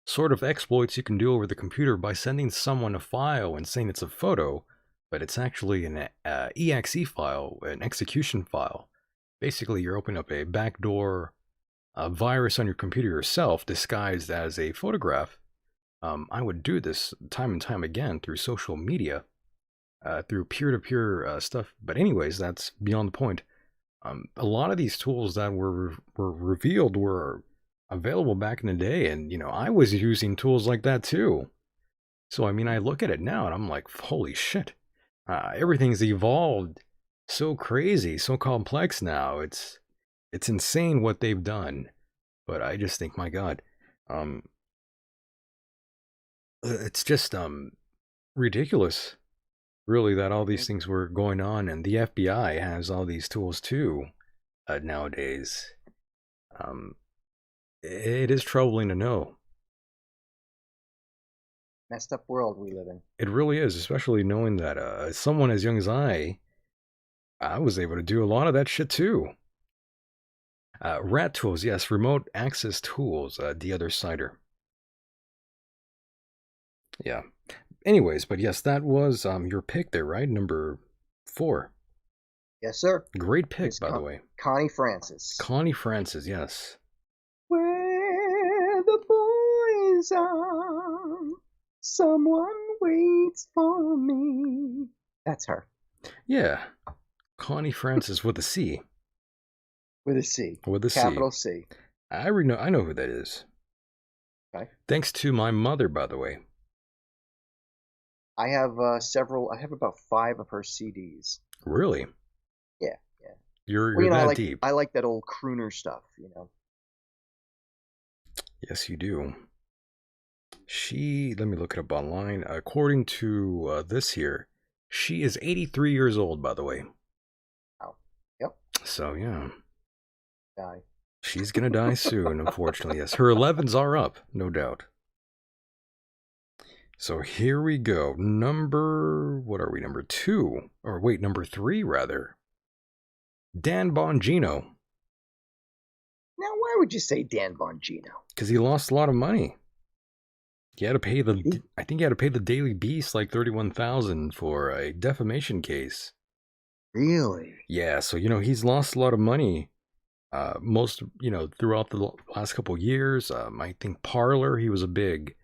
sort of exploits you can do over the computer by sending someone a file and saying it's a photo, but it's actually an exe file, an execution file. Basically, you're opening up a backdoor virus on your computer yourself disguised as a photograph. I would do this time and time again through social media, through peer-to-peer stuff. But anyways, that's beyond the point. A lot of these tools that were revealed were available back in the day, and you know, I was using tools like that too. So I mean, I look at it now and I'm like, holy shit, everything's evolved so crazy, so complex now. It's insane what they've done. But I just think, my God, it's just ridiculous, really, that all these things were going on, and the FBI has all these tools too nowadays. It is troubling to know.
Messed up world we live in.
It really is, especially knowing that someone as young as I was able to do a lot of that shit too. Rat tools, yes, remote access tools, the other cider. Yeah. Anyways, but yes, that was your pick there, right? Number 4.
Yes, sir.
Great pick, by the way.
Connie Francis.
Connie Francis, yes.
Where the boys are, someone waits for me. That's her.
Yeah. Connie Francis with a C.
With a C.
With a C.
Capital C.
I know who that is.
Okay.
Thanks to my mother, by the way.
I have several. I have about 5 of her CDs.
Really?
Yeah.
You're
Well,
that deep.
I like that old crooner stuff, you know.
Yes, you do. Let me look it up online. According to this here, she is 83 years old, by the way.
Oh. Yep.
So, yeah.
Die.
She's going to die soon, unfortunately. Yes, her 11s are up, no doubt. So here we go. What are we? Number 2. Or wait, number 3, rather. Dan Bongino.
Now, why would you say Dan Bongino?
Because he lost a lot of money. He had to pay I think he had to pay the Daily Beast like $31,000 for a defamation case.
Really?
Yeah, so, you know, he's lost a lot of money. Most, you know, throughout the last couple of years. I think Parler, he was a big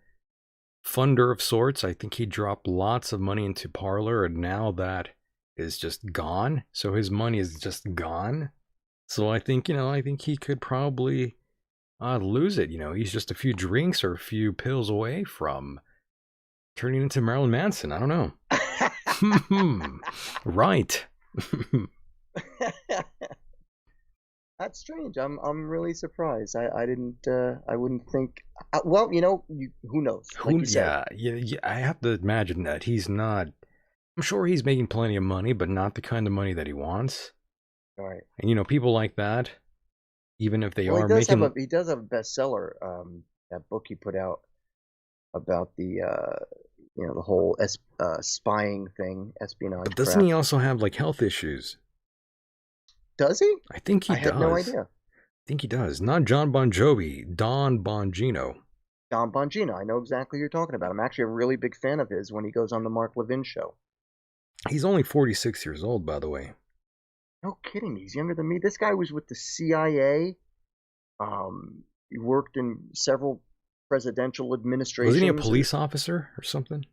funder of sorts. I think he dropped lots of money into Parler, and now that is just gone. So his money is just gone. So I think, you know, he could probably lose it. You know, he's just a few drinks or a few pills away from turning into Marilyn Manson. I don't know. Right.
That's strange. I'm really surprised. I didn't. I wouldn't think. Well, you know, who knows? Like you said.
Yeah. I have to imagine that he's not. I'm sure he's making plenty of money, but not the kind of money that he wants.
All right.
And you know, people like that, even if they
Well,
are making.
he does have a bestseller. That book he put out about the the whole spying thing, espionage.
But doesn't he also have like health issues?
Does he?
I think he does.
I had no idea.
I think he does. Not John Bon Jovi, Don Bongino.
Don Bongino. I know exactly who you're talking about. I'm actually a really big fan of his when he goes on the Mark Levin show.
He's only 46 years old, by the way.
No kidding. He's younger than me. This guy was with the CIA. He worked in several presidential administrations.
Wasn't he a police officer or something?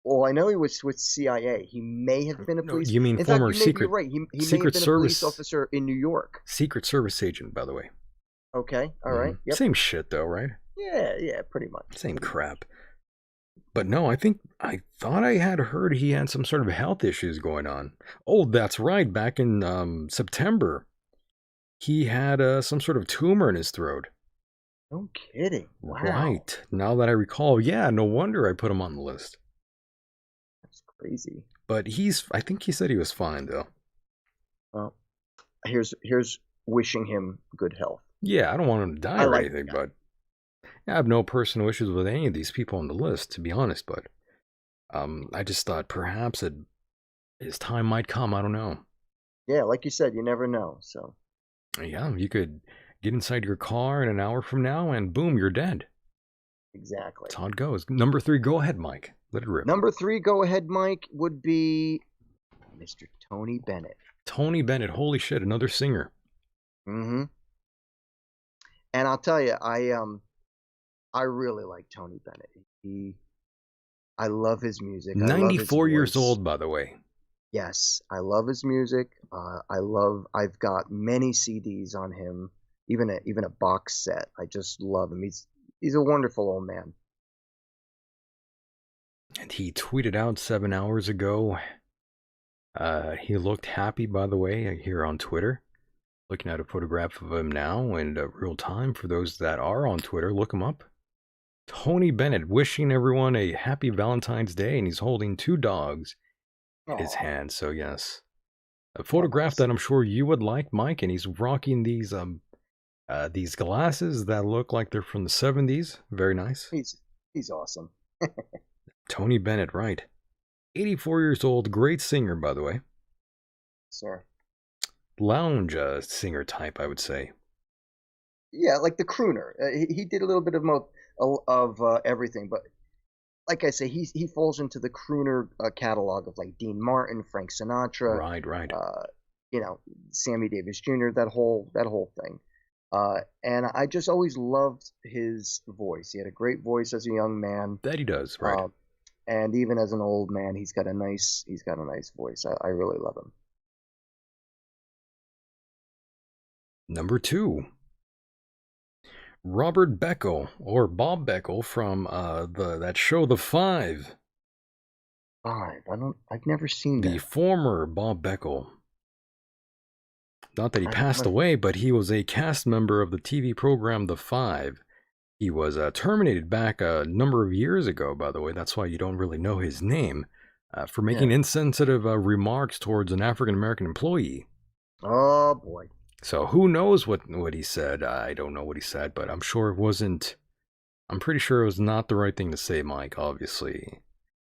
Well, I know he was with CIA. He may have been a police.
You mean
in
former
fact,
secret?
Right. He may have
Secret
been
Service
a police officer in New York.
Secret Service agent, by the way.
Okay. All right. Yep.
Same shit, though, right?
Yeah, pretty much.
Same crap. But no, I thought I had heard he had some sort of health issues going on. Oh, that's right. Back in September, he had some sort of tumor in his throat.
No kidding. Wow.
Right. Now that I recall, yeah, no wonder I put him on the list.
That's crazy.
But I think he said he was fine, though.
Well, here's wishing him good health.
Yeah, I don't want him to die or anything, but I have no personal issues with any of these people on the list, to be honest. But I just thought perhaps his time might come. I don't know.
Yeah, like you said, you never know. So
yeah, you could get inside your car in an hour from now, and boom, you're dead.
Exactly.
That's how it goes. Number 3, go ahead, Mike. Let it rip.
Number 3, go ahead, Mike, would be Mr. Tony Bennett.
Tony Bennett, holy shit, another singer.
Mm-hmm. And I'll tell you, I really like Tony Bennett. I love his music.
94 years old, by the way.
Yes, I love his music. I've got many CDs on him, even a box set. I just love him. He's a wonderful old man.
And he tweeted out 7 hours ago. He looked happy, by the way, here on Twitter. Looking at a photograph of him now in real time. For those that are on Twitter, look him up. Tony Bennett wishing everyone a happy Valentine's Day, and he's holding 2 dogs in his hand. So yes, a photograph that I'm sure you would like, Mike. And he's rocking these glasses that look like they're from the 70s. Very nice.
He's awesome.
Tony Bennett, right? 84 years old, great singer, by the way.
Sir.
Lounge singer type, I would say.
Yeah, like the crooner. He did a little bit of everything, but like I say, he falls into the crooner catalog of like Dean Martin, Frank Sinatra,
right.
Sammy Davis Jr. That whole thing. And I just always loved his voice. He had a great voice as a young man.
That he does, right?
And even as an old man, he's got a nice voice. I really love him.
Number 2. Robert Beckel, or Bob Beckel, from that show The Five.
I've never seen that.
The former Bob Beckel. Not that he passed away, but he was a cast member of the TV program The Five. He was terminated back a number of years ago, by the way. That's why you don't really know his name. For making insensitive remarks towards an African-American employee.
Oh, boy.
So who knows what he said? I don't know what he said, but I'm sure it wasn't. I'm pretty sure it was not the right thing to say, Mike, obviously.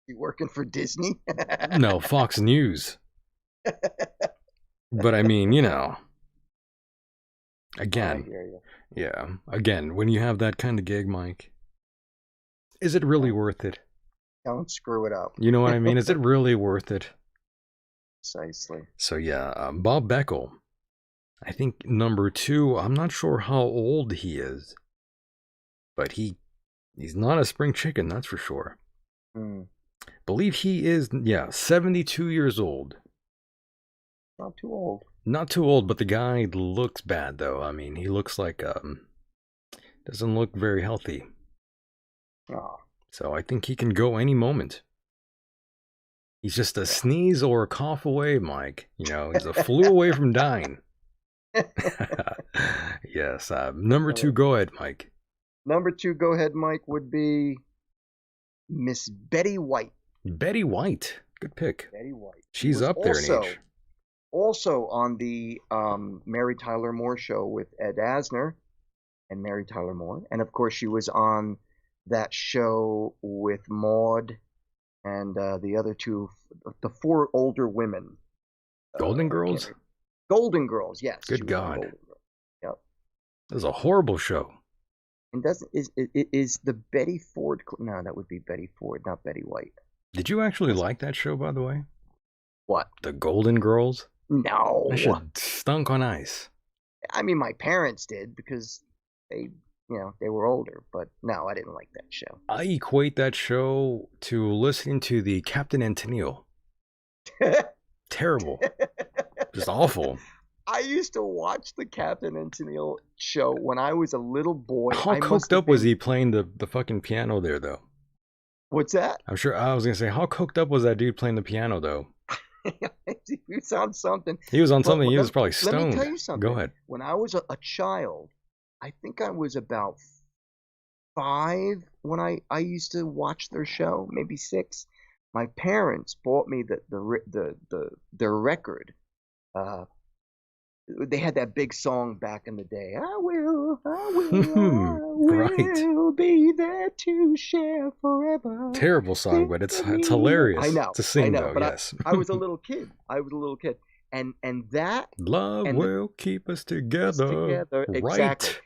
You working for Disney?
No, Fox News. But I mean, again.
I hear you.
Yeah, again, when you have that kind of gig, Mike, is it really worth it?
Don't screw it up.
You know what I mean? Is it really worth it?
Precisely.
So yeah, Bob Beckel. I think number 2, I'm not sure how old he is, but he's not a spring chicken, that's for sure. Believe he is, 72 years old.
Not too old.
Not too old, but the guy looks bad, though. I mean, he looks like, Doesn't look very healthy.
Oh.
So I think he can go any moment. He's just a sneeze or a cough away, Mike. You know, he's a flu away from dying. Yes. Number 2, go ahead, Mike.
Number 2, go ahead, Mike, would be Miss Betty White.
Betty White. Good pick.
Betty White.
She's up there in age.
Also on the Mary Tyler Moore show with Ed Asner and Mary Tyler Moore. And, of course, she was on that show with Maude and the other 2, the 4 older women.
Golden Girls?
Golden Girls, yes.
Good God.
Yep.
That was a horrible show.
And is the Betty Ford? No, that would be Betty Ford, not Betty White.
Did you actually like that show, by the way?
What?
The Golden Girls?
No.
That shit stunk on ice.
I mean, my parents did because they were older. But no, I didn't like that show.
I equate that show to listening to the Captain and Tennille. Terrible. Just awful.
I used to watch the Captain and Tennille show when I was a little boy.
How coked up was he playing the fucking piano there, though?
What's that?
I'm sure I was going to say, how coked up was that dude playing the piano, though?
He was on something.
He was on something. He was probably stoned.
Let me tell you something.
Go ahead.
When I was a child, I think I was about 5 when I used to watch their show, maybe 6. My parents bought me their record. They had that big song back in the day. I will
Right.
be there to share forever.
Terrible song, but it's hilarious.
I know
to sing,
I know,
though.
but
Yes.
I was a little kid. And that
love will keep us together.
Exactly.
Right.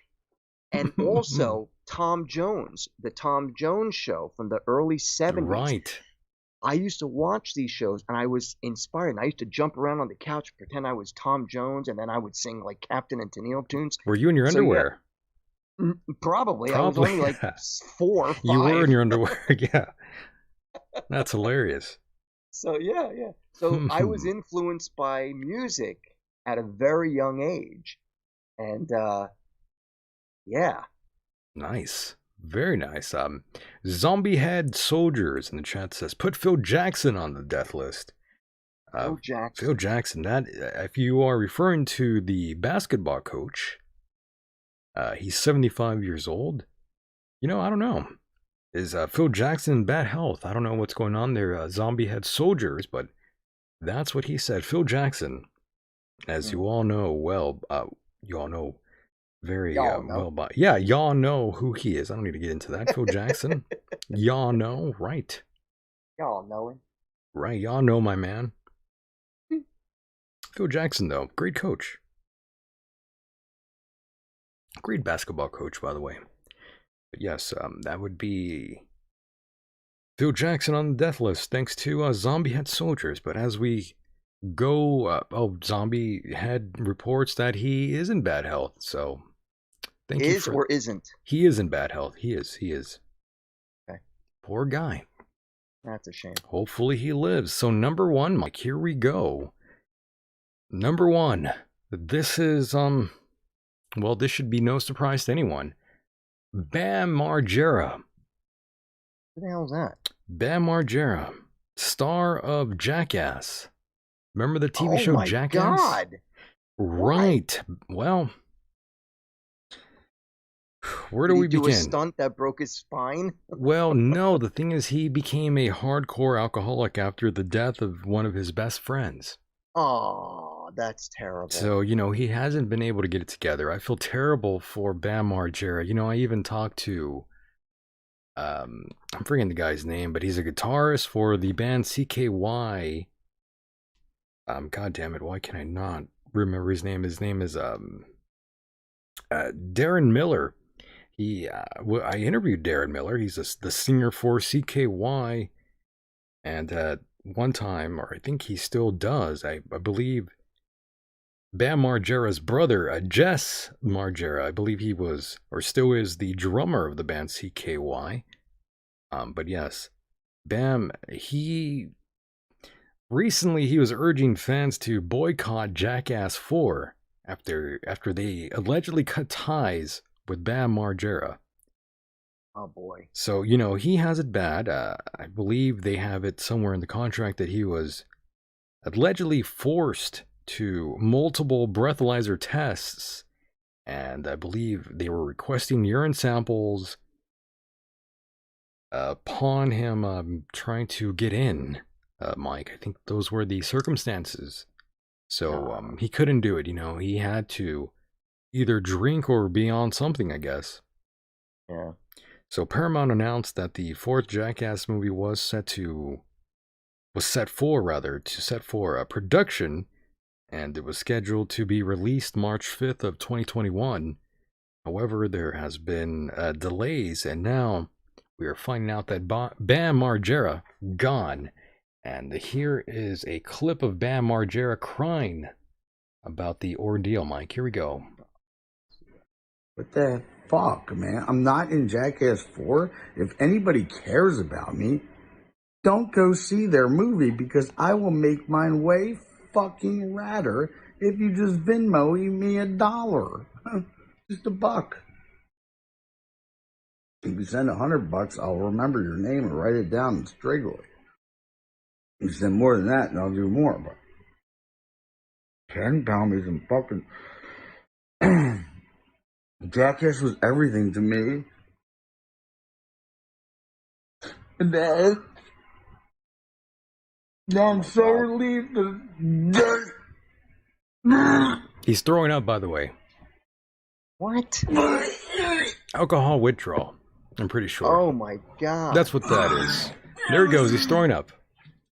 And also Tom Jones, the Tom Jones show from the early 70s.
Right.
I used to watch these shows and I was inspired. And I used to jump around on the couch, pretend I was Tom Jones, and then I would sing like Captain and Tennille tunes.
Were you in your underwear?
Yeah, probably. I was only like 4 or 5.
You were in your underwear, yeah. That's hilarious.
So yeah. So I was influenced by music at a very young age. And yeah.
Nice. Very nice. Zombie Head Soldiers in the chat says, put Phil Jackson on the death list. Phil Jackson. That, if you are referring to the basketball coach, he's 75 years old. You know, I don't know. Is Phil Jackson in bad health? I don't know what's going on there. Zombie Head Soldiers, but that's what he said. Phil Jackson, as you all know well, you all know very well by. Yeah, y'all know who he is. I don't need to get into that. Phil Jackson. Y'all know, right?
Y'all know him.
Right, y'all know my man. Phil Jackson, though, great coach. Great basketball coach, by the way. But yes, that would be Phil Jackson on the death list, thanks to Zombie Head Soldiers. But as we go, Zombie Head reports that he is in bad health, so thank you for...
or isn't?
He is in bad health. He is.
Okay.
Poor guy.
That's a shame.
Hopefully he lives. So number 1, Mike, here we go. Number 1. This is, well, this should be no surprise to anyone. Bam Margera.
Who the hell is that?
Bam Margera, star of Jackass. Remember the TV show Jackass?
Oh my God.
Right. Well, where do we begin?
Did he do a stunt that broke his spine?
Well, no. The thing is, he became a hardcore alcoholic after the death of one of his best friends.
Oh, that's terrible.
So, you know, he hasn't been able to get it together. I feel terrible for Bam Margera. You know, I even talked to, I'm forgetting the guy's name, but he's a guitarist for the band CKY. God damn it, why can I not remember his name? His name is Darren Miller. I interviewed Darren Miller. He's the singer for CKY, and at one time, or I think he still does, I believe Bam Margera's brother, Jess Margera, I believe he was, or still is, the drummer of the band CKY. But yes, Bam, recently he was urging fans to boycott Jackass 4 after they allegedly cut ties with Bam Margera.
Oh boy.
So, you know, he has it bad. I believe they have it somewhere in the contract that he was allegedly forced to multiple breathalyzer tests. And I believe they were requesting urine samples upon him trying to get in, Mike. I think those were the circumstances. So he couldn't do it, you know. He had to either drink or be on something, I guess.
Yeah.
So Paramount announced that the fourth Jackass movie was set for production, and it was scheduled to be released March 5th of 2021. However, there has been delays, and now we are finding out that Bam Margera gone. And here is a clip of Bam Margera crying about the ordeal, Mike. Here we go.
What the fuck, man? I'm not in Jackass 4. If anybody cares about me, don't go see their movie because I will make mine way fucking radder if you just Venmo me $1. Just $1. If you send $100, I'll remember your name and write it down straight away. If you send more than that, and I'll do more. But 10 pound me some fucking Jackass was everything to me. And now I'm so relieved that
He's throwing up, by the way.
What?
Alcohol withdrawal. I'm pretty sure.
Oh my god.
That's what that is. There he goes. He's throwing up.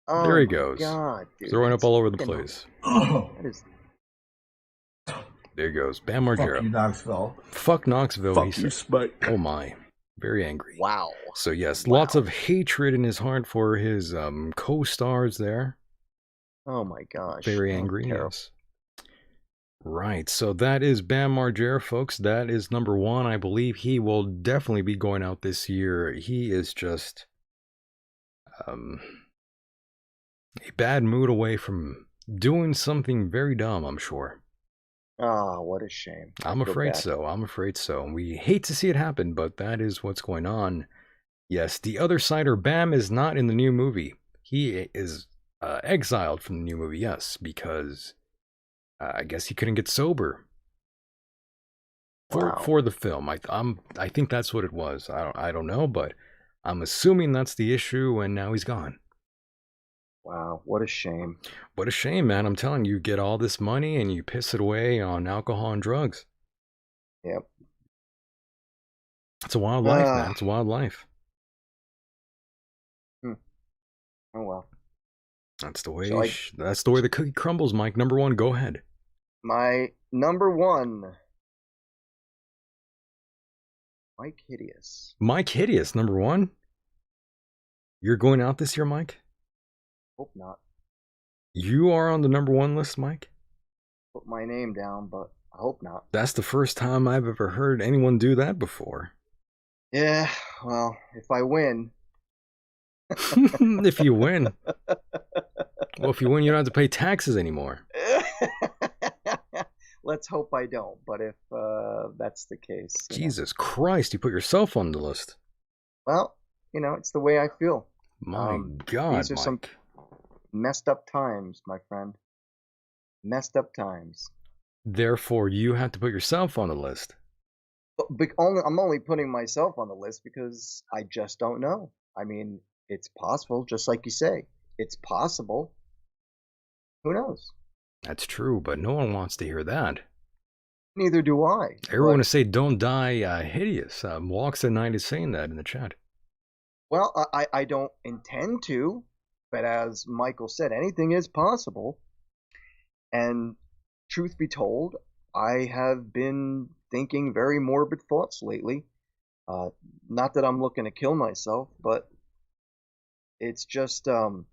Oh
there he goes.
God, dude.
Throwing up all over the place.
That is...
There he goes. Bam Margera.
Fuck you, Knoxville.
Fuck Knoxville.
Fuck you, Spike.
Oh my. Very angry.
Wow.
So yes, lots of hatred in his heart for his co-stars there.
Oh my gosh.
Very angry. Yes. Right. So that is Bam Margera, folks. That is number one. I believe he will definitely be going out this year. He is just a bad mood away from doing something very dumb, I'm sure.
Oh, what a shame.
I'm afraid so. I'm afraid so. We hate to see it happen, but that is what's going on. Yes, the other sider, Bam, is not in the new movie. He is exiled from the new movie, yes, because I guess he couldn't get sober for the film. I think that's what it was. I don't know, but I'm assuming that's the issue, and now he's gone.
Wow, what a shame.
What a shame, man. I'm telling you, get all this money and you piss it away on alcohol and drugs.
Yep.
It's a wild life, man. It's a wild life.
Oh well.
That's the way that's the way the cookie crumbles, Mike. Number one, go ahead.
My number one. Mike Hideous.
Mike Hideous, number one? You're going out this year, Mike?
Hope not.
You are on the number one list, Mike?
Put my name down, but I hope not.
That's the first time I've ever heard anyone do that before.
Yeah, well, if I win.
If you win. Well, if you win, you don't have to pay taxes anymore.
Let's hope I don't, but if that's the case.
Jesus Christ, you put yourself on the list.
Well, it's the way I feel.
My God,
these are
Mike.
some messed up times, my friend. Messed up times.
Therefore, you have to put yourself on the list.
I'm only putting myself on the list because I just don't know. I mean, it's possible, just like you say. It's possible. Who knows?
That's true, but no one wants to hear that.
Neither do I.
Everyone to say don't die hideous. Walks at Night is saying that in the chat.
Well, I don't intend to, but as Michael said, anything is possible. And truth be told, I have been thinking very morbid thoughts lately. Not that I'm looking to kill myself, but it's just some,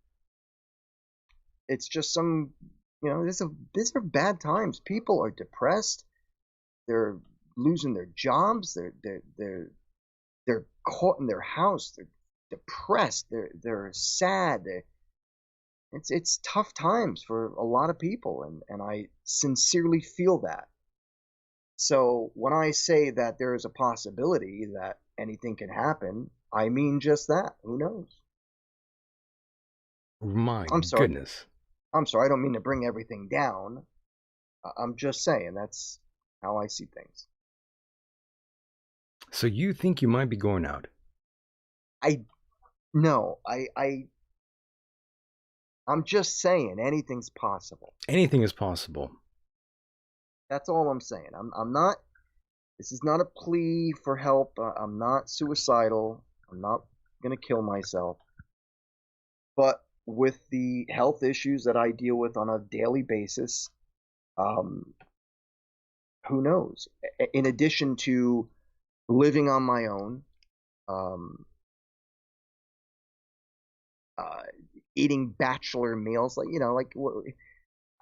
these are bad times. People are depressed. They're losing their jobs. They're caught in their house. They're depressed. They're sad. It's tough times for a lot of people, and I sincerely feel that. So when I say that there is a possibility that anything can happen. I mean just that. Who knows?
My
I'm sorry.
goodness.
I'm sorry. I don't mean to bring everything down. I'm just saying that's how I see things.
So you think you might be going out?
I'm just saying anything's possible.
Anything is possible.
That's all I'm saying. I'm not. This is not a plea for help. I'm not suicidal. I'm not gonna kill myself. But with the health issues that I deal with on a daily basis, who knows? In addition to living on my own, eating bachelor meals,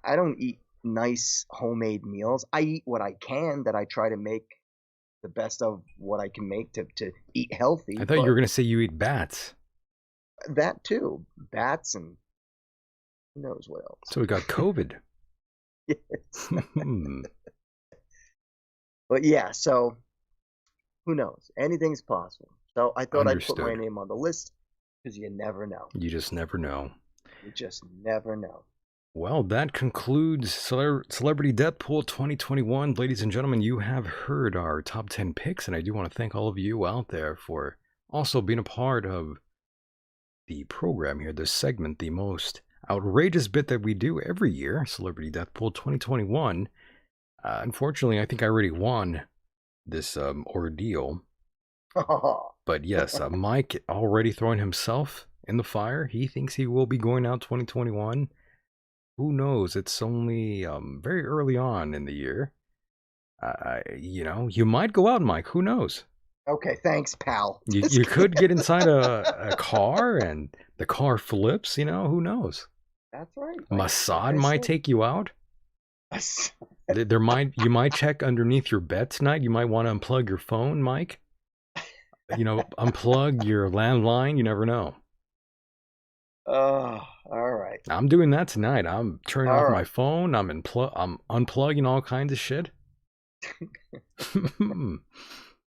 I don't eat nice homemade meals. I eat what I can, that I try to make the best of what I can make to eat healthy.
I thought you were going to say you eat bats.
That too. Bats and who knows what else.
So we got COVID.
Yes. But yeah, so who knows? Anything's possible. So I thought
Understood.
I'd put my name on the list because you never know.
You just never know.
You just never know.
Well, that concludes Celebrity Death Pool 2021. Ladies and gentlemen, you have heard our top 10 picks, and I do want to thank all of you out there for also being a part of the program here, this segment, the most outrageous bit that we do every year, Celebrity Death Pool 2021. Unfortunately, I think I already won this ordeal. But yes, Mike already throwing himself in the fire. He thinks he will be going out 2021. Who knows? It's only very early on in the year. You might go out, Mike. Who knows?
Okay, thanks, pal.
You could get inside a car and the car flips. Who knows?
That's right.
Mossad might take you out. You might check underneath your bed tonight. You might want to unplug your phone, Mike. Unplug your landline. You never know.
Oh, all right.
I'm doing that tonight. I'm turning off my phone. I'm unplugging all kinds of shit.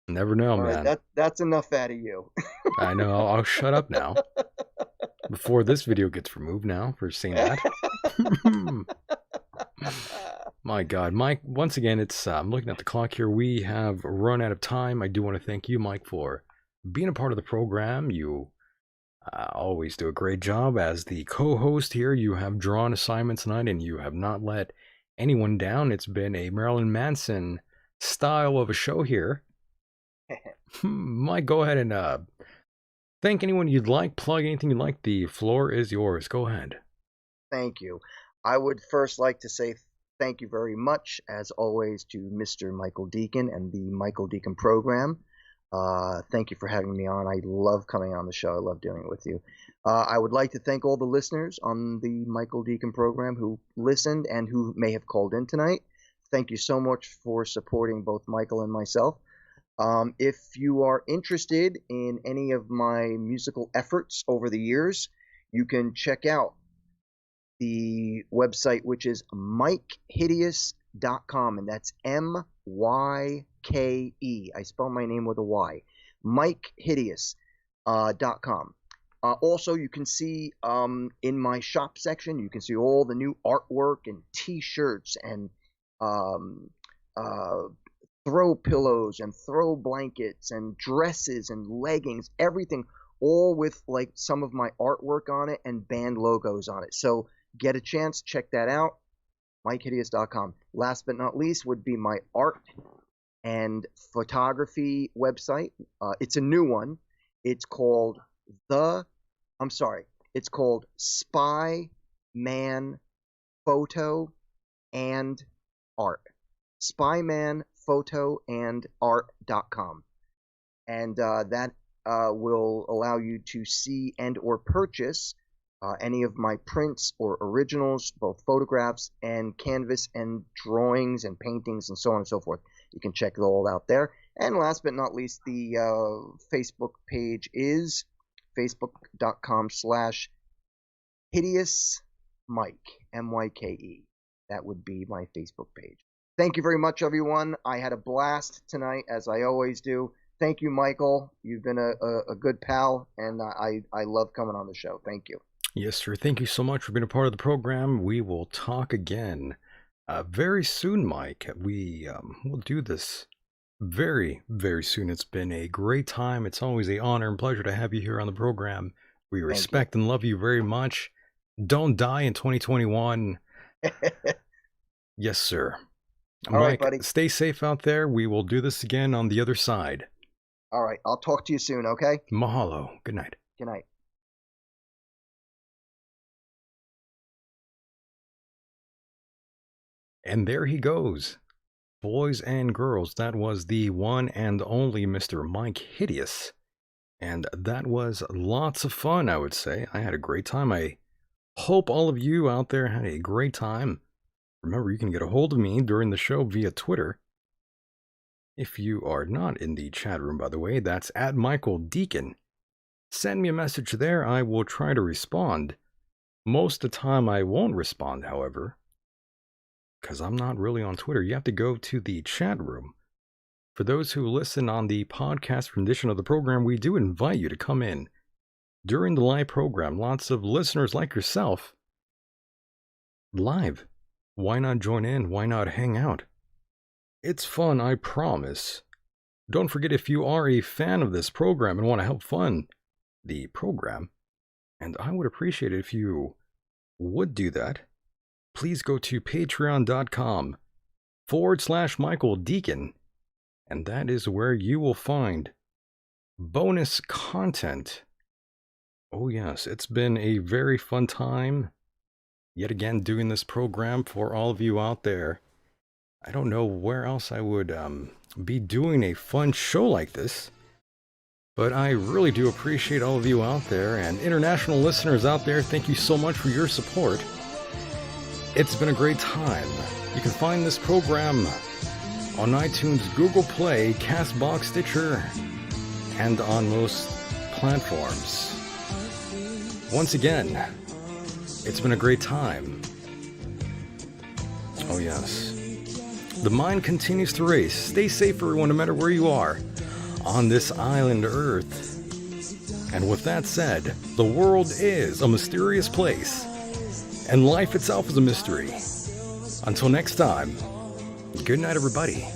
Never know,
all
man.
Right, that's enough out of you.
I know. I'll shut up now. Before this video gets removed now for saying that. My God, Mike, once again, I'm looking at the clock here. We have run out of time. I do want to thank you, Mike, for being a part of the program. You always do a great job as the co-host here. You have drawn assignments tonight, and you have not let anyone down. It's been a Marilyn Manson style of a show here. Mike, go ahead and thank anyone you'd like. Plug anything you'd like. The floor is yours. Go ahead.
Thank you. I would first like to say thank you very much, as always, to Mr. Michael Decon and the Michael Decon program. Thank you for having me on. I love coming on the show. I love doing it with you. I would like to thank all the listeners on the Michael Decon program who listened and who may have called in tonight. Thank you so much for supporting both Michael and myself. If you are interested in any of my musical efforts over the years, you can check out the website, which is MikeHideous.com, and that's MYKE. I spell my name with a Y. MikeHideous.com. Also, you can see in my shop section, you can see all the new artwork and T-shirts and throw pillows and throw blankets and dresses and leggings, everything, all with like some of my artwork on it and band logos on it. So get a chance, check that out, MikeHideous.com. Last but not least would be my art and photography website. It's a new one. It's called Spy Man Photo and Art. SpymanPhotoandArt.com. And that will allow you to see and or purchase any of my prints or originals, both photographs and canvas and drawings and paintings and so on and so forth. You can check it all out there. And last but not least, the Facebook page is facebook.com/hideousmike, MYKE. That would be my Facebook page. Thank you very much, everyone. I had a blast tonight, as I always do. thank you, Michael. You've been a good pal, and I love coming on the show. Thank you.
Yes, sir. Thank you so much for being a part of the program. We will talk again very soon, Mike. We'll do this very, very soon. It's been a great time. It's always an honor and pleasure to have you here on the program. We respect and love you very much. Don't die in 2021. Yes, sir.
All
Mike,
right, buddy.
Stay safe out there. We will do this again on the other side.
All right. I'll talk to you soon, okay?
Mahalo. Good night.
Good night.
And there he goes. Boys and girls, that was the one and only Mr. Mike Hideous. And that was lots of fun, I would say. I had a great time. I hope all of you out there had a great time. Remember, you can get a hold of me during the show via Twitter. If you are not in the chat room, by the way, that's at Michael Decon. Send me a message there. I will try to respond. Most of the time, I won't respond, however, because I'm not really on Twitter. You have to go to the chat room. For those who listen on the podcast rendition of the program, we do invite you to come in during the live program. Lots of listeners like yourself live. Why not join in? Why not hang out? It's fun, I promise. Don't forget, if you are a fan of this program and want to help fund the program, and I would appreciate it if you would do that, please go to patreon.com/Michael Decon, and that is where you will find bonus content. Oh yes, it's been a very fun time yet again doing this program for all of you out there. I don't know where else I would be doing a fun show like this, but I really do appreciate all of you out there, and international listeners out there, thank you so much for your support. It's been a great time. You can find this program on iTunes, Google Play, CastBox, Stitcher, and on most platforms. Once again, it's been a great time. Oh yes. The mind continues to race. Stay safe, everyone, no matter where you are on this island Earth. And with that said, the world is a mysterious place, and life itself is a mystery. Until next time, good night, everybody.